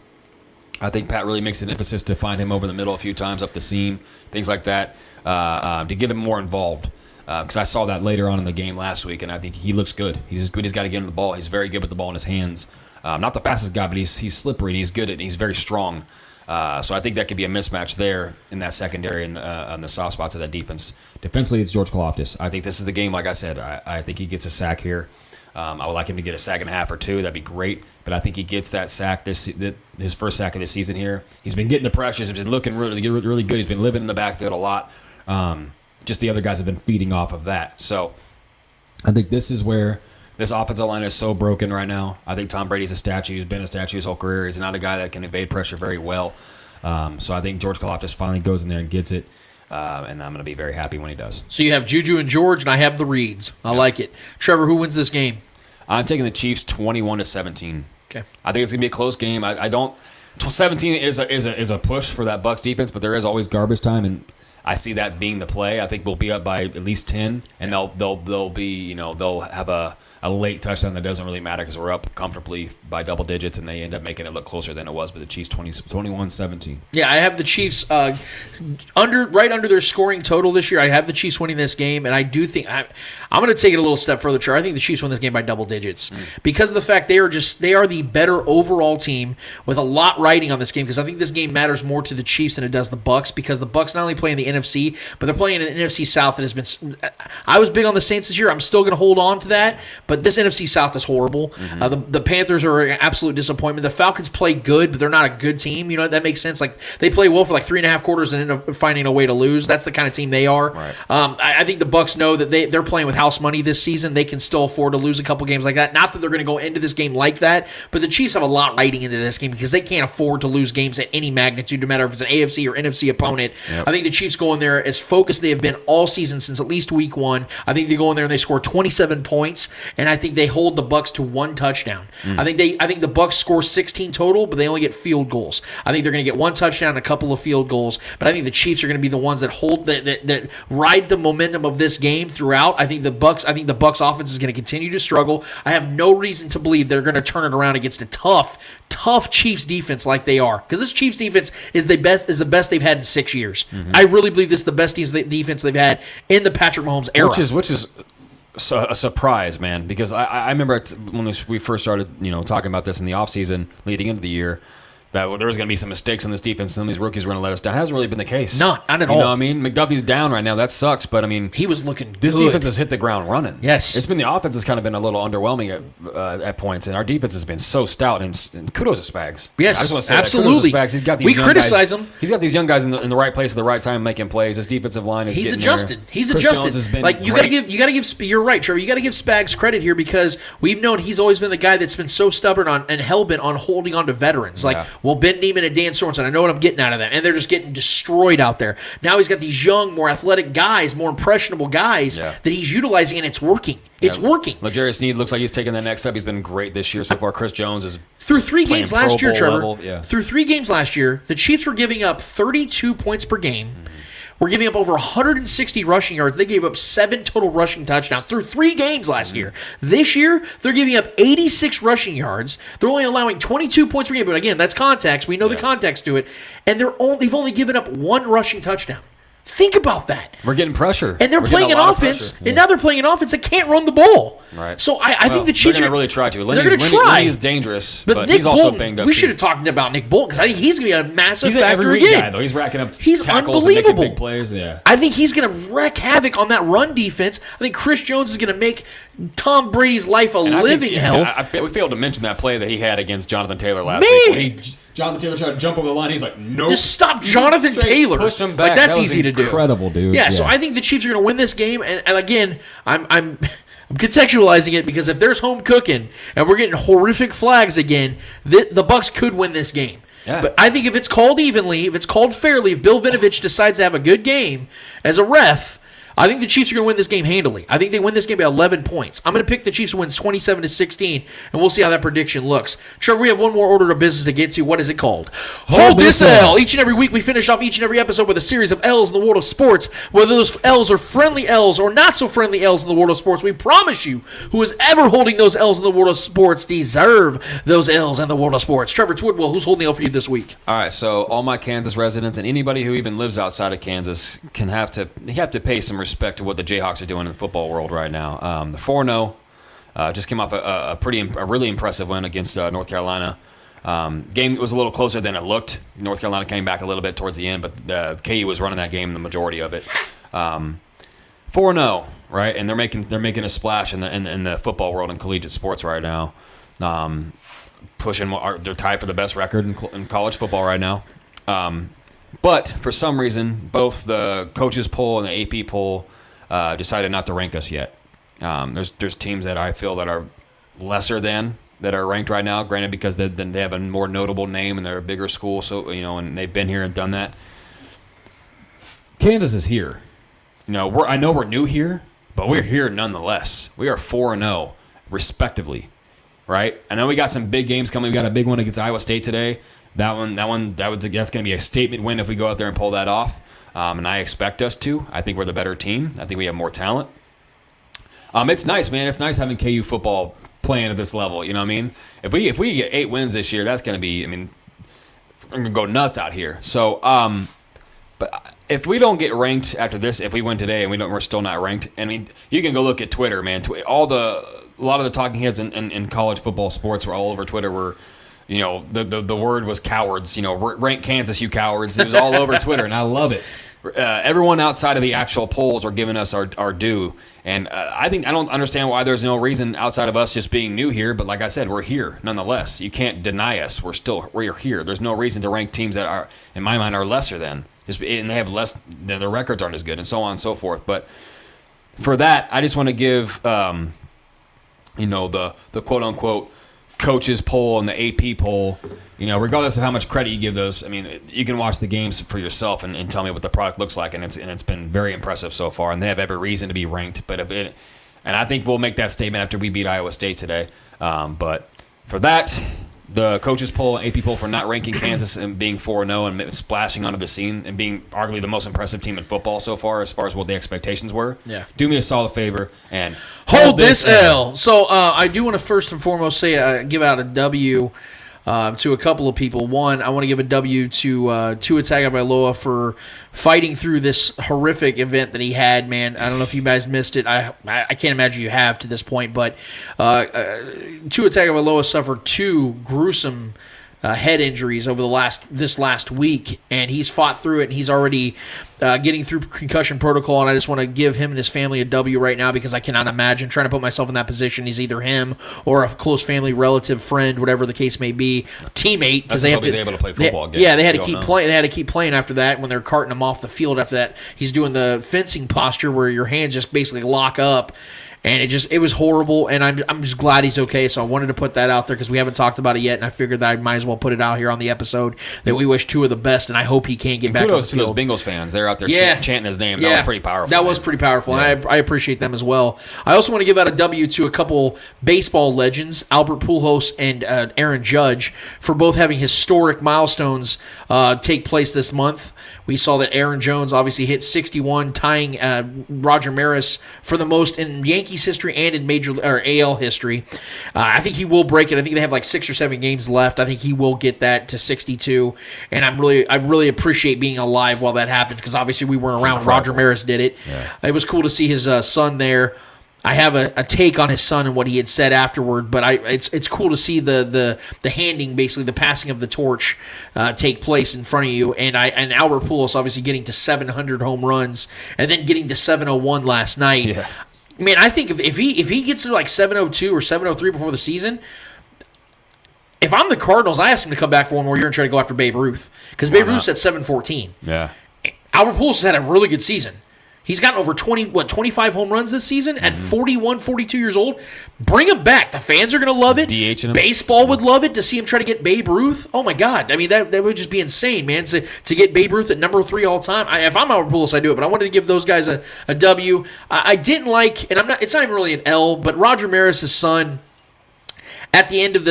I think Pat really makes an emphasis to find him over the middle a few times, up the seam, things like that, to get him more involved. Because I saw that later on in the game last week, and I think he looks good. He's got to get him the ball. He's very good with the ball in his hands. Not the fastest guy, but he's slippery, and he's good and he's very strong. So I think that could be a mismatch there in that secondary and on the soft spots of that defense. Defensively, it's George Karlaftis. I think this is the game, like I said. I think he gets a sack here. I would like him to get a sack and a half or 2. That'd be great. But I think he gets that sack, his first sack of the season here. He's been getting the pressures. He's been looking really good. He's been living in the backfield a lot. Just the other guys have been feeding off of that. So I think this is where this offensive line is so broken right now. I think Tom Brady's a statue. He's been a statue his whole career. He's not a guy that can evade pressure very well. So I think George Karlaftis finally goes in there and gets it. And I'm going to be very happy when he does. So you have Juju and George, and I have the Reeds. I like it. Trevor, who wins this game? I'm taking the Chiefs 21-17. Okay. I think it's going to be a close game. I don't. 17 is a push for that BUCS defense, but there is always garbage time, and I see that being the play. I think we'll be up by at least 10, and they'll be they'll have a late touchdown that doesn't really matter because we're up comfortably by double digits, and they end up making it look closer than it was. But the Chiefs 21-17. Yeah, I have the Chiefs right under their scoring total this year. I have the Chiefs winning this game, and I do think I'm going to take it a little step further. Trevor. I think the Chiefs win this game by double digits because of the fact they are the better overall team with a lot riding on this game. Because I think this game matters more to the Chiefs than it does the BUCS because the BUCS not only play in the NFC, but they're playing an NFC South that has been. I was big on the Saints this year. I'm still going to hold on to that, but this NFC South is horrible. The Panthers are an absolute disappointment. The Falcons play good, but they're not a good team. You know, that makes sense. Like, they play well for like 3.5 quarters and end up finding a way to lose. That's the kind of team they are. Right. I think the Bucs know that they're playing with house money this season. They can still afford to lose a couple games like that. Not that they're going to go into this game like that, but the Chiefs have a lot riding into this game because they can't afford to lose games at any magnitude, no matter if it's an AFC or NFC opponent. Yep. I think the Chiefs go in there as focused they have been all season since at least week 1. I think they go in there and they score 27 points, and I think they hold the Bucs to 1 touchdown. I think the Bucs score 16 total, but they only get field goals. I think they're going to get 1 touchdown and a couple of field goals, but I think the Chiefs are going to be the ones that hold that ride the momentum of this game throughout. I think the Bucs offense is going to continue to struggle. I have no reason to believe they're going to turn it around against a tough Chiefs defense like they are, because this Chiefs defense is the best they've had in 6 years. I really believe this is the best defense they've had in the Patrick Mahomes era. Which is a surprise, man, because I remember when we first started, talking about this in the offseason leading into the year, that there was going to be some mistakes in this defense, some of these rookies were going to let us down. It hasn't really been the case. Not at all. You know what I mean? McDuffie's down right now. That sucks, but I mean, he was looking good. This defense has hit the ground running. Yes. It's been the offense has kind of been a little underwhelming at points, and our defense has been so stout, and kudos to Spags. Yes, I just want to say absolutely. That. Kudos to Spags. He's got these we young criticize guys, him. He's got these young guys in the right place at the right time making plays. His defensive line is He's getting adjusted. there. He's Chris adjusted. Jones has been like you got to give. You're right, Trevor. You got to give Spags credit here because we've known he's always been the guy that's been so stubborn and hell-bent on holding on to veterans. Like, Ben Neiman and Dan Sorensen, I know what I'm getting out of them, and they're just getting destroyed out there. Now he's got these young, more athletic guys, more impressionable guys that he's utilizing, and it's working. It's working. L'Jarius Sneed looks like he's taking the next step. He's been great this year so far. Chris Jones is through 3 games last year, Trevor. Yeah. Through 3 games last year, the Chiefs were giving up 32 points per game. We're giving up over 160 rushing yards. They gave up 7 total rushing touchdowns through 3 games last year. This year, they're giving up 86 rushing yards. They're only allowing 22 points per game. But again, that's context. We know the context to it. And they've only given up 1 rushing touchdown. Think about that. We're getting pressure. And they're playing an offense, and now they're playing an offense that can't run the ball. Right. So I think the Chiefs are going to really try to. They're going to try. Lenny is dangerous, but Nick he's also Bolton, banged up. We should have talked about Nick Bolton because I think he's going to be a massive he's factor every again. Guy, though. He's racking up He's tackles and making big plays. Yeah. I think he's going to wreak havoc on that run defense. I think Chris Jones is going to make Tom Brady's life a living hell. We failed to mention that play that he had against Jonathan Taylor last week. Jonathan Taylor tried to jump over the line. He's like, nope. Just stop Jonathan Taylor. Pushed him back. Like, that's that was easy to do. Incredible, dude. Yeah, so I think the Chiefs are going to win this game. And again, I'm contextualizing it because if there's home cooking and we're getting horrific flags again, the Bucs could win this game. Yeah. But I think if it's called evenly, if it's called fairly, if Bill Vinovich decides to have a good game as a ref, I think the Chiefs are going to win this game handily. I think they win this game by 11 points. I'm going to pick the Chiefs wins 27-16, and we'll see how that prediction looks. Trevor, we have one more order of business to get to. What is it called? Hold this L. Each and every week, we finish off each and every episode with a series of L's in the world of sports. Whether those L's are friendly L's or not so friendly L's in the world of sports, we promise you, who is ever holding those L's in the world of sports deserve those L's in the world of sports. Trevor Twidwell, who's holding the L for you this week? All right, so all my Kansas residents and anybody who even lives outside of Kansas have to pay some respect to what the Jayhawks are doing in the football world right now. The 4-0 just came off a really impressive win against North Carolina. Game was a little closer than it looked. North Carolina came back a little bit towards the end, but KU was running that game the majority of it. 4-0, right? And they're making a splash in the football world and collegiate sports right now. They're tied for the best record in college football right now. But for some reason, both the coaches poll and the AP poll decided not to rank us yet. There's teams that I feel that are lesser than that are ranked right now. Granted, because they have a more notable name and they're a bigger school, so and they've been here and done that. Kansas is here. I know we're new here, but we're here nonetheless. We are 4-0, respectively. Right? I know we got some big games coming. We got a big one against Iowa State today. That's going to be a statement win if we go out there and pull that off. And I expect us to. I think we're the better team. I think we have more talent. It's nice, man. It's nice having KU football playing at this level. You know what I mean? If we get 8 wins this year, that's going to be. We're going to go nuts out here. So, but if we don't get ranked after this, if we win today and we're still not ranked, you can go look at Twitter, man. A lot of the talking heads in college football sports were all over Twitter. Were the word was cowards. Rank Kansas, you cowards. It was all over Twitter, and I love it. everyone outside of the actual polls are giving us our due. And I don't understand why there's no reason outside of us just being new here. But like I said, we're here nonetheless. You can't deny us. We're here. There's no reason to rank teams that are, in my mind, are lesser than. And they have less. Their records aren't as good, and so on and so forth. But for that, I just want to give, the quote unquote coaches poll and the AP poll. Regardless of how much credit you give those, I mean, you can watch the games for yourself and tell me what the product looks like, and it's been very impressive so far, and they have every reason to be ranked. And I think we'll make that statement after we beat Iowa State today. But for that, the coaches poll and AP poll for not ranking Kansas and being 4-0 and splashing onto the scene and being arguably the most impressive team in football so far as what the expectations were. Yeah. Do me a solid favor and hold this L. So I do want to first and foremost say give out a W to a couple of people. One, I want to give a W to Tua Tagovailoa for fighting through this horrific event that he had, man. I don't know if you guys missed it. I can't imagine you have to this point, but Tua Tagovailoa suffered 2 gruesome head injuries over this last week, and he's fought through it, and he's already getting through concussion protocol, and I just want to give him and his family a W right now because I cannot imagine trying to put myself in that position. He's either him or a close family, relative, friend, whatever the case may be, teammate. Because they have to, able to play football again. Yeah, they had to keep playing. They had to keep playing after that. When they're carting him off the field after that, he's doing the fencing posture where your hands just basically lock up. And it was horrible, and I'm just glad he's okay. So I wanted to put that out there because we haven't talked about it yet, and I figured that I might as well put it out here on the episode that we wish Tua the best, and I hope he can get back on the field. Kudos to those Bengals fans. They're out there chanting his name. That was pretty powerful. That was pretty powerful, and I appreciate them as well. I also want to give out a W to a couple baseball legends, Albert Pujols and Aaron Judge, for both having historic milestones take place this month. We saw that Aaron Jones obviously hit 61, tying Roger Maris for the most in Yankees history and in AL history. I think he will break it. I think they have like 6 or 7 games left. I think he will get that to 62. And I really appreciate being alive while that happens because obviously we weren't around. Roger Maris did it. Yeah. It was cool to see his son there. I have a take on his son and what he had said afterward, but it's cool to see the handing, basically the passing of the torch, take place in front of you. And Albert Pujols obviously getting to 700 home runs and then getting to 701 last night. Yeah. Man, I think if he gets to like 702 or 703 before the season, if I'm the Cardinals, I ask him to come back for one more year and try to go after Babe Ruth because Babe Ruth's at 714. Yeah, Albert Pujols has had a really good season. He's gotten over 25 home runs this season at 41, 42 years old. Bring him back. The fans are going to love it. DHing him. Baseball would love it to see him try to get Babe Ruth. Oh, my God. I mean, that would just be insane, man, to get Babe Ruth at number 3 all time. If I'm Albert Pujols, I do it, but I wanted to give those guys a W. I didn't like, and it's not even really an L, but Roger Maris' son, at the end of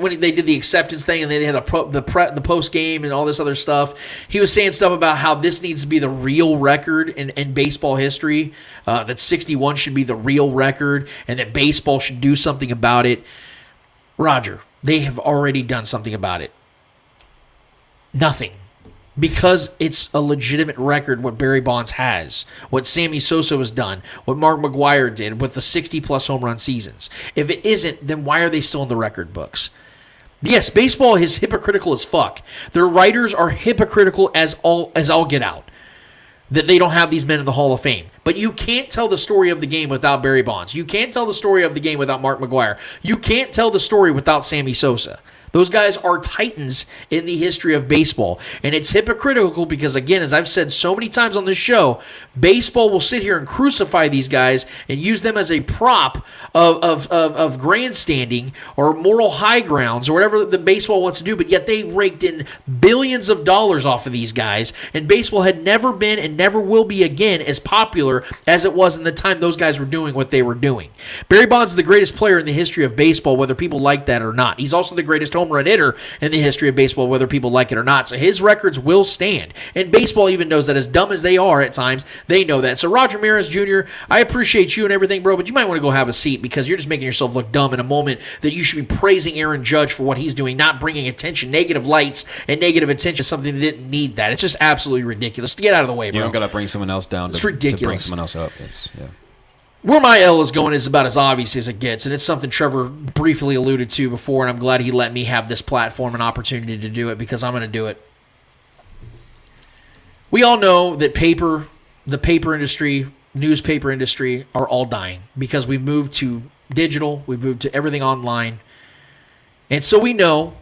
when they did the acceptance thing and they had the post game and all this other stuff, he was saying stuff about how this needs to be the real record in baseball history, that 61 should be the real record, and that baseball should do something about it. Roger, they have already done something about it. Nothing. Because it's a legitimate record what Barry Bonds has, what Sammy Sosa has done, what Mark McGwire did with the 60-plus home run seasons. If it isn't, then why are they still in the record books? Yes, baseball is hypocritical as fuck. Their writers are hypocritical as all get out. That they don't have these men in the Hall of Fame. But you can't tell the story of the game without Barry Bonds. You can't tell the story of the game without Mark McGwire. You can't tell the story without Sammy Sosa. Those guys are titans in the history of baseball. And it's hypocritical because, again, as I've said so many times on this show, baseball will sit here and crucify these guys and use them as a prop of grandstanding or moral high grounds or whatever the baseball wants to do. But yet they raked in billions of dollars off of these guys. And baseball had never been and never will be again as popular as it was in the time those guys were doing what they were doing. Barry Bonds is the greatest player in the history of baseball, whether people like that or not. He's also the greatest home run hitter in the history of baseball, whether people like it or not. So his records will stand. And baseball even knows that, as dumb as they are at times, they know that. So Roger Maris Jr., I appreciate you and everything, bro, but you might want to go have a seat because you're just making yourself look dumb in a moment that you should be praising Aaron Judge for what he's doing, not bringing attention, negative lights, and negative attention, something that didn't need that. It's just absolutely ridiculous. To get out of the way, bro. You don't got to bring someone else down it's ridiculous. To bring someone else up. Where my L is going is about as obvious as it gets, and it's something Trevor briefly alluded to before, and I'm glad he let me have this platform and opportunity to do it because I'm going to do it. We all know that the paper industry, newspaper industry are all dying because we've moved to digital, we've moved to everything online. And so we know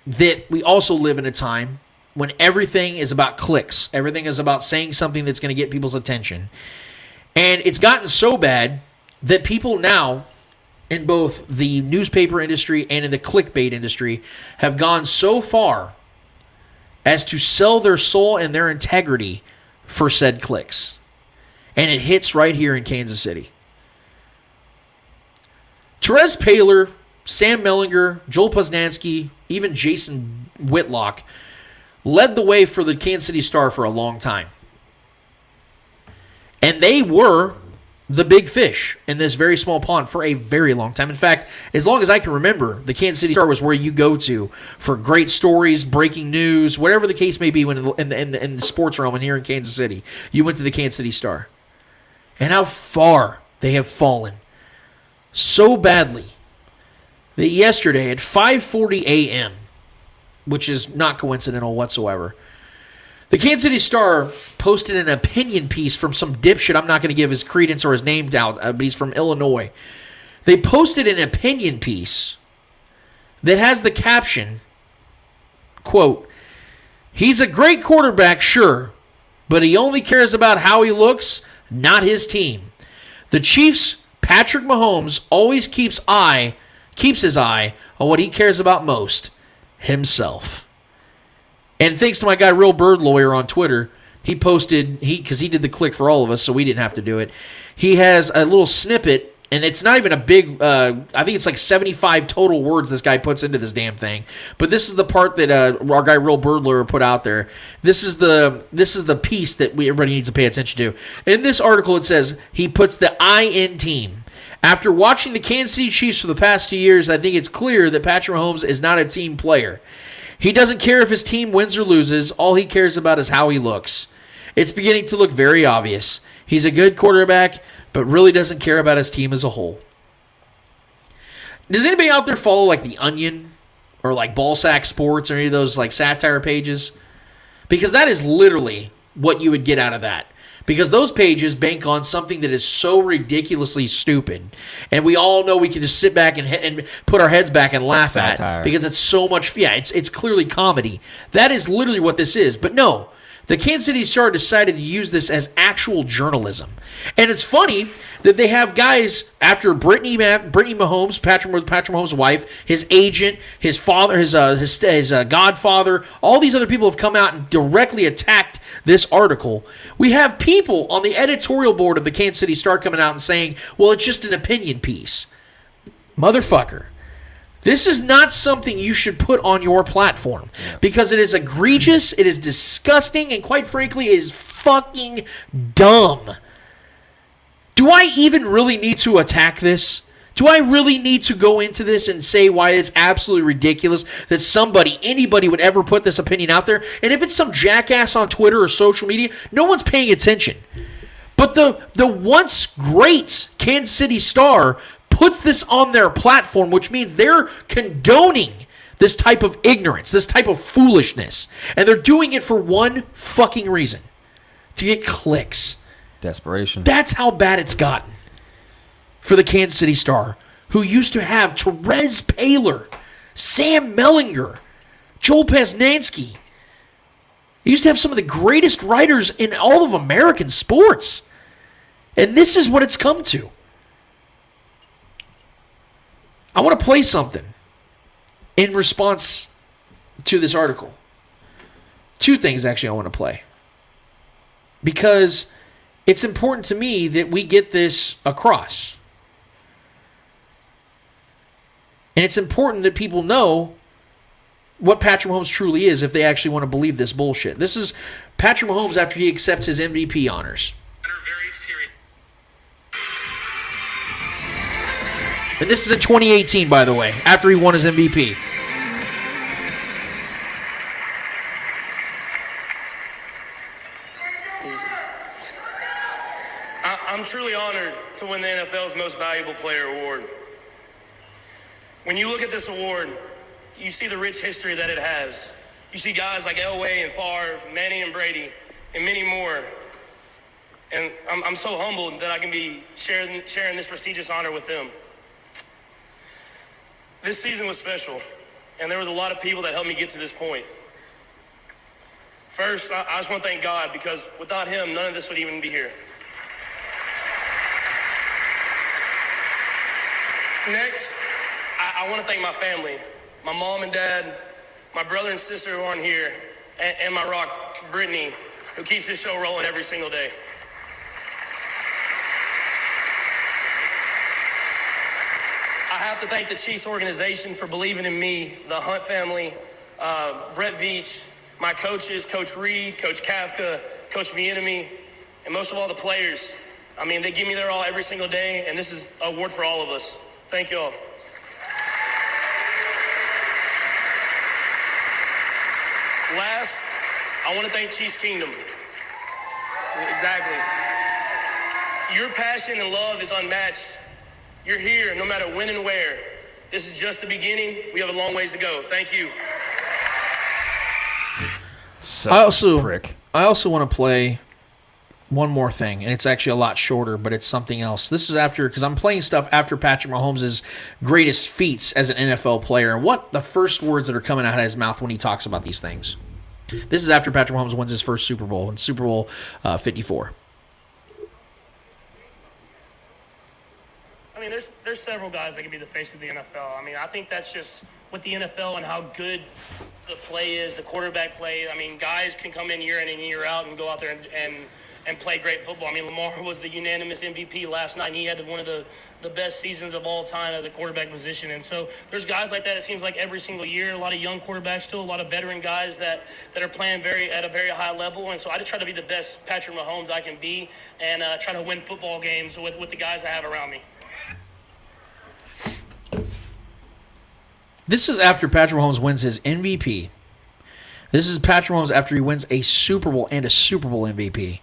that we also live in a time when everything is about clicks. Everything is about saying something that's going to get people's attention. And it's gotten so bad that people now, in both the newspaper industry and in the clickbait industry, have gone so far as to sell their soul and their integrity for said clicks. And it hits right here in Kansas City. Therese Paylor, Sam Mellinger, Joel Poznansky, even Jason Whitlock led the way for the Kansas City Star for a long time. And they were the big fish in this very small pond for a very long time. In fact, as long as I can remember, the Kansas City Star was where you go to for great stories, breaking news, whatever the case may be when in the sports realm and here in Kansas City. You went to the Kansas City Star. And how far they have fallen so badly that yesterday at 5:40 a.m., which is not coincidental whatsoever, the Kansas City Star posted an opinion piece from some dipshit. I'm not going to give his credence or his name out, but he's from Illinois. They posted an opinion piece that has the caption, quote, "He's a great quarterback, sure, but he only cares about how he looks, not his team. The Chiefs' Patrick Mahomes always keeps his eye on what he cares about most, himself." And thanks to my guy, Real Bird Lawyer on Twitter, he posted, because he did the click for all of us, so we didn't have to do it. He has a little snippet, and it's not even a big, I think it's like 75 total words this guy puts into this damn thing. But this is the part that our guy, Real Bird Lawyer, put out there. This is the piece that everybody needs to pay attention to. In this article, it says, he puts the I in team. "After watching the Kansas City Chiefs for the past 2 years, I think it's clear that Patrick Mahomes is not a team player. He doesn't care if his team wins or loses. All he cares about is how he looks. It's beginning to look very obvious. He's a good quarterback, but really doesn't care about his team as a whole." Does anybody out there follow like The Onion or like Ballsack Sports or any of those like satire pages? Because that is literally what you would get out of that. Because those pages bank on something that is so ridiculously stupid. And we all know we can just sit back and put our heads back and laugh Satire. at. Because it's so much, it's clearly comedy. That is literally what this is. But no, the Kansas City Star decided to use this as actual journalism. And it's funny that they have guys after Brittany Mahomes, Patrick Mahomes' wife, his agent, his father, his godfather, all these other people have come out and directly attacked this article. We have people on the editorial board of the Kansas City Star coming out and saying, well, it's just an opinion piece. Motherfucker. This is not something you should put on your platform because it is egregious, it is disgusting, and quite frankly, it is fucking dumb. Do I even really need to attack this? Do I really need to go into this and say why it's absolutely ridiculous that anybody would ever put this opinion out there? And if it's some jackass on Twitter or social media, no one's paying attention. But the once great Kansas City Star puts this on their platform, which means they're condoning this type of ignorance, this type of foolishness. And they're doing it for one fucking reason. To get clicks. Desperation. That's how bad it's gotten for the Kansas City Star, who used to have Therese Paylor, Sam Mellinger, Joel Poznansky. They used to have some of the greatest writers in all of American sports. And this is what it's come to. I want to play something in response to this article. Two things, actually, I want to play. Because it's important to me that we get this across. And it's important that people know what Patrick Mahomes truly is if they actually want to believe this bullshit. This is Patrick Mahomes after he accepts his MVP honors. And this is in 2018, by the way, after he won his MVP. I'm truly honored to win the NFL's Most Valuable Player award. When you look at this award, you see the rich history that it has. You see guys like Elway and Favre, Manning and Brady and many more. And I'm so humbled that I can be sharing this prestigious honor with them. This season was special, and there was a lot of people that helped me get to this point. First, I just want to thank God, because without him, none of this would even be here. Next, I want to thank my family, my mom and dad, my brother and sister who aren't here, and my rock, Brittany, who keeps this show rolling every single day. I have to thank the Chiefs organization for believing in me, the Hunt family, Brett Veach, my coaches, Coach Reed, Coach Kafka, Coach Bieniemy, and most of all the players. I mean, they give me their all every single day, and this is an award for all of us. Thank you all. Last, I want to thank Chiefs Kingdom. Exactly. Your passion and love is unmatched. You're here no matter when and where. This is just the beginning. We have a long ways to go. Thank you. I also want to play one more thing, and it's actually a lot shorter, but it's something else. This is after, because I'm playing stuff after Patrick Mahomes' greatest feats as an NFL player, and what the first words that are coming out of his mouth when he talks about these things. This is after Patrick Mahomes wins his first Super Bowl, in Super Bowl 54. I mean, there's several guys that can be the face of the NFL. I mean, I think that's just with the NFL and how good the play is, the quarterback play. I mean, guys can come in year out and go out there and play great football. I mean, Lamar was the unanimous MVP last night, and he had one of the best seasons of all time as a quarterback position. And so there's guys like that, it seems like every single year, a lot of young quarterbacks still, a lot of veteran guys that are playing at a very high level. And so I just try to be the best Patrick Mahomes I can be and try to win football games with the guys I have around me. This is after Patrick Mahomes wins his MVP. This is Patrick Mahomes after he wins a Super Bowl and a Super Bowl MVP.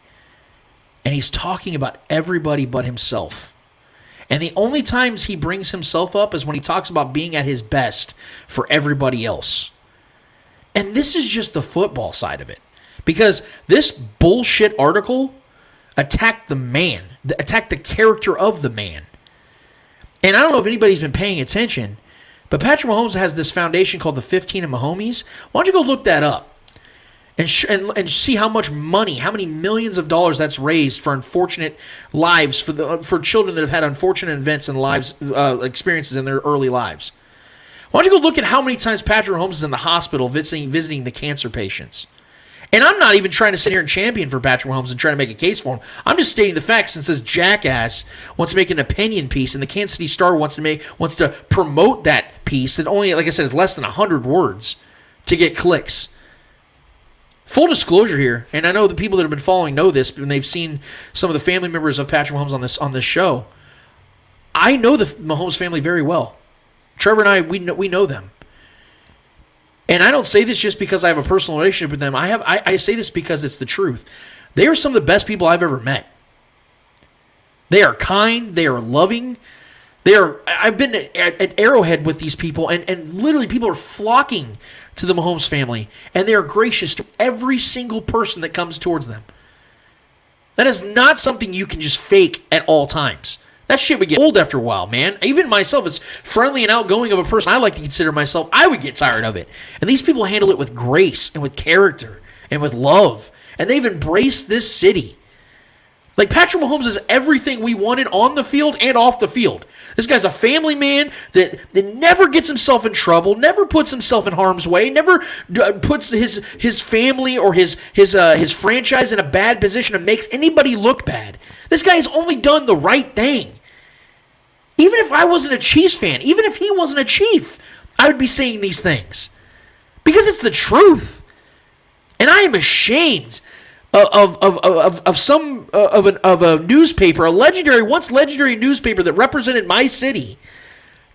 And he's talking about everybody but himself. And the only times he brings himself up is when he talks about being at his best for everybody else. And this is just the football side of it. Because this bullshit article attacked the man, attacked the character of the man. And I don't know if anybody's been paying attention, but Patrick Mahomes has this foundation called the 15 of Mahomies. Why don't you go look that up and see how much money, how many millions of dollars that's raised for unfortunate lives, for children that have had unfortunate events and lives, experiences in their early lives. Why don't you go look at how many times Patrick Mahomes is in the hospital visiting the cancer patients? And I'm not even trying to sit here and champion for Patrick Mahomes and try to make a case for him. I'm just stating the facts, since this jackass wants to make an opinion piece, and the Kansas City Star wants to promote that piece that only, like I said, is less than 100 words to get clicks. Full disclosure here, and I know the people that have been following know this, and they've seen some of the family members of Patrick Mahomes on this show. I know the Mahomes family very well. Trevor and I, we know them. And I don't say this just because I have a personal relationship with them. I say this because it's the truth. They are some of the best people I've ever met. They are kind. They are loving. I've been at Arrowhead with these people, and literally people are flocking to the Mahomes family, and they are gracious to every single person that comes towards them. That is not something you can just fake at all times. That shit would get old after a while, man. Even myself, as friendly and outgoing of a person I like to consider myself, I would get tired of it. And these people handle it with grace and with character and with love. And they've embraced this city. Like, Patrick Mahomes is everything we wanted on the field and off the field. This guy's a family man that never gets himself in trouble, never puts himself in harm's way, never puts his family or his franchise in a bad position and makes anybody look bad. This guy has only done the right thing. Even if I wasn't a Chiefs fan, even if he wasn't a Chief, I would be saying these things. Because it's the truth. And I am ashamed of a newspaper, once legendary newspaper that represented my city,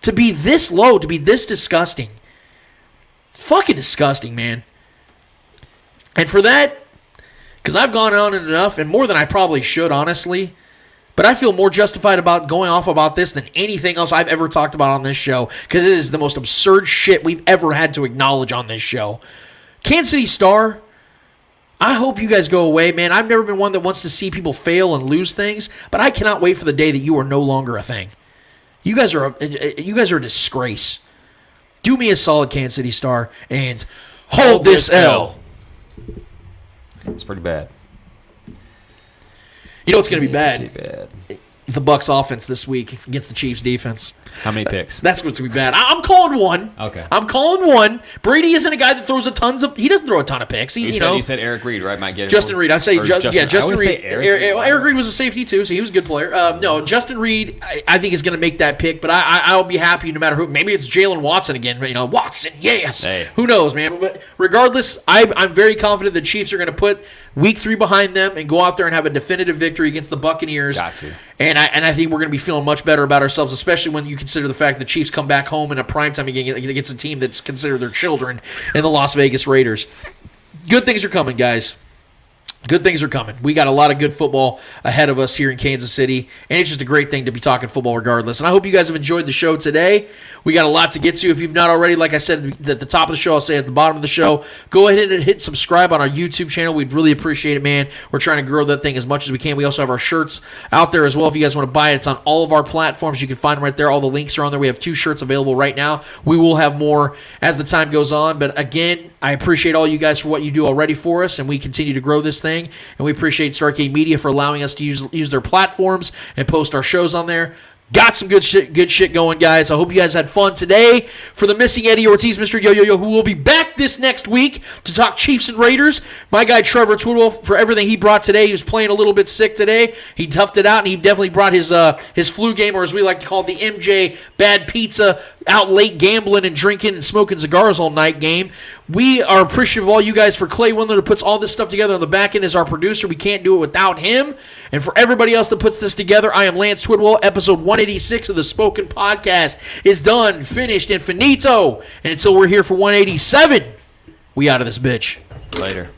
to be this low, to be this disgusting. Fucking disgusting, man. And for that, because I've gone on enough, and more than I probably should, honestly, but I feel more justified about going off about this than anything else I've ever talked about on this show, because it is the most absurd shit we've ever had to acknowledge on this show. Kansas City Star, I hope you guys go away, man. I've never been one that wants to see people fail and lose things, but I cannot wait for the day that you are no longer a thing. You guys are a disgrace. Do me a solid, Kansas City Star, and hold this L. It's pretty bad. You know what's going to be Pretty bad? bad. The BUCS offense this week against the Chiefs defense. How many picks? That's what's going to be bad. I'm calling one. Okay. I'm calling one. Brady isn't a guy that throws he doesn't throw a ton of picks. You said Eric Reed, right? Might get Justin Reed. I'd say Justin Reed. Say Eric Reed was a safety too, so he was a good player. No, Justin Reed, I think is going to make that pick, but I'll be happy no matter who. Maybe it's Jalen Watson again. Watson, yes. Hey. Who knows, man? But regardless, I'm very confident the Chiefs are going to put Week 3 behind them and go out there and have a definitive victory against the Buccaneers. Got to. And I think we're going to be feeling much better about ourselves, especially when you consider the fact that Chiefs come back home in a primetime game against a team that's considered their children in the Las Vegas Raiders. Good things are coming, guys. Good things are coming. We got a lot of good football ahead of us here in Kansas City, and it's just a great thing to be talking football regardless. And I hope you guys have enjoyed the show today. We got a lot to get to. If you've not already, like I said at the top of the show, I'll say at the bottom of the show, go ahead and hit subscribe on our YouTube channel. We'd really appreciate it, man. We're trying to grow that thing as much as we can. We also have our shirts out there as well. If you guys want to buy it, it's on all of our platforms. You can find them right there. All the links are on there. We have 2 shirts available right now. We will have more as the time goes on. But again, I appreciate all you guys for what you do already for us, and we continue to grow this thing. And we appreciate Starcade Media for allowing us to use their platforms and post our shows on there. Got some good shit going, guys. I hope you guys had fun today. For the missing Eddie Ortiz, Mr. Yo-Yo-Yo, who will be back this next week to talk Chiefs and Raiders. My guy Trevor Twidwell, for everything he brought today. He was playing a little bit sick today. He toughed it out, and he definitely brought his flu game, or as we like to call it, the MJ Bad Pizza, out late gambling and drinking and smoking cigars all night game. We are appreciative of all you guys. For Clay Windler, who puts all this stuff together on the back end, as our producer. We can't do it without him. And for everybody else that puts this together, I am Lance Twidwell. Episode 186 of the Spoken Podcast is done, finished, and finito. And until we're here for 187, we out of this bitch. Later.